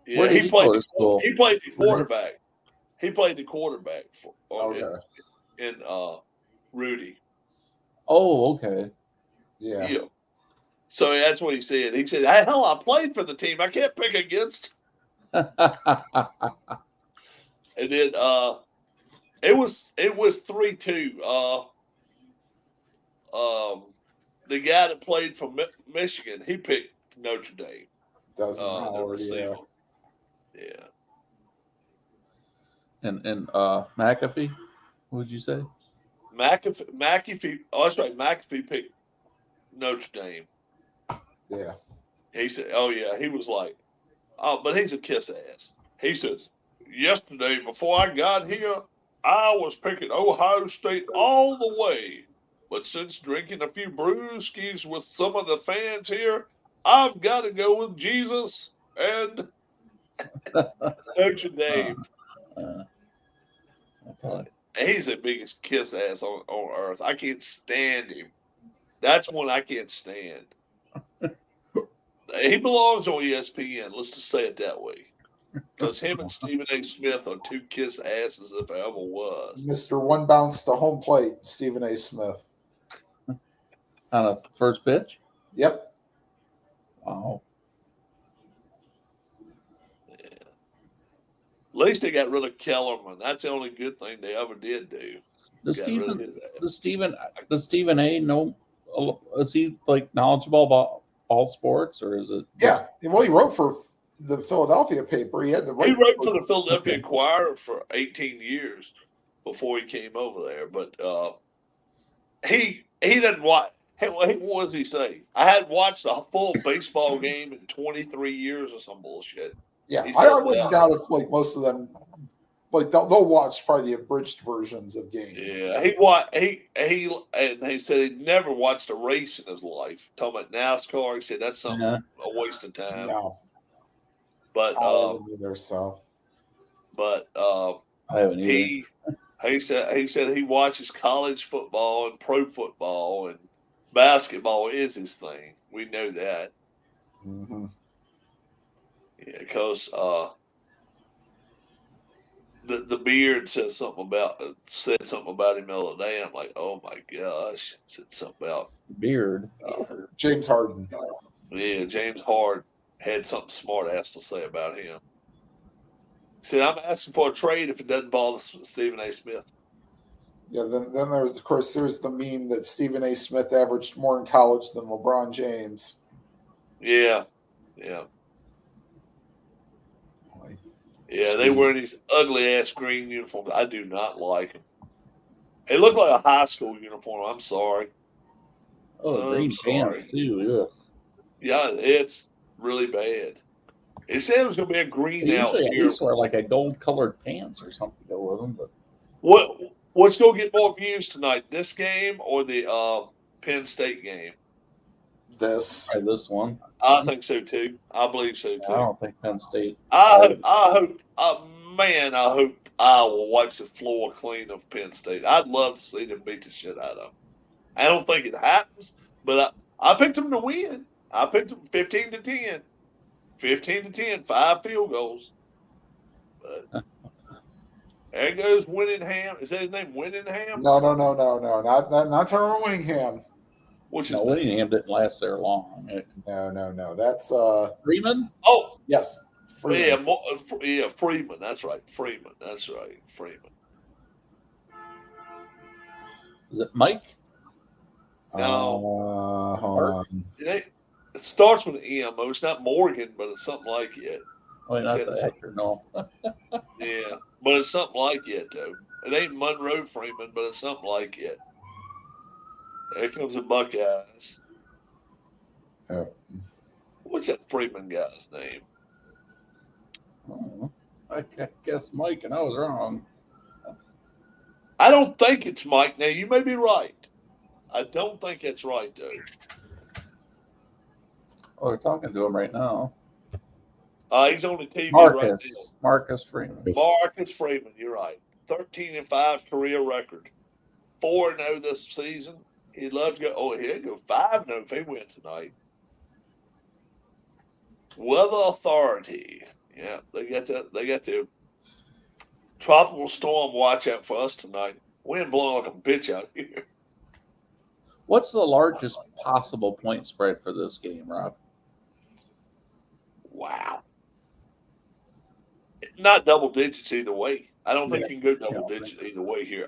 Yeah, he played the quarterback. He played the quarterback for in Rudy. Oh, okay. Yeah. So that's what he said. He said, "Hell, I played for the team. I can't pick against." And then it was 3-2. The guy that played for Michigan, he picked Notre Dame. Doesn't Howard, yeah. And McAfee, what would you say? McAfee. Oh, that's right. McAfee picked Notre Dame. Yeah. He said, "Oh yeah." He was like, "Oh, but he's a kiss ass." He says, "Yesterday, before I got here, I was picking Ohio State all the way. But since drinking a few brewskis with some of the fans here, I've got to go with Jesus and Notre Dame." He's the biggest kiss ass on earth. I can't stand him. That's one I can't stand. He belongs on ESPN. Let's just say it that way. Because him and Stephen A. Smith are two kiss asses if I ever was. Mr. One Bounce to home plate, Stephen A. Smith. On a first pitch? Yep. Wow. Yeah. At least they got rid of Kellerman. That's the only good thing they ever did do. Does Stephen A. know? Is he like knowledgeable about all sports, or is it? Yeah. Well, he wrote for the Philadelphia paper. He wrote for the Philadelphia Inquirer for 18 years before he came over there. But he doesn't watch. What does he say? I hadn't watched a full baseball game in 23 years or some bullshit. Yeah, I wouldn't doubt if like most of them, like they'll watch probably the abridged versions of games. Yeah, he said he'd never watched a race in his life. Talking about NASCAR, he said that's something a waste of time. No, but either so. But I haven't either. He said he watches college football and pro football, and basketball is his thing. We know that. Mm-hmm. Yeah, because the beard said something about him the other day. I'm like, oh my gosh, said something about beard. James Harden. Yeah, James Harden had something smart ass to say about him. Said, I'm asking for a trade if it doesn't bother Stephen A. Smith. Yeah, then there's the meme that Stephen A. Smith averaged more in college than LeBron James. Yeah. Yeah, they wear these ugly ass green uniforms. I do not like them. They look like a high school uniform. I'm sorry. Oh, green pants too. Ugh. Yeah, it's really bad. It said it was going to be a green out here. Usually, at least wear like a gold-colored pants or something to go with them. But what's going to get more views tonight? This game or the Penn State game? This one. I think so too. I believe so too. I don't think Penn State. I hope Iowa wipes the floor clean of Penn State. I'd love to see them beat the shit out of them. I don't think it happens, but I picked them to win. I picked them 15-10. 15-10, 5 field goals. But there goes Winningham. Is that his name, Winningham? No. Not Terrell Winningham. Winningham didn't last there long. No. That's Freeman. Oh, yes. Freeman. Yeah, Freeman. That's right. Freeman. Is it Mike? No. Hold on. It starts with an M. It's not Morgan, but it's something like it. Oh, not the actor, no. Yeah, but it's something like it, though. It ain't Monroe Freeman, but it's something like it. There comes the Buckeyes. Oh. What's that Freeman guy's name? Oh, I guess Mike, and I was wrong. I don't think it's Mike. Now, you may be right. I don't think that's right, though. Oh, they're talking to him right now. He's on the TV right now. Marcus Freeman. Marcus Freeman, you're right. 13-5 career record. 4-0 this season. He'd love to go. Oh, he'd go 5-0 if he win tonight. Weather Authority. Yeah, they got the Tropical storm watch out for us tonight. Wind blowing like a bitch out here. What's the largest possible point spread for this game, Rob? Wow. Not double digits either way. I don't think you can go double digits either way here.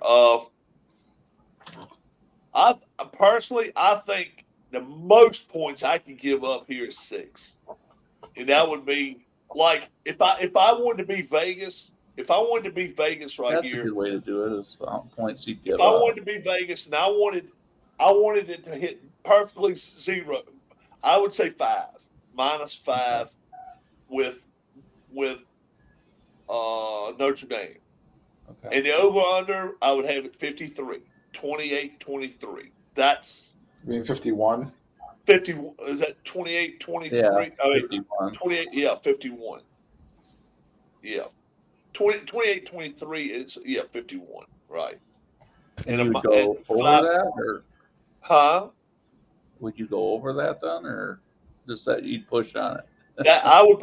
I personally, I think the most points I can give up here is 6, and that would be like if I wanted to be Vegas. If I wanted to be Vegas right That's here, a good way to do it. Is points you'd give if up. I wanted to be Vegas and I wanted it to hit perfectly 0, I would say 5, -5 with Notre Dame. Okay. And the over-under, I would have it 53, 28-23. That's... You mean 51? 50, is that 28-23? Yeah, I mean, 51. 28, yeah, 51. Yeah. 28-23 is, 51, right. And you would go over that, or? Huh? Would you go over that then, or just that you'd push on it? That I would.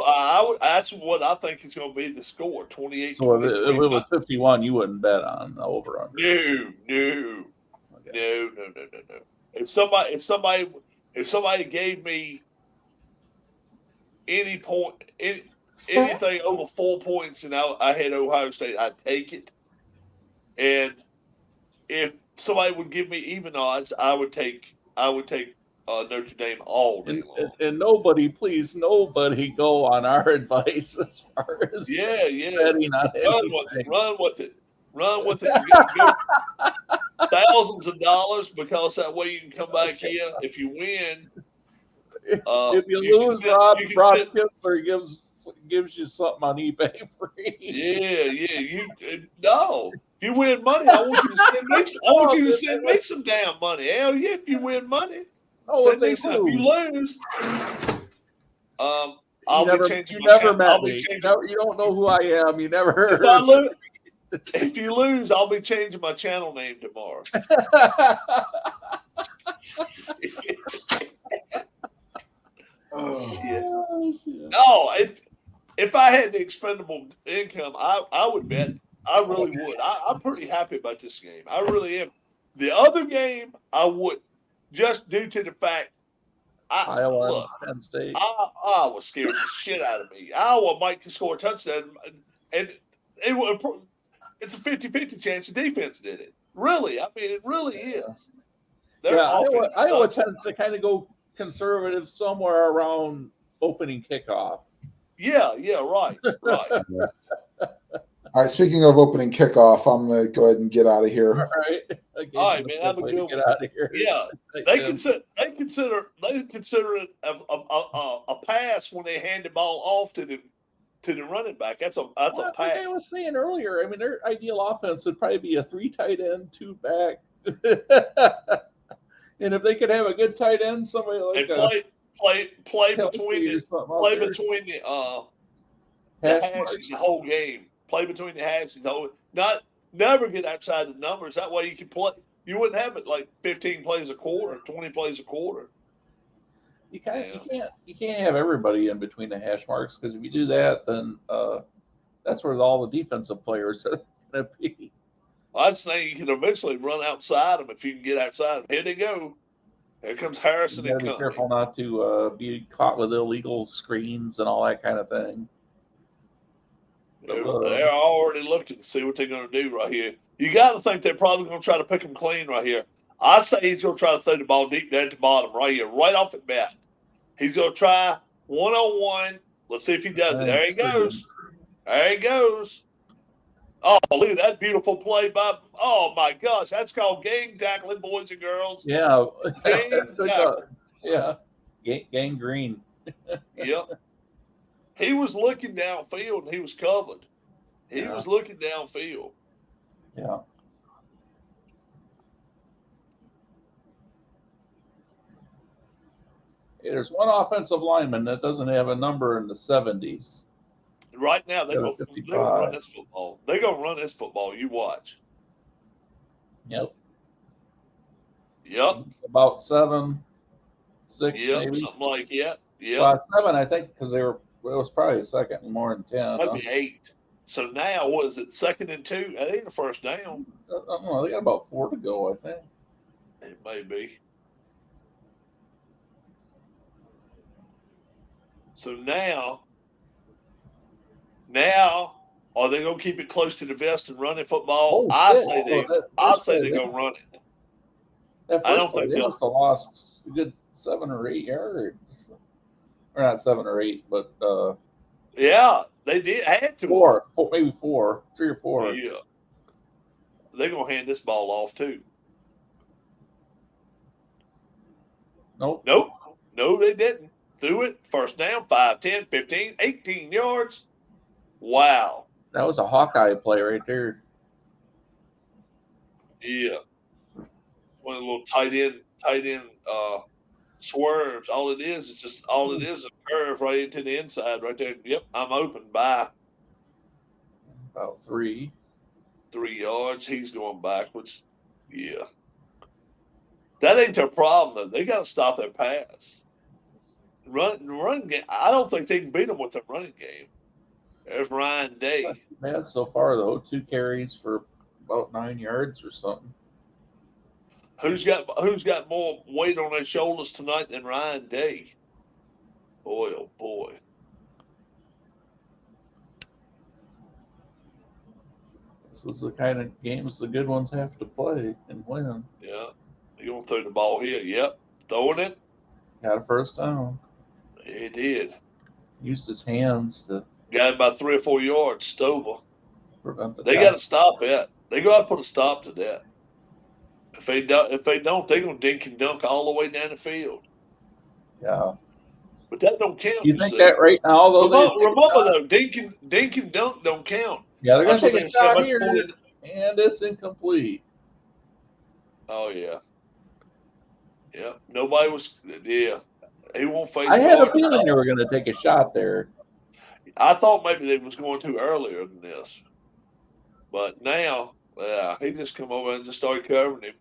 That's what I think is going to be the score. 28. So if it was 51, you wouldn't bet on the over under. No. If somebody gave me anything over 4 points and I had Ohio State, I'd take it. And if somebody would give me even odds, I would take Notre Dame all day long. And nobody go on our advice as far as betting on anything. Run with it. You get thousands of dollars, because that way you can come back here. If you win, if you lose, Rob Kitzler gives you something on eBay free. If you win money, I want you to send me some damn money. Hell yeah, if you win money. Oh, if you lose, I'll be changing my channel. Met me. You don't know who I am. You never heard. If you lose, I'll be changing my channel name tomorrow. Shit. No, if I had the expendable income, I would bet. I really would. I'm pretty happy about this game. I really am. The other game, I would, just due to the fact Iowa, Penn State. Iowa scares the shit out of me. Iowa might score a touchdown, and it's a 50-50 chance the defense did it. Really, I mean, it really is. Iowa tends to kind of go conservative somewhere around opening kickoff. Yeah, right. All right, speaking of opening kickoff, I'm going to go ahead and get out of here. All right, man, have a good one. Get out of here. Yeah, they consider it a pass when they hand the ball off to the running back. That's a pass. Like I was saying earlier, I mean, their ideal offense would probably be a 3 tight end, 2 back. And if they could have a good tight end, somebody like play between the hashes the whole game. Play between the hashes. Never get outside the numbers. That way you can play. You wouldn't have it like 15 plays a quarter, 20 plays a quarter. You can't have everybody in between the hash marks, because if you do that, then that's where all the defensive players are going to be. I'd say you can eventually run outside them if you can get outside them. Here they go. Here comes Harrison and company. Be careful not to be caught with illegal screens and all that kind of thing. They're already looking to see what they're going to do right here. You got to think they're probably going to try to pick him clean right here. I say he's going to try to throw the ball deep down at the bottom right here, right off the bat. He's going to try 1-on-1. Let's see if he does it. There he goes. Oh, look at that beautiful play by. Oh my gosh, that's called gang tackling, boys and girls. Yeah, gang tackling. Yeah, gang green. Yep. He was looking downfield and he was covered. He was looking downfield. Yeah. There's one offensive lineman that doesn't have a number in the 70s. Right now, they're going to run this football. They're going to run this football. You watch. Yep. About About 7, 6, maybe. Something like that. About 7, I think, because it was probably a second and more than 10. Maybe 8. So now, what is it? 2nd and 2? That ain't a first down. I don't know. They got about 4 to go, I think. It may be. So now, are they gonna keep it close to the vest and run it football? I say they're gonna run it. I don't think they must have lost a good 7 or 8 yards. Or not 7 or 8, but yeah, they did had to 4, maybe 4, 3 or 4. Yeah, they're gonna hand this ball off too. Nope. No, they didn't. Threw it, first down, 5, 10, 15, 18 yards. Wow. That was a Hawkeye play right there. Yeah. One of the little tight end swerves. All it is a curve right into the inside right there. Yep, I'm open. Bye. About 3 yards. He's going backwards. Yeah. That ain't their problem though. They got to stop their pass. Run game. I don't think they can beat them with their running game. There's Ryan Day. Bad so far though. 2 carries for about 9 yards or something. Who's got more weight on their shoulders tonight than Ryan Day? Boy, oh boy. This is the kind of games the good ones have to play and win. Yeah. They're going to throw the ball here. Yep. Throwing it. Got a first down. He did. Used his hands to Got about 3 or 4 yards. Stover. prevent the They got to stop that. They got to put a stop to that. If they don't, they're going to dink and dunk all the way down the field. Yeah. But that don't count. You think that right now, though? Remember though, dink and dunk don't count. Yeah, they're going to take a shot here, and it's incomplete. Oh, yeah. Yeah. Nobody was – yeah. He won't face I had a feeling they were going to take a shot there. I thought maybe they was going to earlier than this. But now, yeah, he just come over and just started covering him.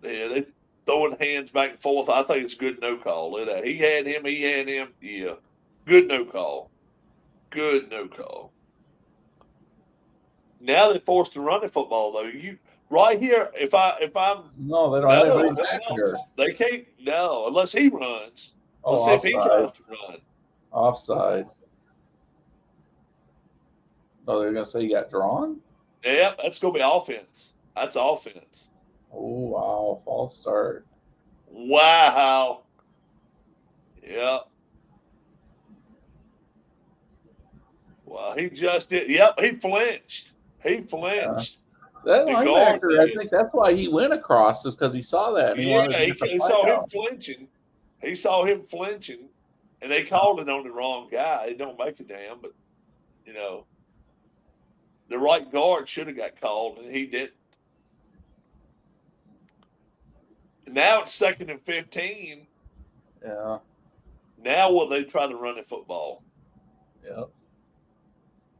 They throwing hands back and forth. I think it's good no call. He had him. Yeah. Good no call. Now they're forced to run the football though. You right here, if I'm no, they don't have anybody back here. They can't unless he runs. Let's see if he tries to run. Offside. Oh, they're gonna say you got drawn? Yeah, that's gonna be offense. That's offense. Oh wow, false start. Wow. Yeah. Well, he just did. Yep, he flinched. He flinched. That linebacker, I think that's why he went across, is because he saw that. He saw him flinching. He saw him flinching, and they called it on the wrong guy. It don't make a damn, but the right guard should have got called, and he didn't. Now it's 2nd and 15. Yeah. Now will they try to run the football?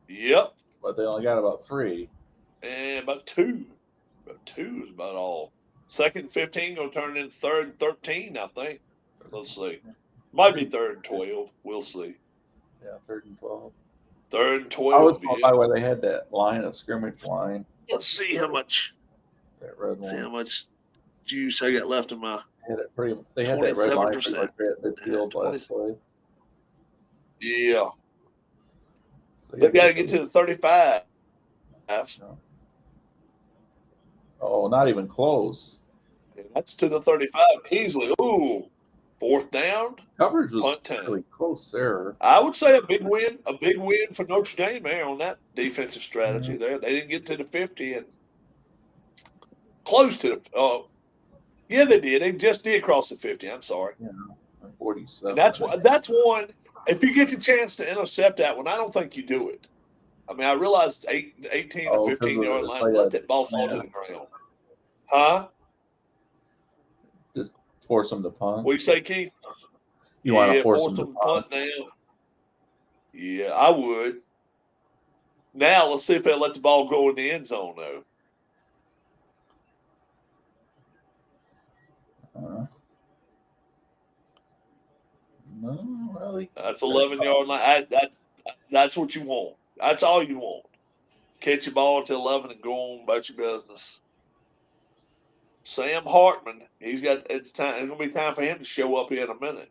Yep. But they only got about 3. And about 2. About 2 is about all. 2nd and 15 going to turn in 3rd and 13, I think. Let's see. Might be 3rd and 12. We'll see. Yeah, 3rd and 12. 3rd and 12. I was going by where they had that line of scrimmage line. Let's see how much. That red one. See how much juice I got left in my. They had that red line pretty much at midfield last play. Yeah. So they got to get to the 35. Oh, not even close. That's to the 35 easily. Ooh, 4th down. Coverage was really close there. I would say a big win for Notre Dame there on that defensive strategy there. They didn't get to the 50 and close to the yeah, they did. They just did cross the 50. I'm sorry. Yeah, 47. And that's one. If you get the chance to intercept that one, I don't think you do it. I mean, I realize it's 18 to 15 yard line. Let that ball fall to the ground. Huh? Just force them to punt. What do you say, Keith? You want to force them to punt now? Yeah, I would. Now let's see if they let the ball go in the end zone though. No, really. That's 11 yard line. That's what you want. That's all you want. Catch your ball until 11 and go on about your business. Sam Hartman, it's going to be time for him to show up here in a minute.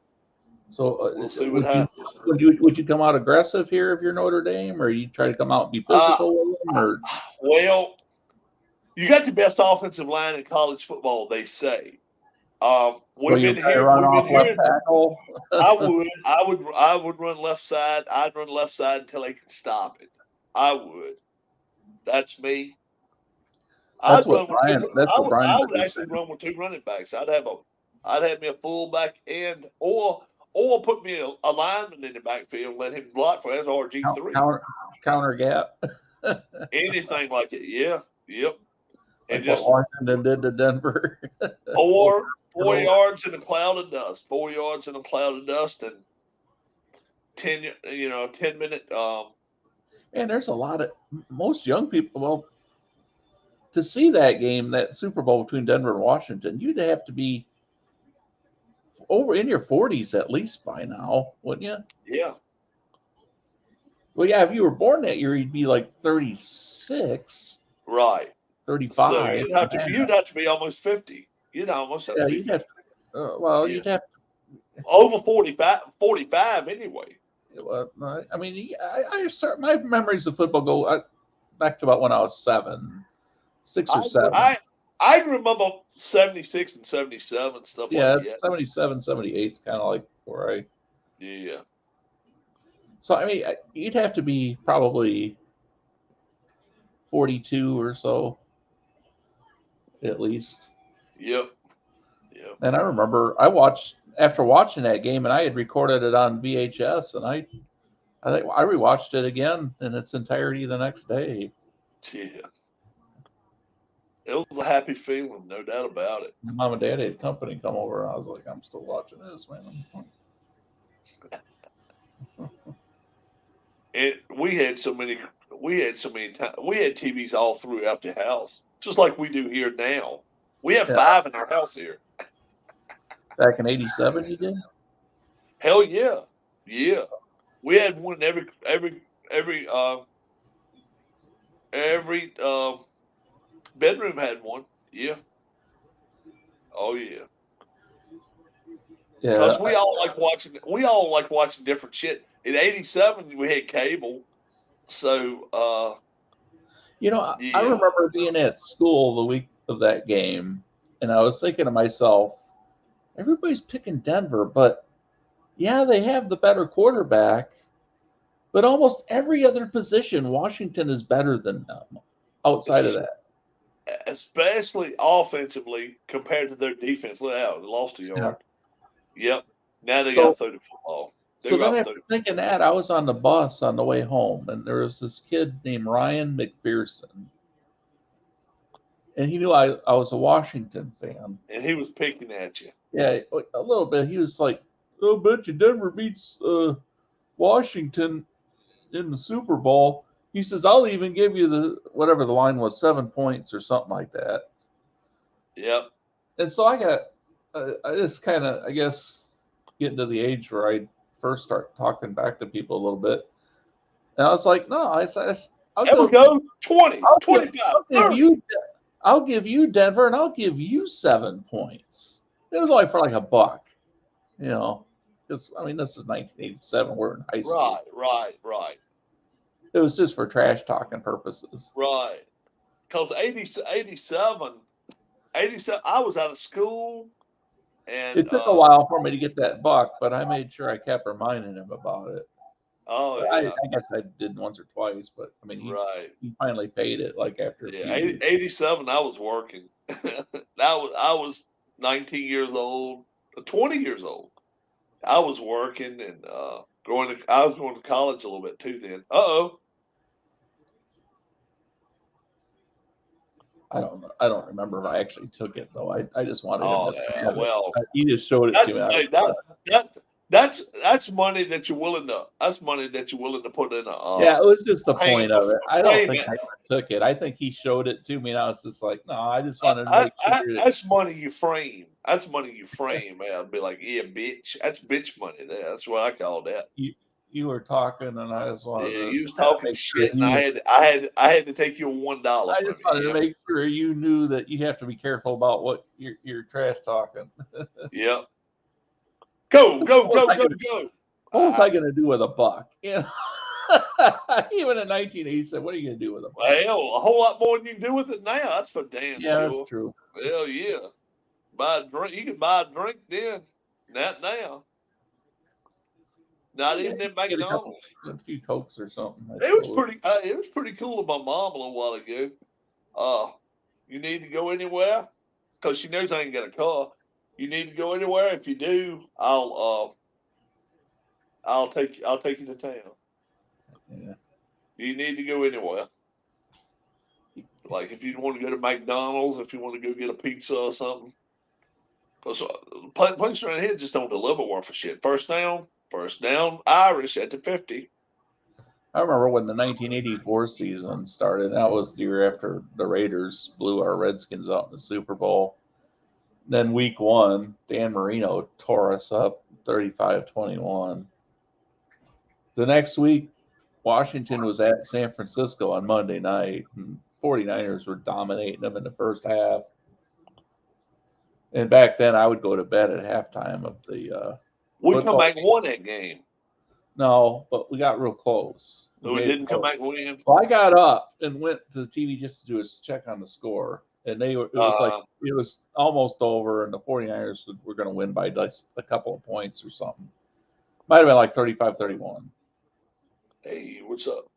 So we'll see what happens. Would you come out aggressive here if you're Notre Dame, or you try to come out and be physical with them? Or? Well, you got the best offensive line in college football, they say. We've been hearing. I would run left side. I'd run left side until they can stop it. I would. That's me. I would actually run with 2 running backs. I'd have me a fullback or put me a lineman in the backfield and let him block for RG3. Counter gap. Anything like it. Yeah. Yep. And like just what Washington did to Denver. 4 yards in a cloud of dust. 4 yards in a cloud of dust and 10-minute. And there's a lot of most young people. Well, to see that game, that Super Bowl between Denver and Washington, you'd have to be over in your 40s at least by now, wouldn't you? Yeah. Well, yeah, if you were born that year, you'd be like 36. Right. 35. So you'd have to be almost 50. You'd almost have to be 50. You'd have to, over 45 anyway. I mean, my memories of football go back to about when I was 6 or 7. I remember 76 and 77 stuff like that. Yeah, 77, 78 is kind of like where I. Yeah. So I mean, you'd have to be probably 42 or so, at least. Yep. And I remember after watching that game, and I had recorded it on VHS, and I think I rewatched it again in its entirety the next day. Yeah. It was a happy feeling, no doubt about it. My mom and dad had company come over, and I was like, I'm still watching this, man. And we had so many times. We had TVs all throughout the house, just like we do here now. We have 5 in our house here. Back in '87, you did? Hell yeah, yeah. We had one in every bedroom had one. Yeah. Oh yeah. Yeah. Because we all like watching different shit. In '87, we had cable, so I remember being at school the week of that game, and I was thinking to myself, everybody's picking Denver, but yeah, they have the better quarterback, but almost every other position, Washington is better than them outside of that. Especially offensively compared to their defense. They lost a yard. Yeah. Yep. Now they got to throw the football. So then after thinking that, I was on the bus on the way home, and there was this kid named Ryan McPherson. And he knew I was a Washington fan. And he was picking at you. Yeah, a little bit. He was like, "Oh, bet you Denver beats Washington in the Super Bowl." He says, "I'll even give you whatever the line was, 7 points or something like that." Yep. And so I just kind of, I guess, getting to the age where I first start talking back to people a little bit. And I was like, "No, I'll go 20, 25, I'll give you Denver, and I'll give you 7 points." It was only for like $1, because I mean, this is 1987. We're in high school. Right. It was just for trash talking purposes. Right. Because 87, I was out of school. And it took a while for me to get that $1, but I made sure I kept reminding him about it. Oh, yeah. I guess I did once or twice, but I mean, he finally paid it like after. Yeah, 87. I was working. I was 19 years old, 20 years old. I was working and I was going to college a little bit too then. I don't remember if I actually took it though. I just wanted. He just showed it to me. That's money that you're willing to. That's money that you're willing to put in a. Yeah, it was just the point of it. I don't think I took it. I think he showed it to me, and I was just like, no, I just wanted to make sure. That's money you frame. That's money you frame, man. I'd be like, yeah, bitch. That's bitch money. There. That's what I call that. you were talking, and I just wanted Yeah, to you was talking shit, and you, I had to take your $1. I just wanted to make sure you knew that you have to be careful about what you're trash talking. Yep. Go. What was I gonna do with a buck? You know, even in 1987, what are you gonna do with a buck? Hell, a whole lot more than you can do with it now. That's for damn sure. That's true. Hell yeah. Buy a drink. You can buy a drink then. Not now. Not even in McDonald's. A few Cokes or something. It was pretty cool of my mom a little while ago. You need to go anywhere because she knows I ain't got a car. You need to go anywhere. If you do, I'll take you to town. Yeah. You need to go anywhere. Like if you want to go to McDonald's, if you want to go get a pizza or something. Because places around here just don't deliver worth of shit. First down, Irish at the 50. I remember when the 1984 season started. That was the year after the Raiders blew our Redskins out in the Super Bowl. Then week 1, Dan Marino tore us up 35-21. The next week, Washington was at San Francisco on Monday night, and 49ers were dominating them in the first half. And back then, I would go to bed at halftime of the we come back and won that game. No, but we got real close. We didn't come back and win. Well, I got up and went to the TV just to do a check on the score. And it was almost over, and the 49ers were going to win by just a couple of points or something. Might have been like 35-31. Hey, what's up?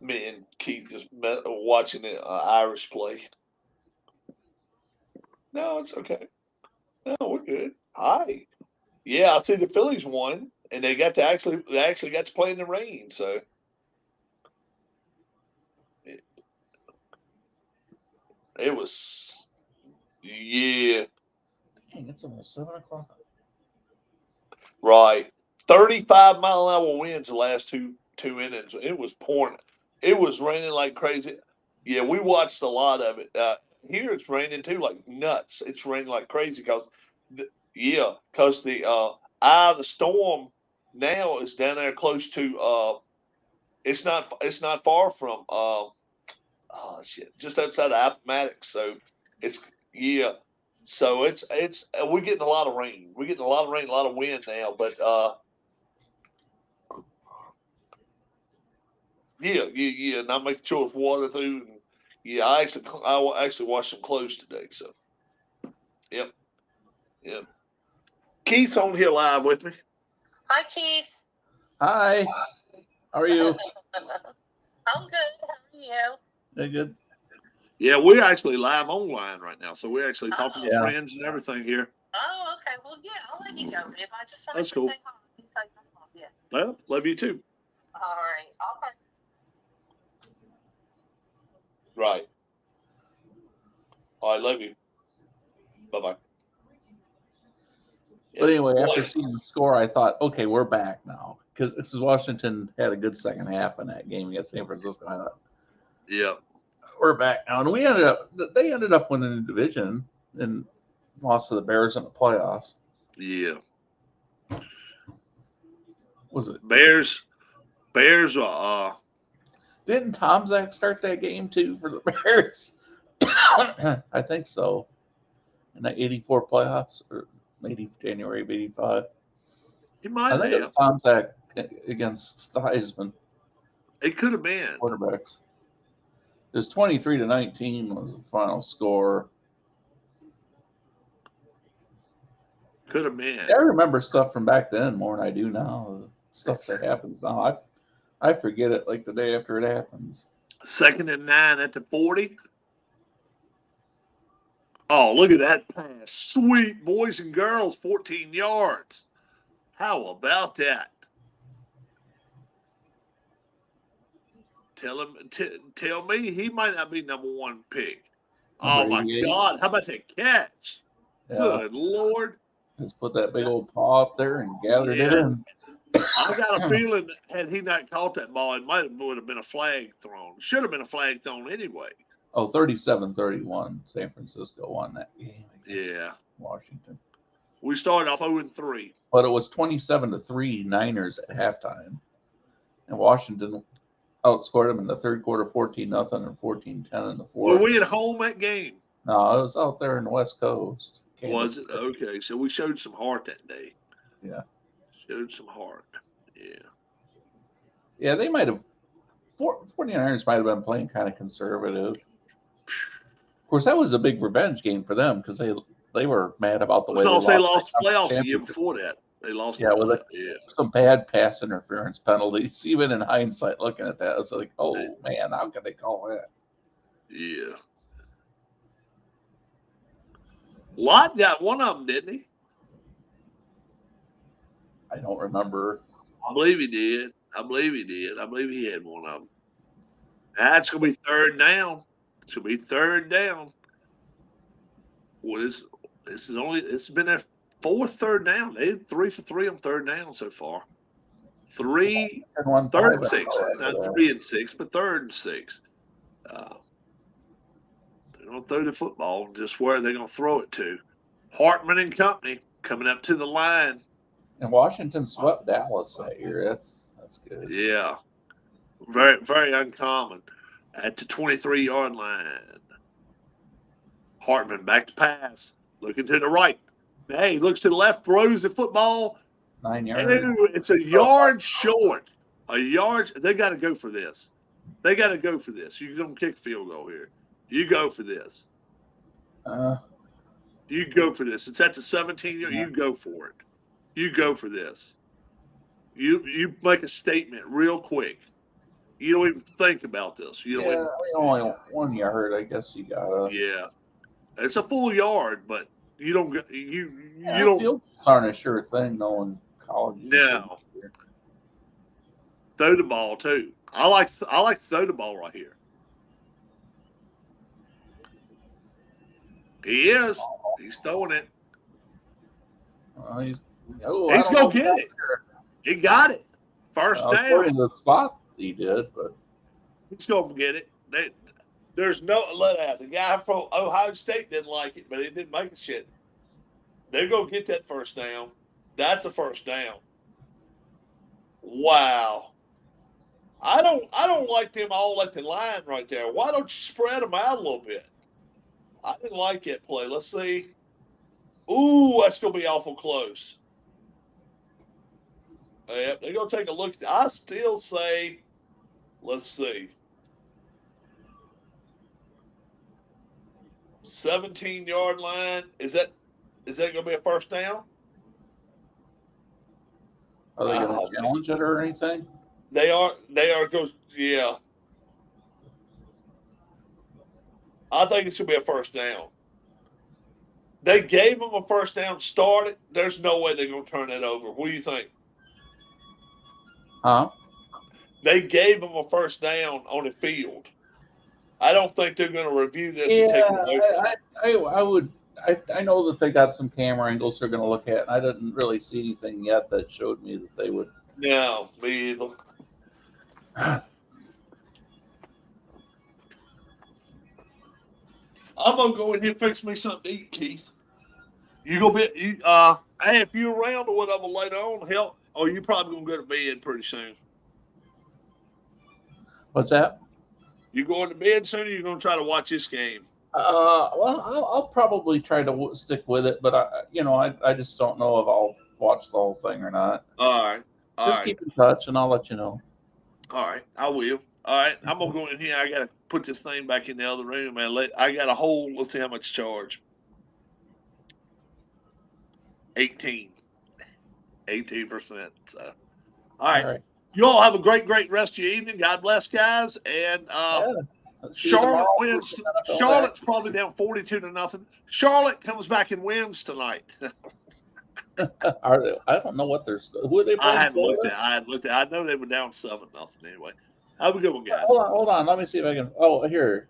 Me and Keith just watching the Irish play. No, it's okay. No, we're good. Hi. Yeah, I see the Phillies won, and they actually got to play in the rain. So it was, yeah. Dang, it's almost 7:00. Right, 35-mile-an-hour winds the last two innings. It was pouring. It was raining like crazy. Yeah, we watched a lot of it. Here it's raining too, like nuts. It's raining like crazy because the eye of the storm now is down there close to. It's not far from. Just outside of Appomattox. So it's So it's we're getting a lot of rain. We're getting a lot of rain, a lot of wind now. But not making sure it's water through. And, I actually washed some clothes today. So, yep. Keith's on here live with me. Hi, Keith. Hi. How are you? I'm good. How are you? They're good. Yeah, we're actually live online right now, so we're actually talking to friends and everything here. Oh, okay. Well, yeah, I'll let you go, babe. I just wanted That's to cool. say hi. Yeah. Well, love you too. All right. Right. I love you. Bye-bye. But anyway, after seeing the score, I thought, okay, we're back now. Because Washington had a good second half in that game against San Francisco. I thought, yeah, we're back now. And they ended up winning the division and lost to the Bears in the playoffs. Yeah. Was it Bears? Didn't Tomczak start that game too for the Bears? I think so. In the 84 playoffs, or maybe January of 85. He might have. I think it was Tomczak against the Heisman. It could have been. Quarterbacks. It was 23-19 was the final score. Could have been. I remember stuff from back then more than I do now. The stuff that happens now, I forget it like the day after it happens. 2nd and 9 at the 40. Oh, look at that pass. Sweet, boys and girls, 14 yards. How about that? Tell me he might not be number 1 pick. Oh, my God. How about that catch? Yeah. Good Lord. Just put that big old paw up there and gathered it in. I got a feeling had he not caught that ball, it would have been a flag thrown. Should have been a flag thrown anyway. Oh, 37-31. San Francisco won that game. Yeah. Washington. We started off 0-3. But it was 27-3 Niners at halftime. And Washington outscored them in the third quarter 14-0 and 14-10 in the fourth. Were we at home that game? No, it was out there in the West Coast. Was it? Okay. So we showed some heart that day. Yeah. Showed some heart. Yeah. Yeah, they might have. 49ers might have been playing kind of conservative. Of course, that was a big revenge game for them because they were mad about the way They lost the playoffs the year championship. before that. They lost. Yeah, with some bad pass interference penalties. Even in hindsight, looking at that, it's like, oh man, how could they call that? Yeah. Lott got one of them, didn't he? I don't remember. I believe he did. I believe he had one of them. That's going to be third down. It's going to be third down. This has been their fourth third down. They had 3 for 3 on third down so far. 3, third and 6. Not 3 and 6, but third and 6. They're going to throw the football just where they're going to throw it to. Hartman and company coming up to the line. And Washington swept Dallas that year. That's good. Yeah. Very, very uncommon. At the 23-yard line. Hartman back to pass. Looking to the right. Hey, looks to the left, throws the football. 9 yards. Ew, it's a yard short. A yard. They got to go for this. You don't kick field goal here. You go for this. You go for this. It's at the 17-yard. You go for it. You go for this. You make a statement real quick. You don't even think about this. Only 1 yard. I guess you gotta. Yeah, it's a full yard, but you don't get you Yeah, don't. field goals aren't a sure thing, though, in college. No. Throw the ball too. I like to throw the ball right here. He is. He's throwing it. He's gonna get it. He got it. First down. According to the spot, he did, but He's gonna get it. There's no let out. The guy from Ohio State didn't like it, but he didn't make a shit. They're gonna get that first down. That's a first down. Wow. I don't like them all at the line right there. Why don't you spread them out a little bit? I didn't like that play. Let's see. Ooh, that's gonna be awful close. Yep, they're gonna take a look. I still say, let's see. 17-yard line. Is that gonna be a first down? are they going to challenge it or anything? They are goes yeah. I think it should be a first down. They gave them a first down, started. There's no way they're gonna turn that over. What do you think? Huh? They gave them a first down on the field. I don't think they're going to review this and take it away from them. I know that they got some camera angles they're going to look at, and I didn't really see anything yet that showed me that they would. No, me either. I'm going to go in here and fix me something to eat, Keith. You go hey, if you're around or whatever later on, hell, you're probably going to go to bed pretty soon. What's that? You going to bed soon, or you going to try to watch this game? Well, I'll probably try to stick with it, but I just don't know if I'll watch the whole thing or not. All right. Just keep in touch, and I'll let you know. All right, I will. All right, I'm gonna go in here. I gotta put this thing back in the other room, and I got a whole. Let's see how much charge. 18%. So, all right. You all have a great rest of your evening. God bless, guys. And Charlotte wins. Charlotte's probably down 42-0. Charlotte comes back and wins tonight. Are they? I don't know what they're. Who are they playing? I hadn't looked at. I know they were down 7-0 anyway. Have a good one, guys. Hold on. Let me see if I can. Oh, here.